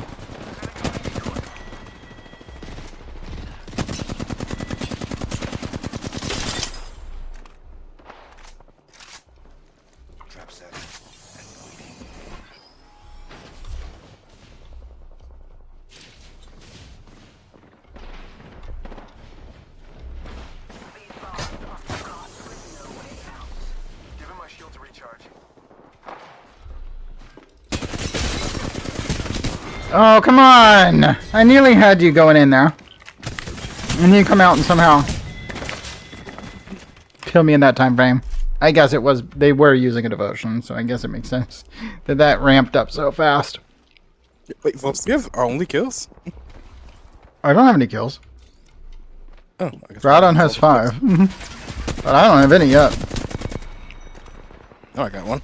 Trap set. And waiting. Give him my shield to recharge. Oh, come on! I nearly had you going in there. And you come out and somehow kill me in that time frame. I guess it was, they were using a devotion, so I guess it makes sense that that ramped up so fast. Wait, Vulse, do you have our only kills? I don't have any kills. Oh, I guess Groudon has 5. But I don't have any yet. Oh, I got one.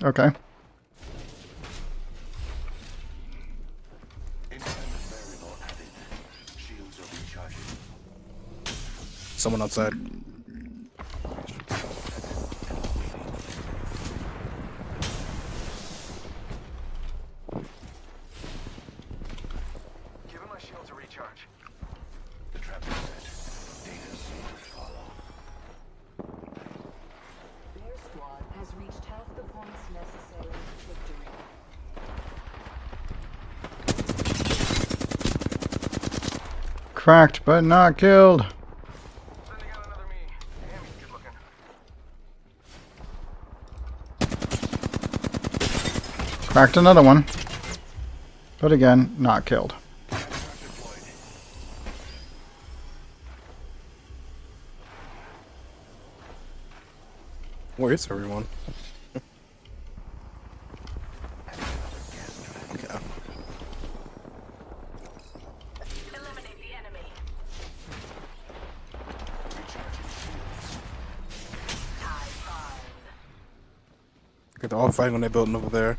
Okay. Independent variable added. Shields are recharging. Someone outside. Give him my shield to recharge. The trap is set. Data soon to follow. Their squad has reached half the points necessary for victory. Cracked, but not killed. Sending out another me. Damn, he's good looking. Cracked another one. But again, not killed. Where is everyone? Okay. Eliminate the enemy. Okay, they're all fighting on that building over there.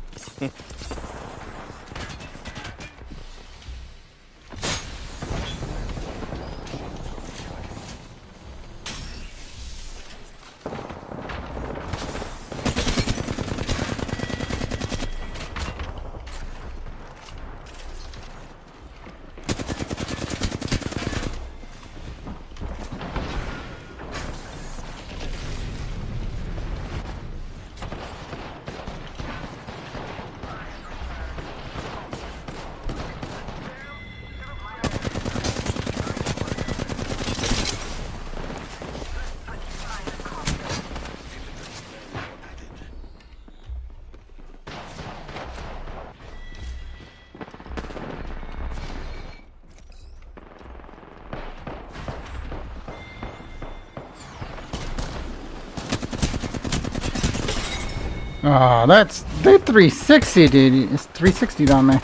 Oh, they're 360, dude. It's 360'd on me.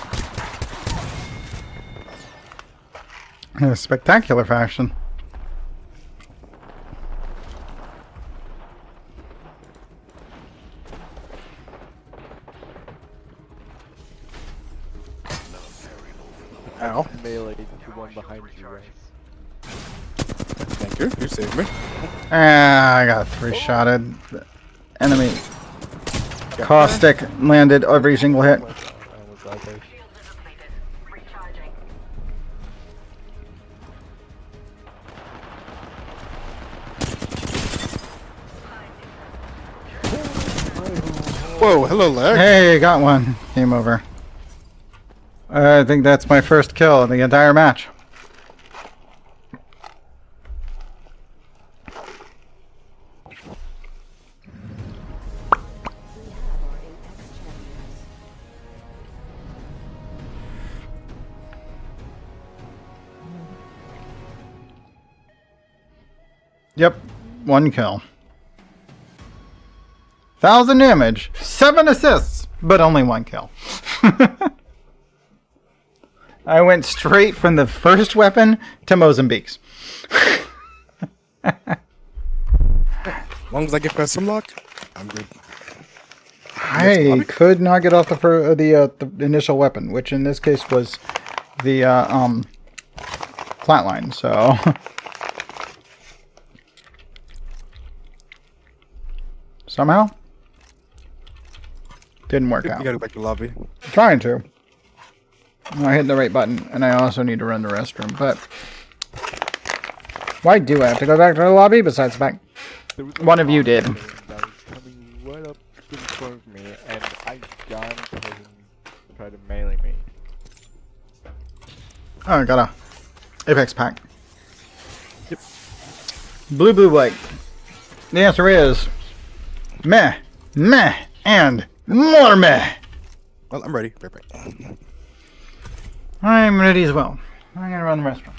In a spectacular fashion. Ow. melee the one behind you, guys. Thank you. You saved me. Ah, I got 3-shotted. The enemy caustic landed every single hit. I almost died there. Whoa, hello, lag. Hey, got one. Game over. I think that's my first kill of the entire match. Yep, 1 kill. 1,000 damage, 7 assists, but only 1 kill. I went straight from the first weapon to Mozambique's. As long as I get past Simlock, I'm good. I could not get off the initial weapon, which in this case was the flatline. So somehow didn't work out. You gotta go back to the lobby. Trying to. I hit the right button, and I also need to run the restroom. But why do I have to go back to the lobby? Besides the fact one of you did. That was coming right up in front of me, and I got him to try to melee me. Oh, I got a Apex pack. Yep. Blue, blue, white. The answer is meh, meh, and more meh. Well, I'm ready. Right. I'm ready as well. I'm gonna run the restaurant.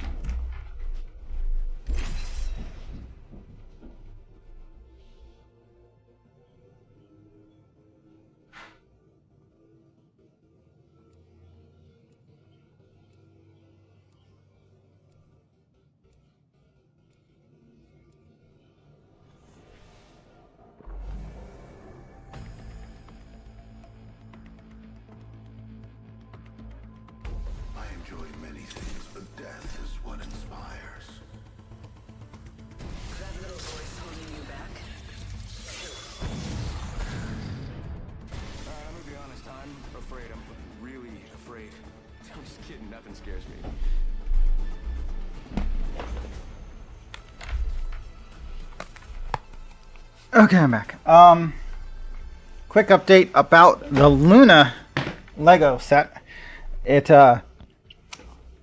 I enjoy many things, but death is what inspires. That little voice holding you back? I'm gonna be honest, I'm afraid. I'm really afraid. I'm just kidding, nothing scares me. Okay, I'm back. Quick update about the Luna Lego set. It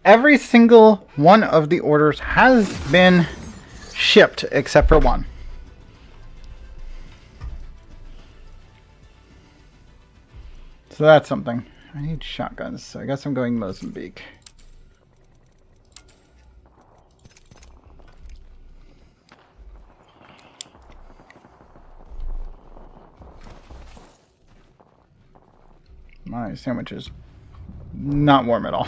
every single one of the orders has been shipped except for one. So that's something. I need shotguns, so I guess I'm going Mozambique. My sandwich is not warm at all.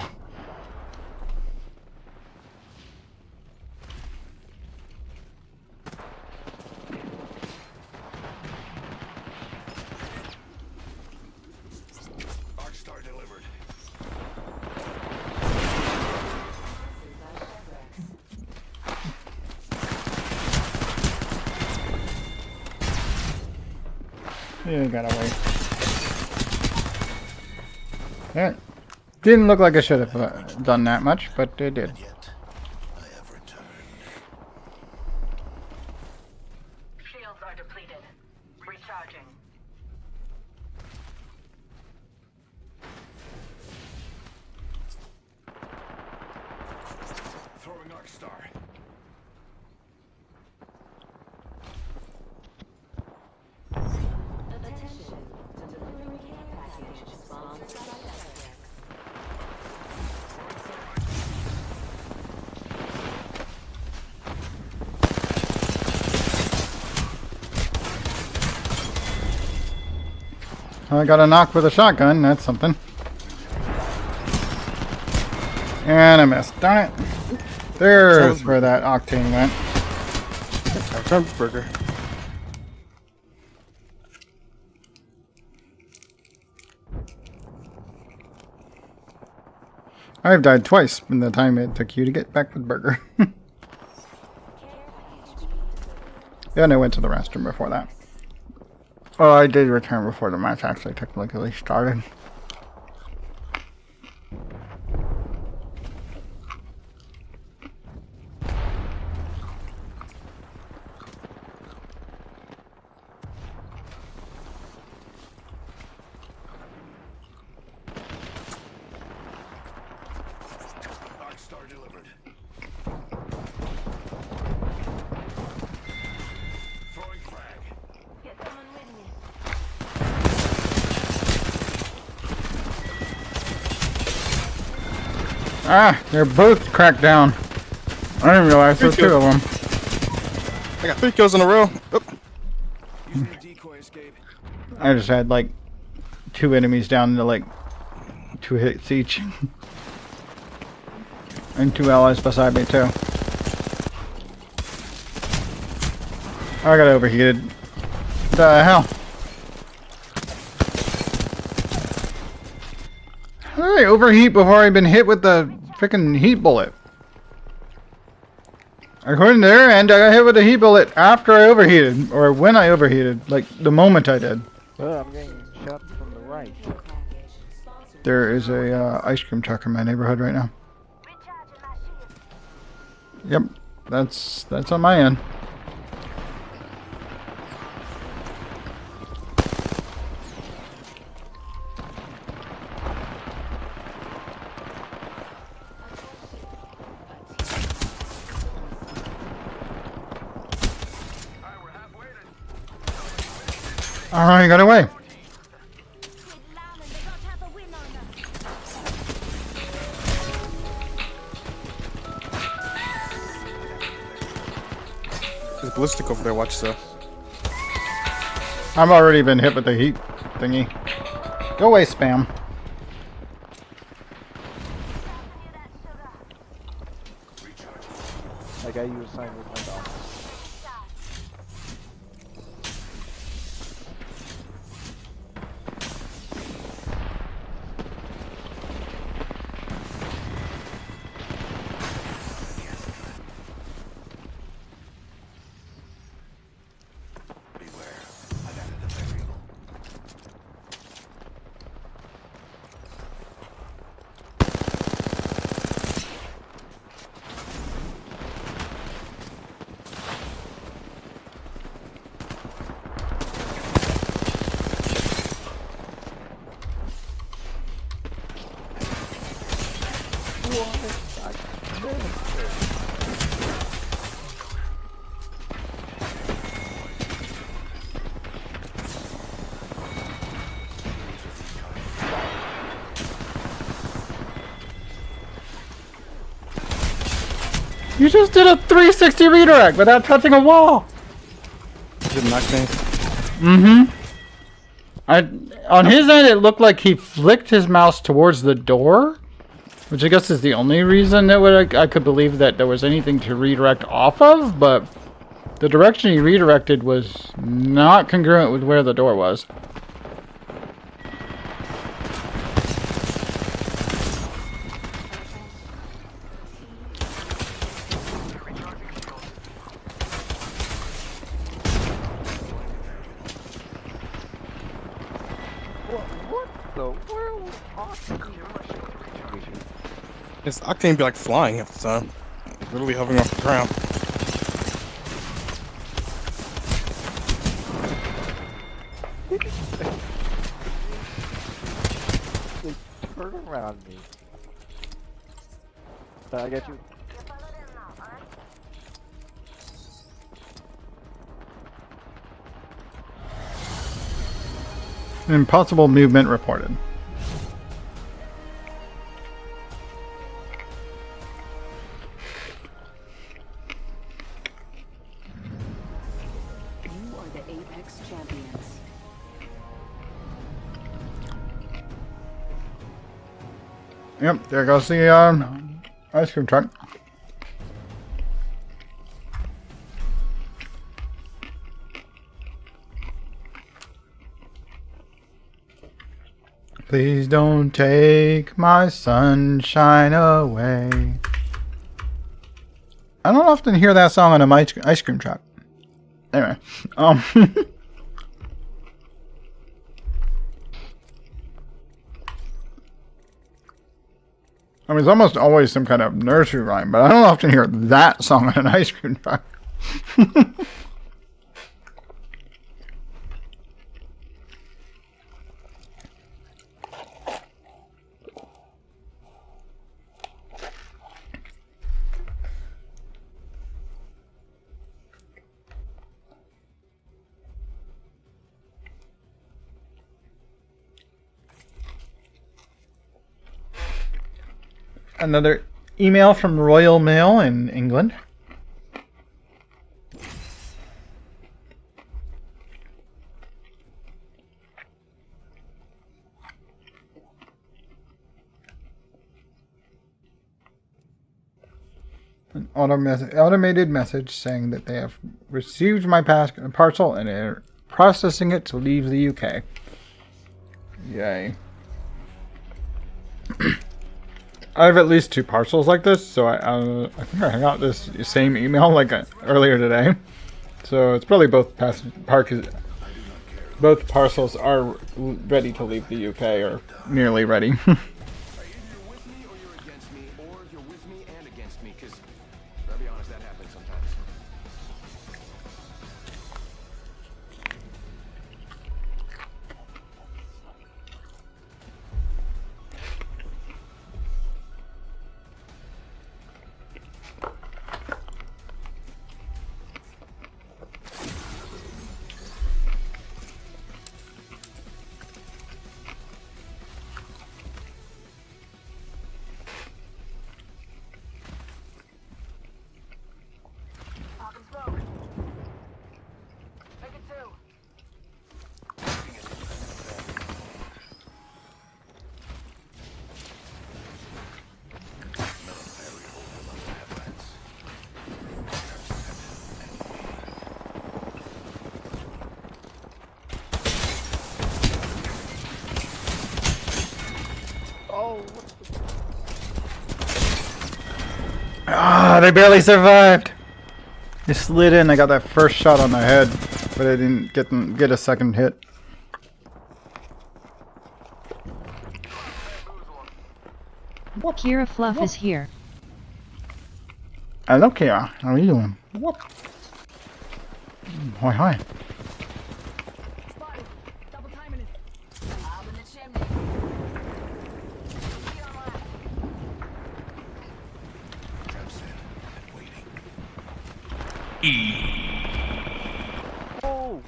Arcstar delivered. You gotta wait. Yeah. Didn't look like I should have done that much, but it did. Yet, I have returned. Shields are depleted. Recharging. Throwing Arcstar. Attention. Delivery care package sponsored by Dragoness. I got a knock with a shotgun, that's something. And I missed. Darn it. There's where that octane went. Trump's burger. I've died twice in the time it took you to get back with Burger. Yeah, and I went to the restroom before that. Well, I did return before the match actually technically started. Star delivered. Throwing frag. Ah, they're both cracked down. I didn't realize there's two of them. I got 3 kills in a row. Oop. Using the decoy escape. I just had like 2 enemies down to like 2 hits each. And 2 allies beside me too. I got overheated. The hell? How did I overheat before I'd been hit with the freaking heat bullet? According to their end, I got hit with a heat bullet after I overheated, or when I overheated, like the moment I did. Oh, I'm getting shot from the right. There is a ice cream truck in my neighborhood right now. Yep, that's on my end. Oh, he got away. There's ballistic over there, watch so. I've already been hit with the heat thingy. Go away, spam. I got you assigned with my dog. You just did a 360 redirect without touching a wall. Did knock me. Mm-hmm. On his end, it looked like he flicked his mouse towards the door, which I guess is the only reason that I could believe that there was anything to redirect off of, but the direction he redirected was not congruent with where the door was. This Octane be like flying half the time. Literally hovering off the ground. Turn around me. Did I get you? Impossible movement reported. You are the Apex champions. Yep, there goes the ice cream truck. Please don't take my sunshine away. I don't often hear that song on a ice cream truck. Anyway, I mean, it's almost always some kind of nursery rhyme, but I don't often hear that song on an ice cream truck. Another email from Royal Mail in England. An automated message saying that they have received my parcel and are processing it to leave the UK. Yay. I have at least 2 parcels like this, so I think I got this same email like earlier today. So it's probably both parcels are ready to leave the UK, or nearly ready. Ah, they barely survived. They slid in. I got that first shot on their head, but I didn't get a second hit. Kira Fluff is here. Hello, Kira. How are you doing? Hi, hi. Oh!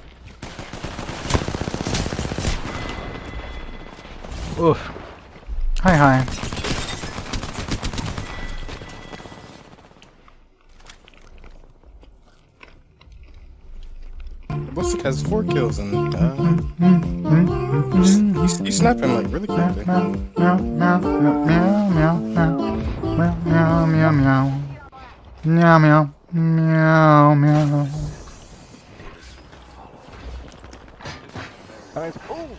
Oof. Hi, hi. Vulse has 4 kills and he's sniping like really quickly. Meow, meow, meow, meow, meow, meow, meow, meow, meow. Meow, meow, meow, meow. Nice. Oh!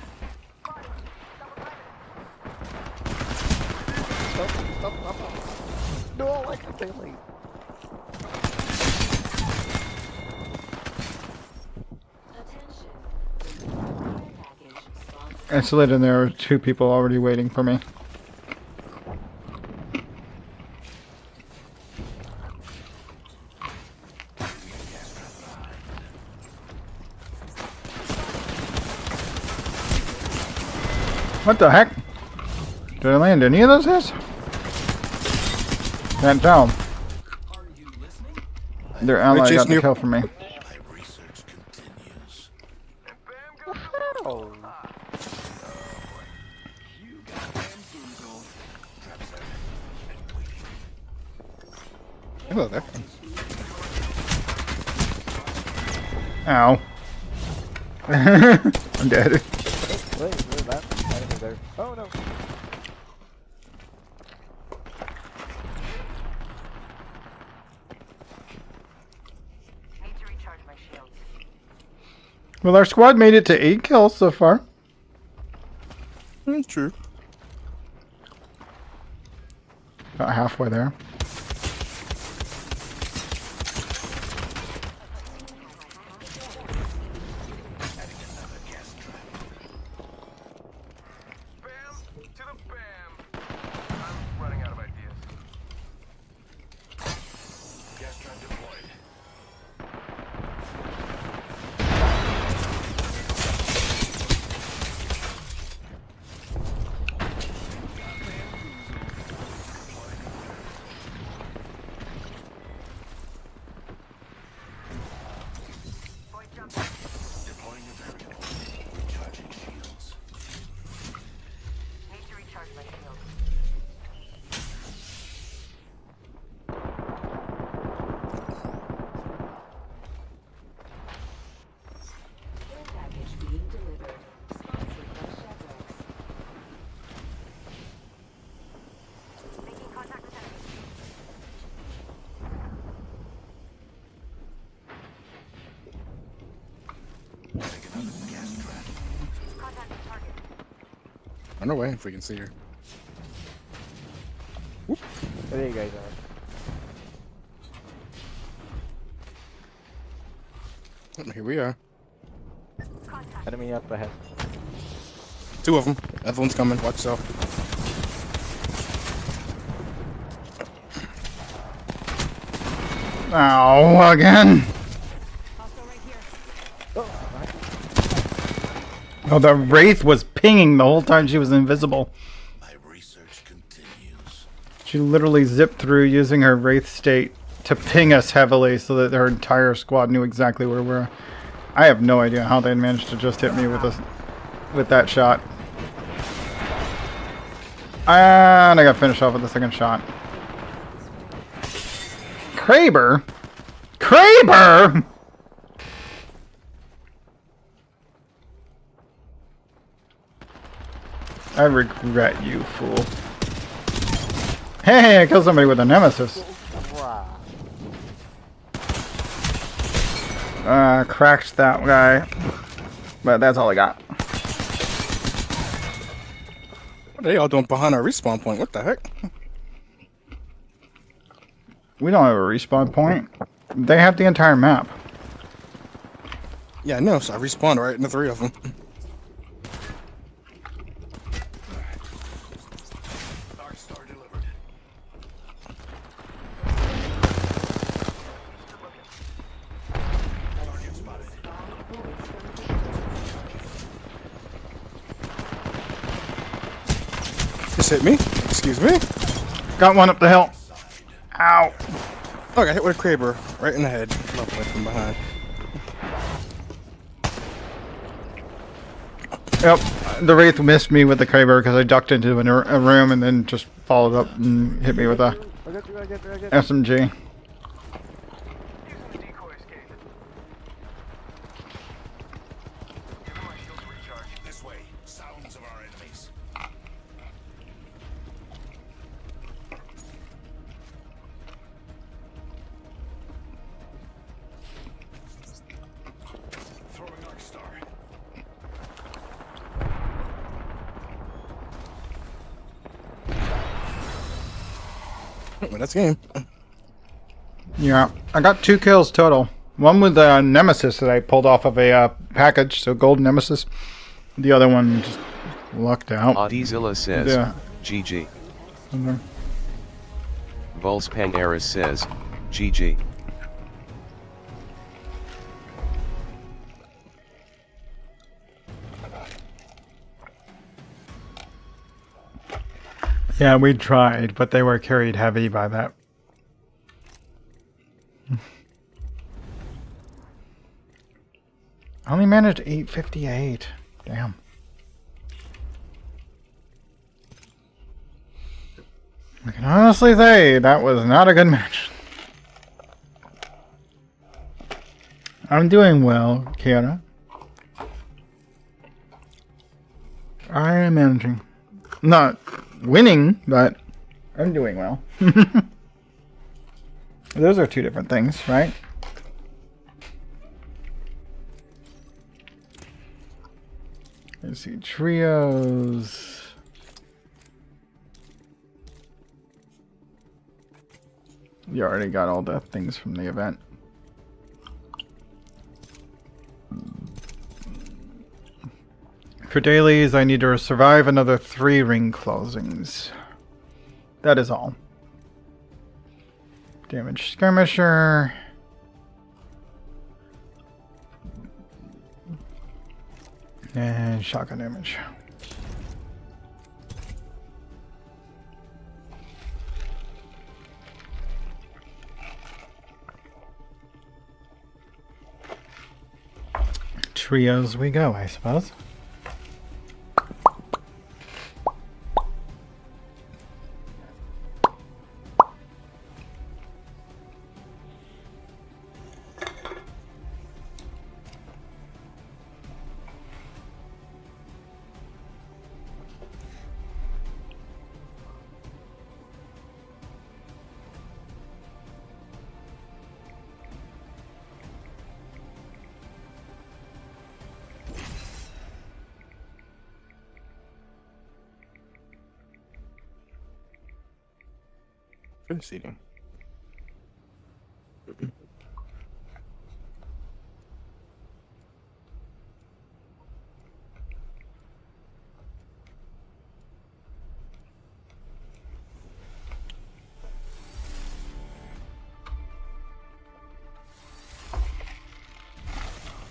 Stop. No, I can't take me. I slid in there with 2 people already waiting for me. What the heck? Did I land any of those hits? Can't tell. Their ally got the kill for me. Oh. Hello there. Ow. I'm dead. Wait, where's that? Enemy there. Oh no. Need to recharge my shields. Well, our squad made it to 8 kills so far. It's True. About halfway there. Bam to the bam. I'm running out of ideas. Gas trap deployed. Deploying a variable. Charging shields. Need to recharge my shield. Care package being delivered. Sponsored by Chevrolet. Making contact with enemy. Contact with target. Run away if we can see her. There you guys are. Here we are. Enemy up ahead. 2 of them. Other one's coming. Watch yourself. Ow, again. Oh, the Wraith was pinging the whole time she was invisible. My research continues. She literally zipped through using her Wraith state to ping us heavily so that her entire squad knew exactly where we were. I have no idea how they managed to just hit me with that shot. And I got finished off with the second shot. Kraber? Kraber! I regret you, fool. Hey, I killed somebody with a nemesis. Cracked that guy. But that's all I got. What are they all doing behind our respawn point? What the heck? We don't have a respawn point. They have the entire map. Yeah, I know. So I respawned right in the 3 of them. Dark Star delivered. Target spotted. Just hit me. Excuse me. Got one up the hill. Ow. Oh, I got hit with a Kraber right in the head. Lovely from behind. Yep. The Wraith missed me with the Kraber because I ducked into a room and then just followed up and hit me with a SMG. Using the decoy escape. Giving my shield to recharge. This way. Sounds of our enemies. Throwing Arc Star. Well, that's game. Yeah. I got 2 kills total. One with a nemesis that I pulled off of a package, so gold nemesis. The other one just lucked out. Audizilla says, Yeah. GG. Mhm. Vulse Pangaris says, GG. Yeah, we tried, but they were carried heavy by that. I only managed 858. Damn. I can honestly say that was not a good match. I'm doing well, Kiara. I am managing. Not winning, but I'm doing well. Those are 2 different things, right? Let's see, trios. You already got all the things from the event. For dailies, I need to survive another 3 ring closings. That is all. Damage skirmisher. And shotgun damage. Trios we go, I suppose. Good seating.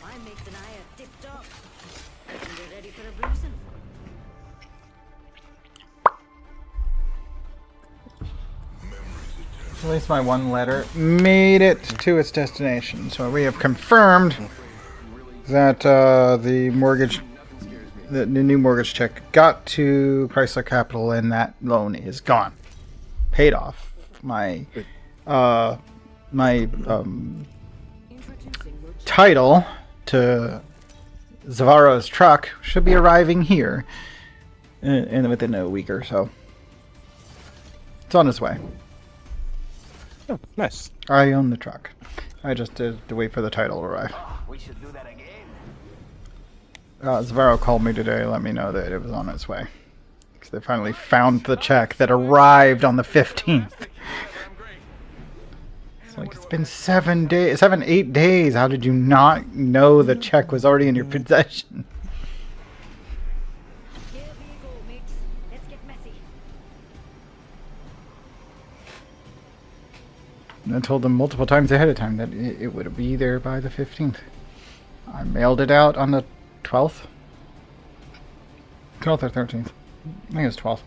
My mates and I are tipped off. And we're ready for a bruising. At least my one letter made it to its destination. So we have confirmed that the new mortgage check got to Chrysler Capital and that loan is gone. Paid off. My title to Zavaro's truck should be arriving here in within a week or so. It's on its way. Oh, nice. I own the truck. I just did to wait for the title to arrive. We should do that again. Zavaro called me today, let me know that it was on its way. Because they finally found the check that arrived on the 15th. It's like, it's been 8 days. How did you not know the check was already in your possession? Here we go, mates. Let's get messy. I told them multiple times ahead of time that it would be there by the 15th. I mailed it out on the 12th? 12th or 13th. I think it was 12th.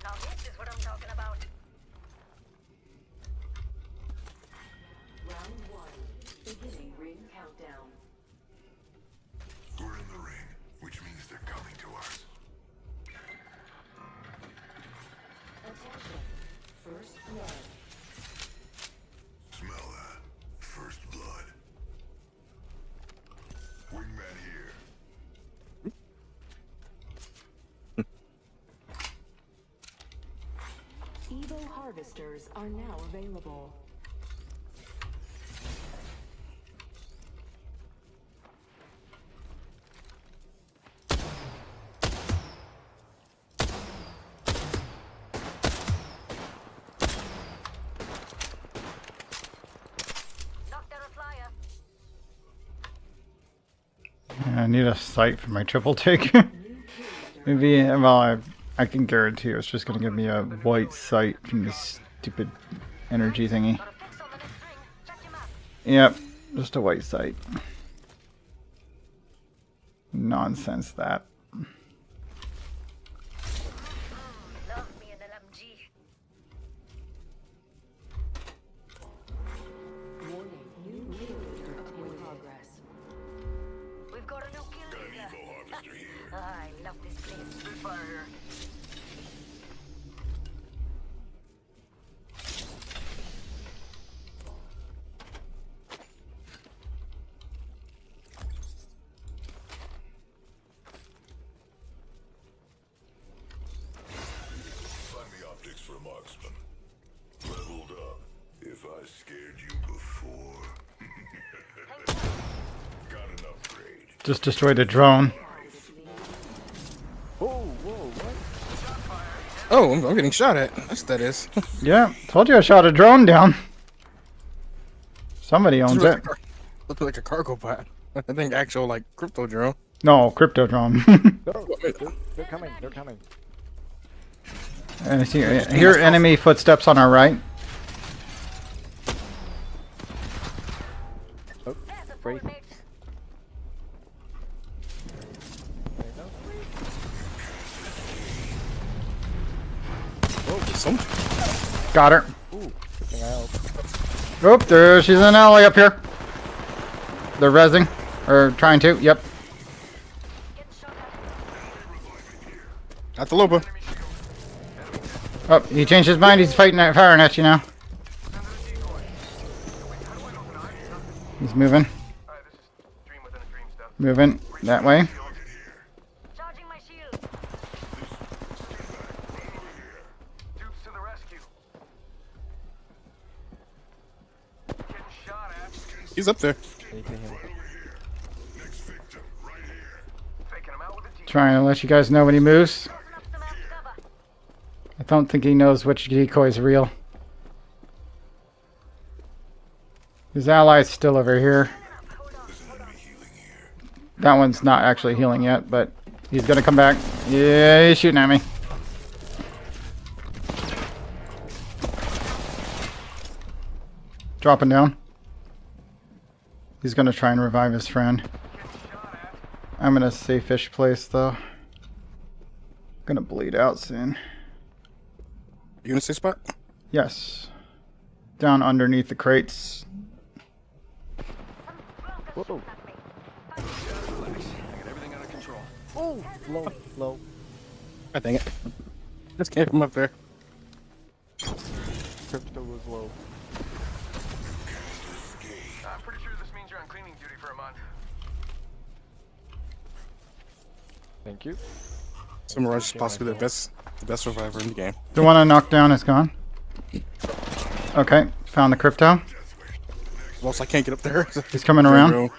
Now this is what I'm talking about. Round 1. Beginning ring countdown. We're in the ring, which means they're coming to us. Attention. First blood. Smell that. First blood. Wingman here. Evo harvesters are now available. I need a sight for my triple take. Maybe, well, I can guarantee it's just going to give me a white sight from this stupid energy thingy. Yep, just a white sight. Nonsense that. Love me an LMG. Warning. New kill leader in progress. We've got a new kill Got an leader. Evo harvester here. I love this place. Fire. Just destroyed a drone. Oh, I'm getting shot at. That's what that is. Yeah, told you I shot a drone down. Somebody owns it. Looks like a cargo bot. I think actual like crypto drone. No, crypto drone. They're coming. They're coming. I hear enemy footsteps on our right. Oh, break. Got her. Ooh, good thing I helped. Oop, there, she's in an alley up here. They're rezzing. Or trying to, yep. Got the Loba. Oh, he changed his mind. He's fighting at firing at you now. He's moving. Moving that way. He's up there. Trying to let you guys know when he moves. I don't think he knows which decoy is real. His ally's still over here. That one's not actually healing yet, but he's gonna come back. Yeah, he's shooting at me. Dropping down. He's gonna try and revive his friend. I'm in a safe-ish place though. Gonna bleed out soon. You in a safe spot? Yes. Down underneath the crates. Whoa. Oh, low. I dang it. Just can't come up there. Crypto was low. I'm pretty sure this means you're on cleaning duty for a month. Thank you. So Mirage is possibly the best survivor in the game. The one I knocked down is gone. Okay, found the crypto. Well, I can't get up there. He's coming around.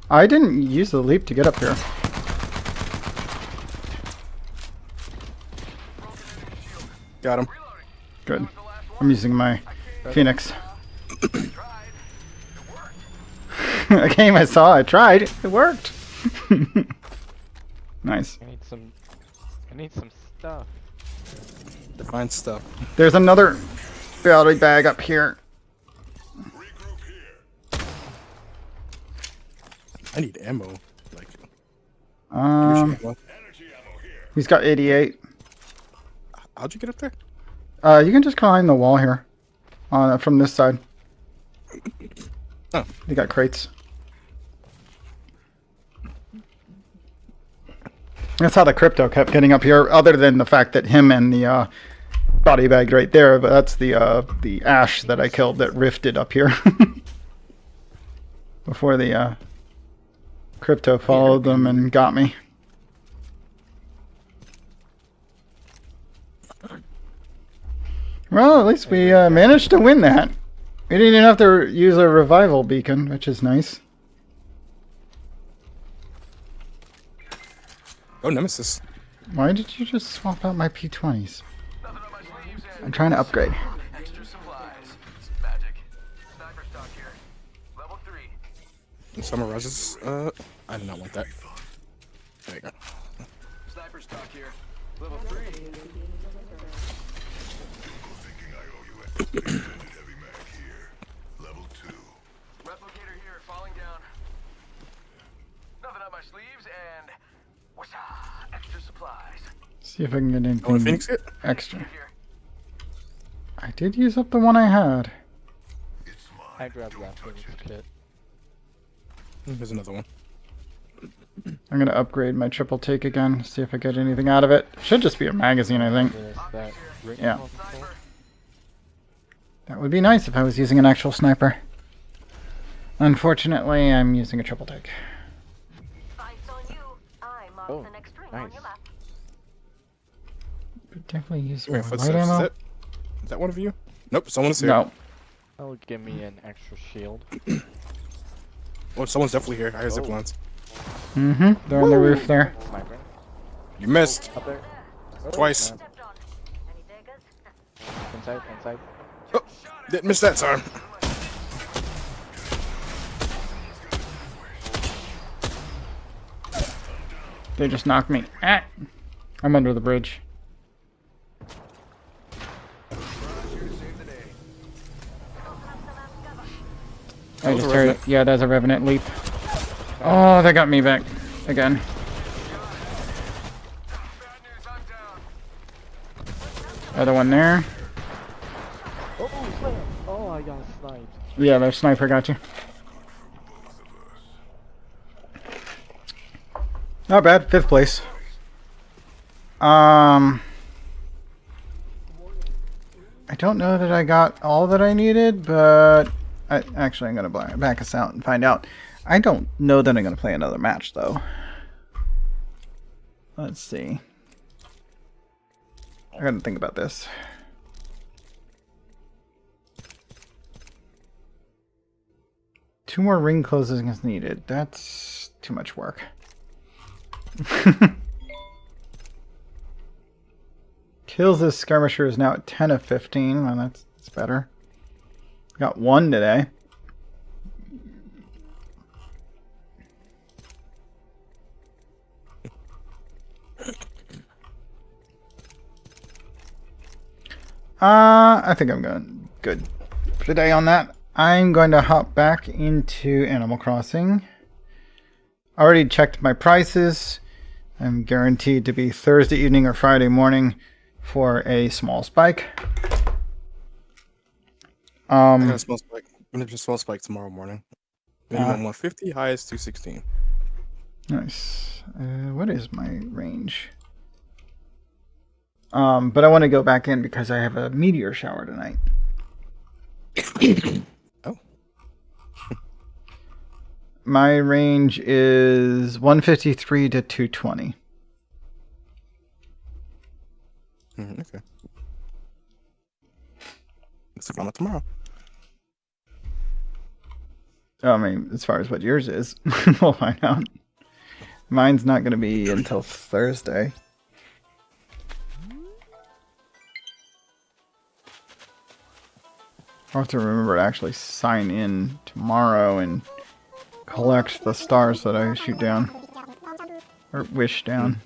I didn't use the leap to get up here. Got him. Good. I'm using my Phoenix. A game I saw, I tried. It worked. Nice. I need some stuff. Define stuff. There's another battery bag up here. I need ammo. Like, he's got 88. how'd you get up there? You can just climb the wall here, from this side. Oh, they got crates. That's how the crypto kept getting up here, other than the fact that him and the body bag right there, but that's the ash that I killed that rifted up here. Before the crypto followed them and got me. Well, at least we managed to win that. We didn't even have to use a revival beacon, which is nice. oh, Nemesis. Why did you just swap out my P20s? I'm trying to upgrade. Extra supplies. Magic. Sniper stock here. Level 3. Some Mirages. I do not want that. There you go. Sniper stock here. Level 3. Heavy mag here. Level 2. Replicator here, falling down. Nothing up my sleeves, and what's extra supplies. See if I can get Want a anything Phoenix kit? extra. I did use up the one I had. I grabbed that Phoenix kit. There's another one. I'm gonna upgrade my triple take again. See if I get anything out of it. Should just be a magazine, I think. There's that ring Yeah. control. That would be nice if I was using an actual sniper. Unfortunately, I'm using a triple take. Oh, nice. But definitely use Wait, more footsteps. light ammo. Is that one of you? Nope, someone's here. No. That'll give me an extra shield. Oh, someone's definitely here. I hear zip lines. Mm-hmm. They're on the roof there. Sniper. You missed. Up there. Oh, Twice. snap. Inside, inside. Oh, didn't miss that time. They just knocked me. Ah! I'm under the bridge. I just heard it. Yeah, that's a Revenant leap. Oh, they got me back again. Other one there. Oh, I got sniped. Yeah, their sniper got you. Not bad. 5th place. I don't know that I got all that I needed, but actually I'm gonna back us out and find out. I don't know that I'm gonna play another match though. Let's see. I gotta think about this. Two more ring closings needed. That's too much work. Kills this skirmisher is now at 10 of 15. Well, that's better. Got 1 today. I think I'm going good today on that. I'm going to hop back into Animal Crossing. I already checked my prices. I'm guaranteed to be Thursday evening or Friday morning for a small spike. I got a small spike. I'm gonna just small spike tomorrow morning. Minimum 150, highest 216. Nice. What is my range? But I want to go back in because I have a meteor shower tonight. Oh. My range is 153 to 220. Okay. Let's find out tomorrow. I mean, as far as what yours is, we'll find out. Mine's not going to be until Thursday. I'll have to remember to actually sign in tomorrow and collect the stars that I shoot down. Or wish down.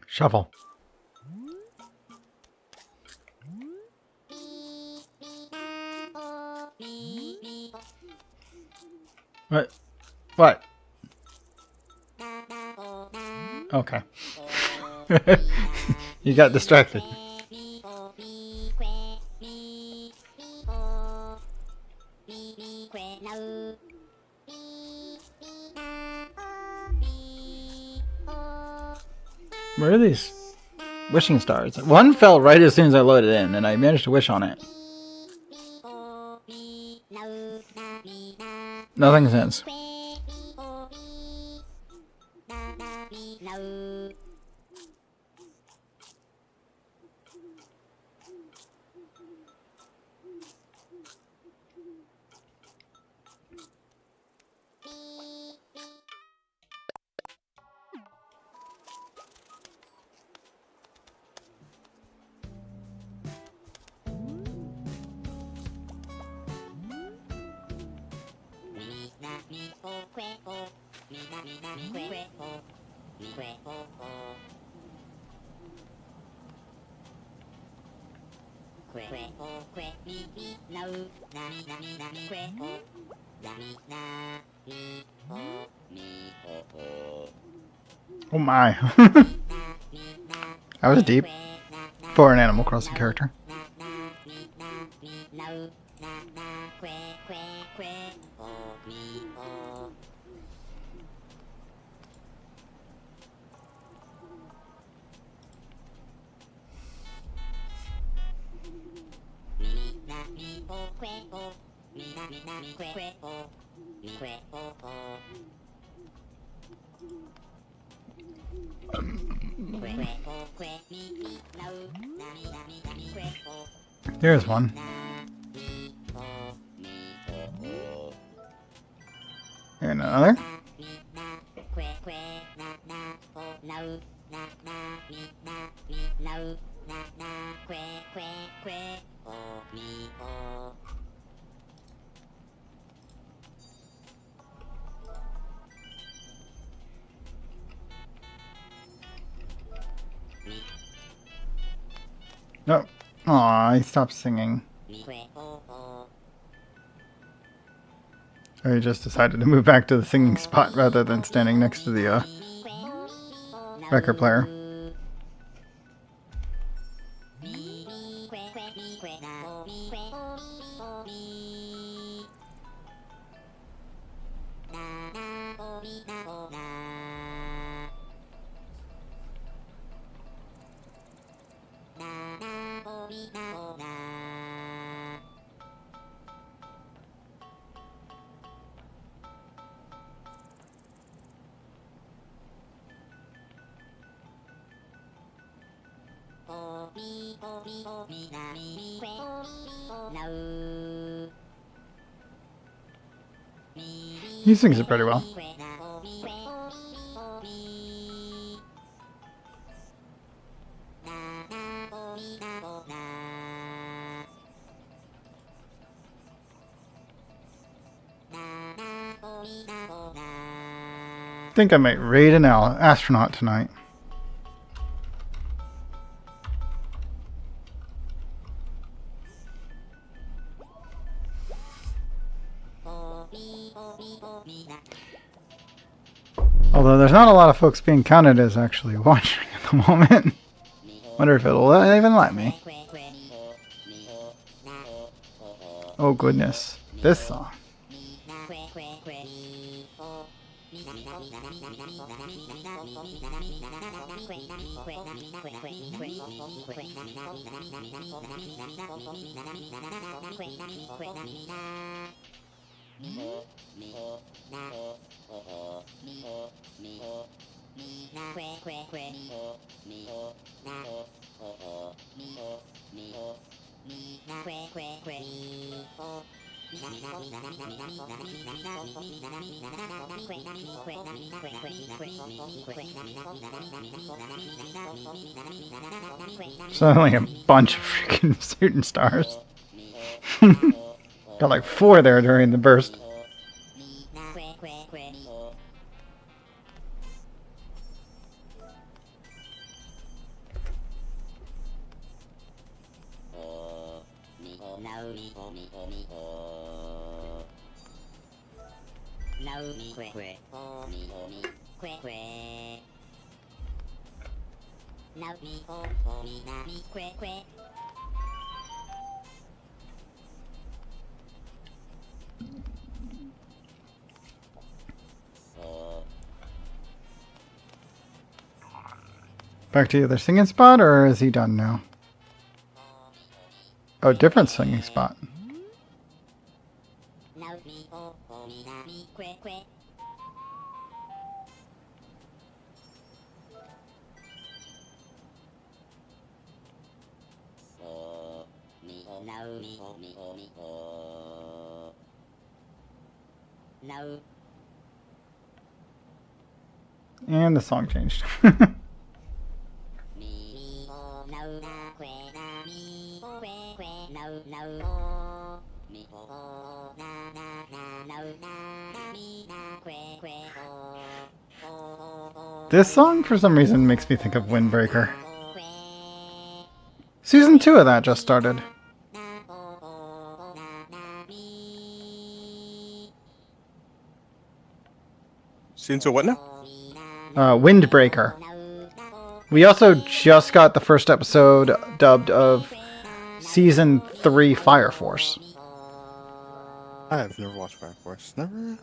Shuffle. What? What? Okay. You got distracted. Where are these wishing stars? One fell right as soon as I loaded in, and I managed to wish on it. Nothing since. Oh my. That was deep for an Animal Crossing character. There's one. And another. No. Aw, he stopped singing. Or he just decided to move back to the singing spot rather than standing next to the record player. He sings it pretty well. I think I might raid an astronaut tonight. Although there's not a lot of folks being counted as actually watching at the moment. Wonder if it'll even let me. Oh goodness, this song. Suddenly a bunch of freaking shooting stars. Got like 4 there during the burst. Back to the other singing spot, or is he done now? Oh, different singing spot. And the song changed. This song, for some reason, makes me think of Windbreaker. Season 2 of that just started. Season what now? Windbreaker. We also just got the first episode dubbed of Season 3 Fire Force. I have never watched Fire Force. Never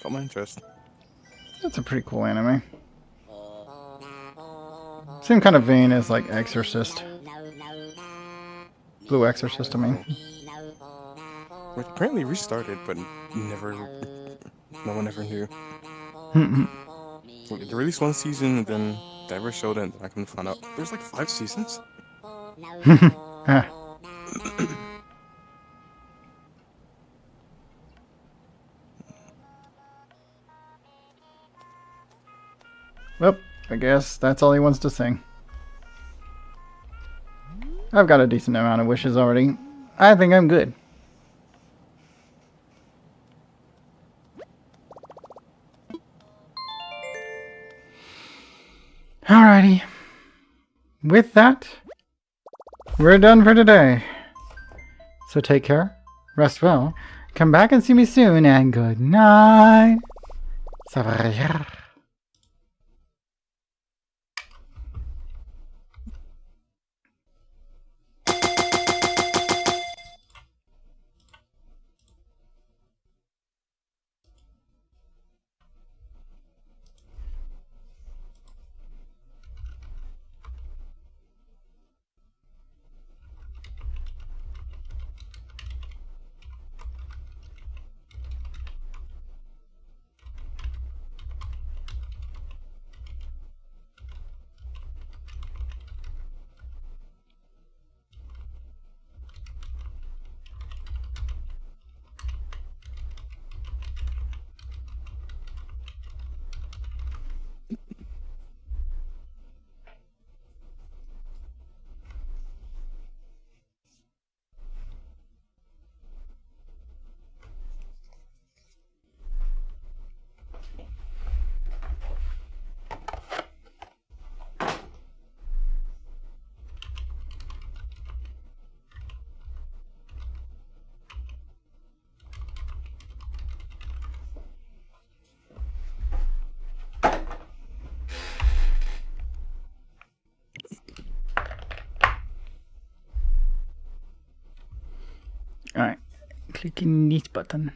got my interest. That's a pretty cool anime. Same kind of vein as like Exorcist. Blue Exorcist, I mean. Which apparently restarted, but never. No one ever knew. They released one season, and then they ever showed it, and I couldn't find out. There's like 5 seasons. Well, I guess that's all he wants to sing. I've got a decent amount of wishes already. I think I'm good. Alrighty. With that, we're done for today. So take care, rest well, come back and see me soon, and good night. Savarayar. Alright, clicking this button.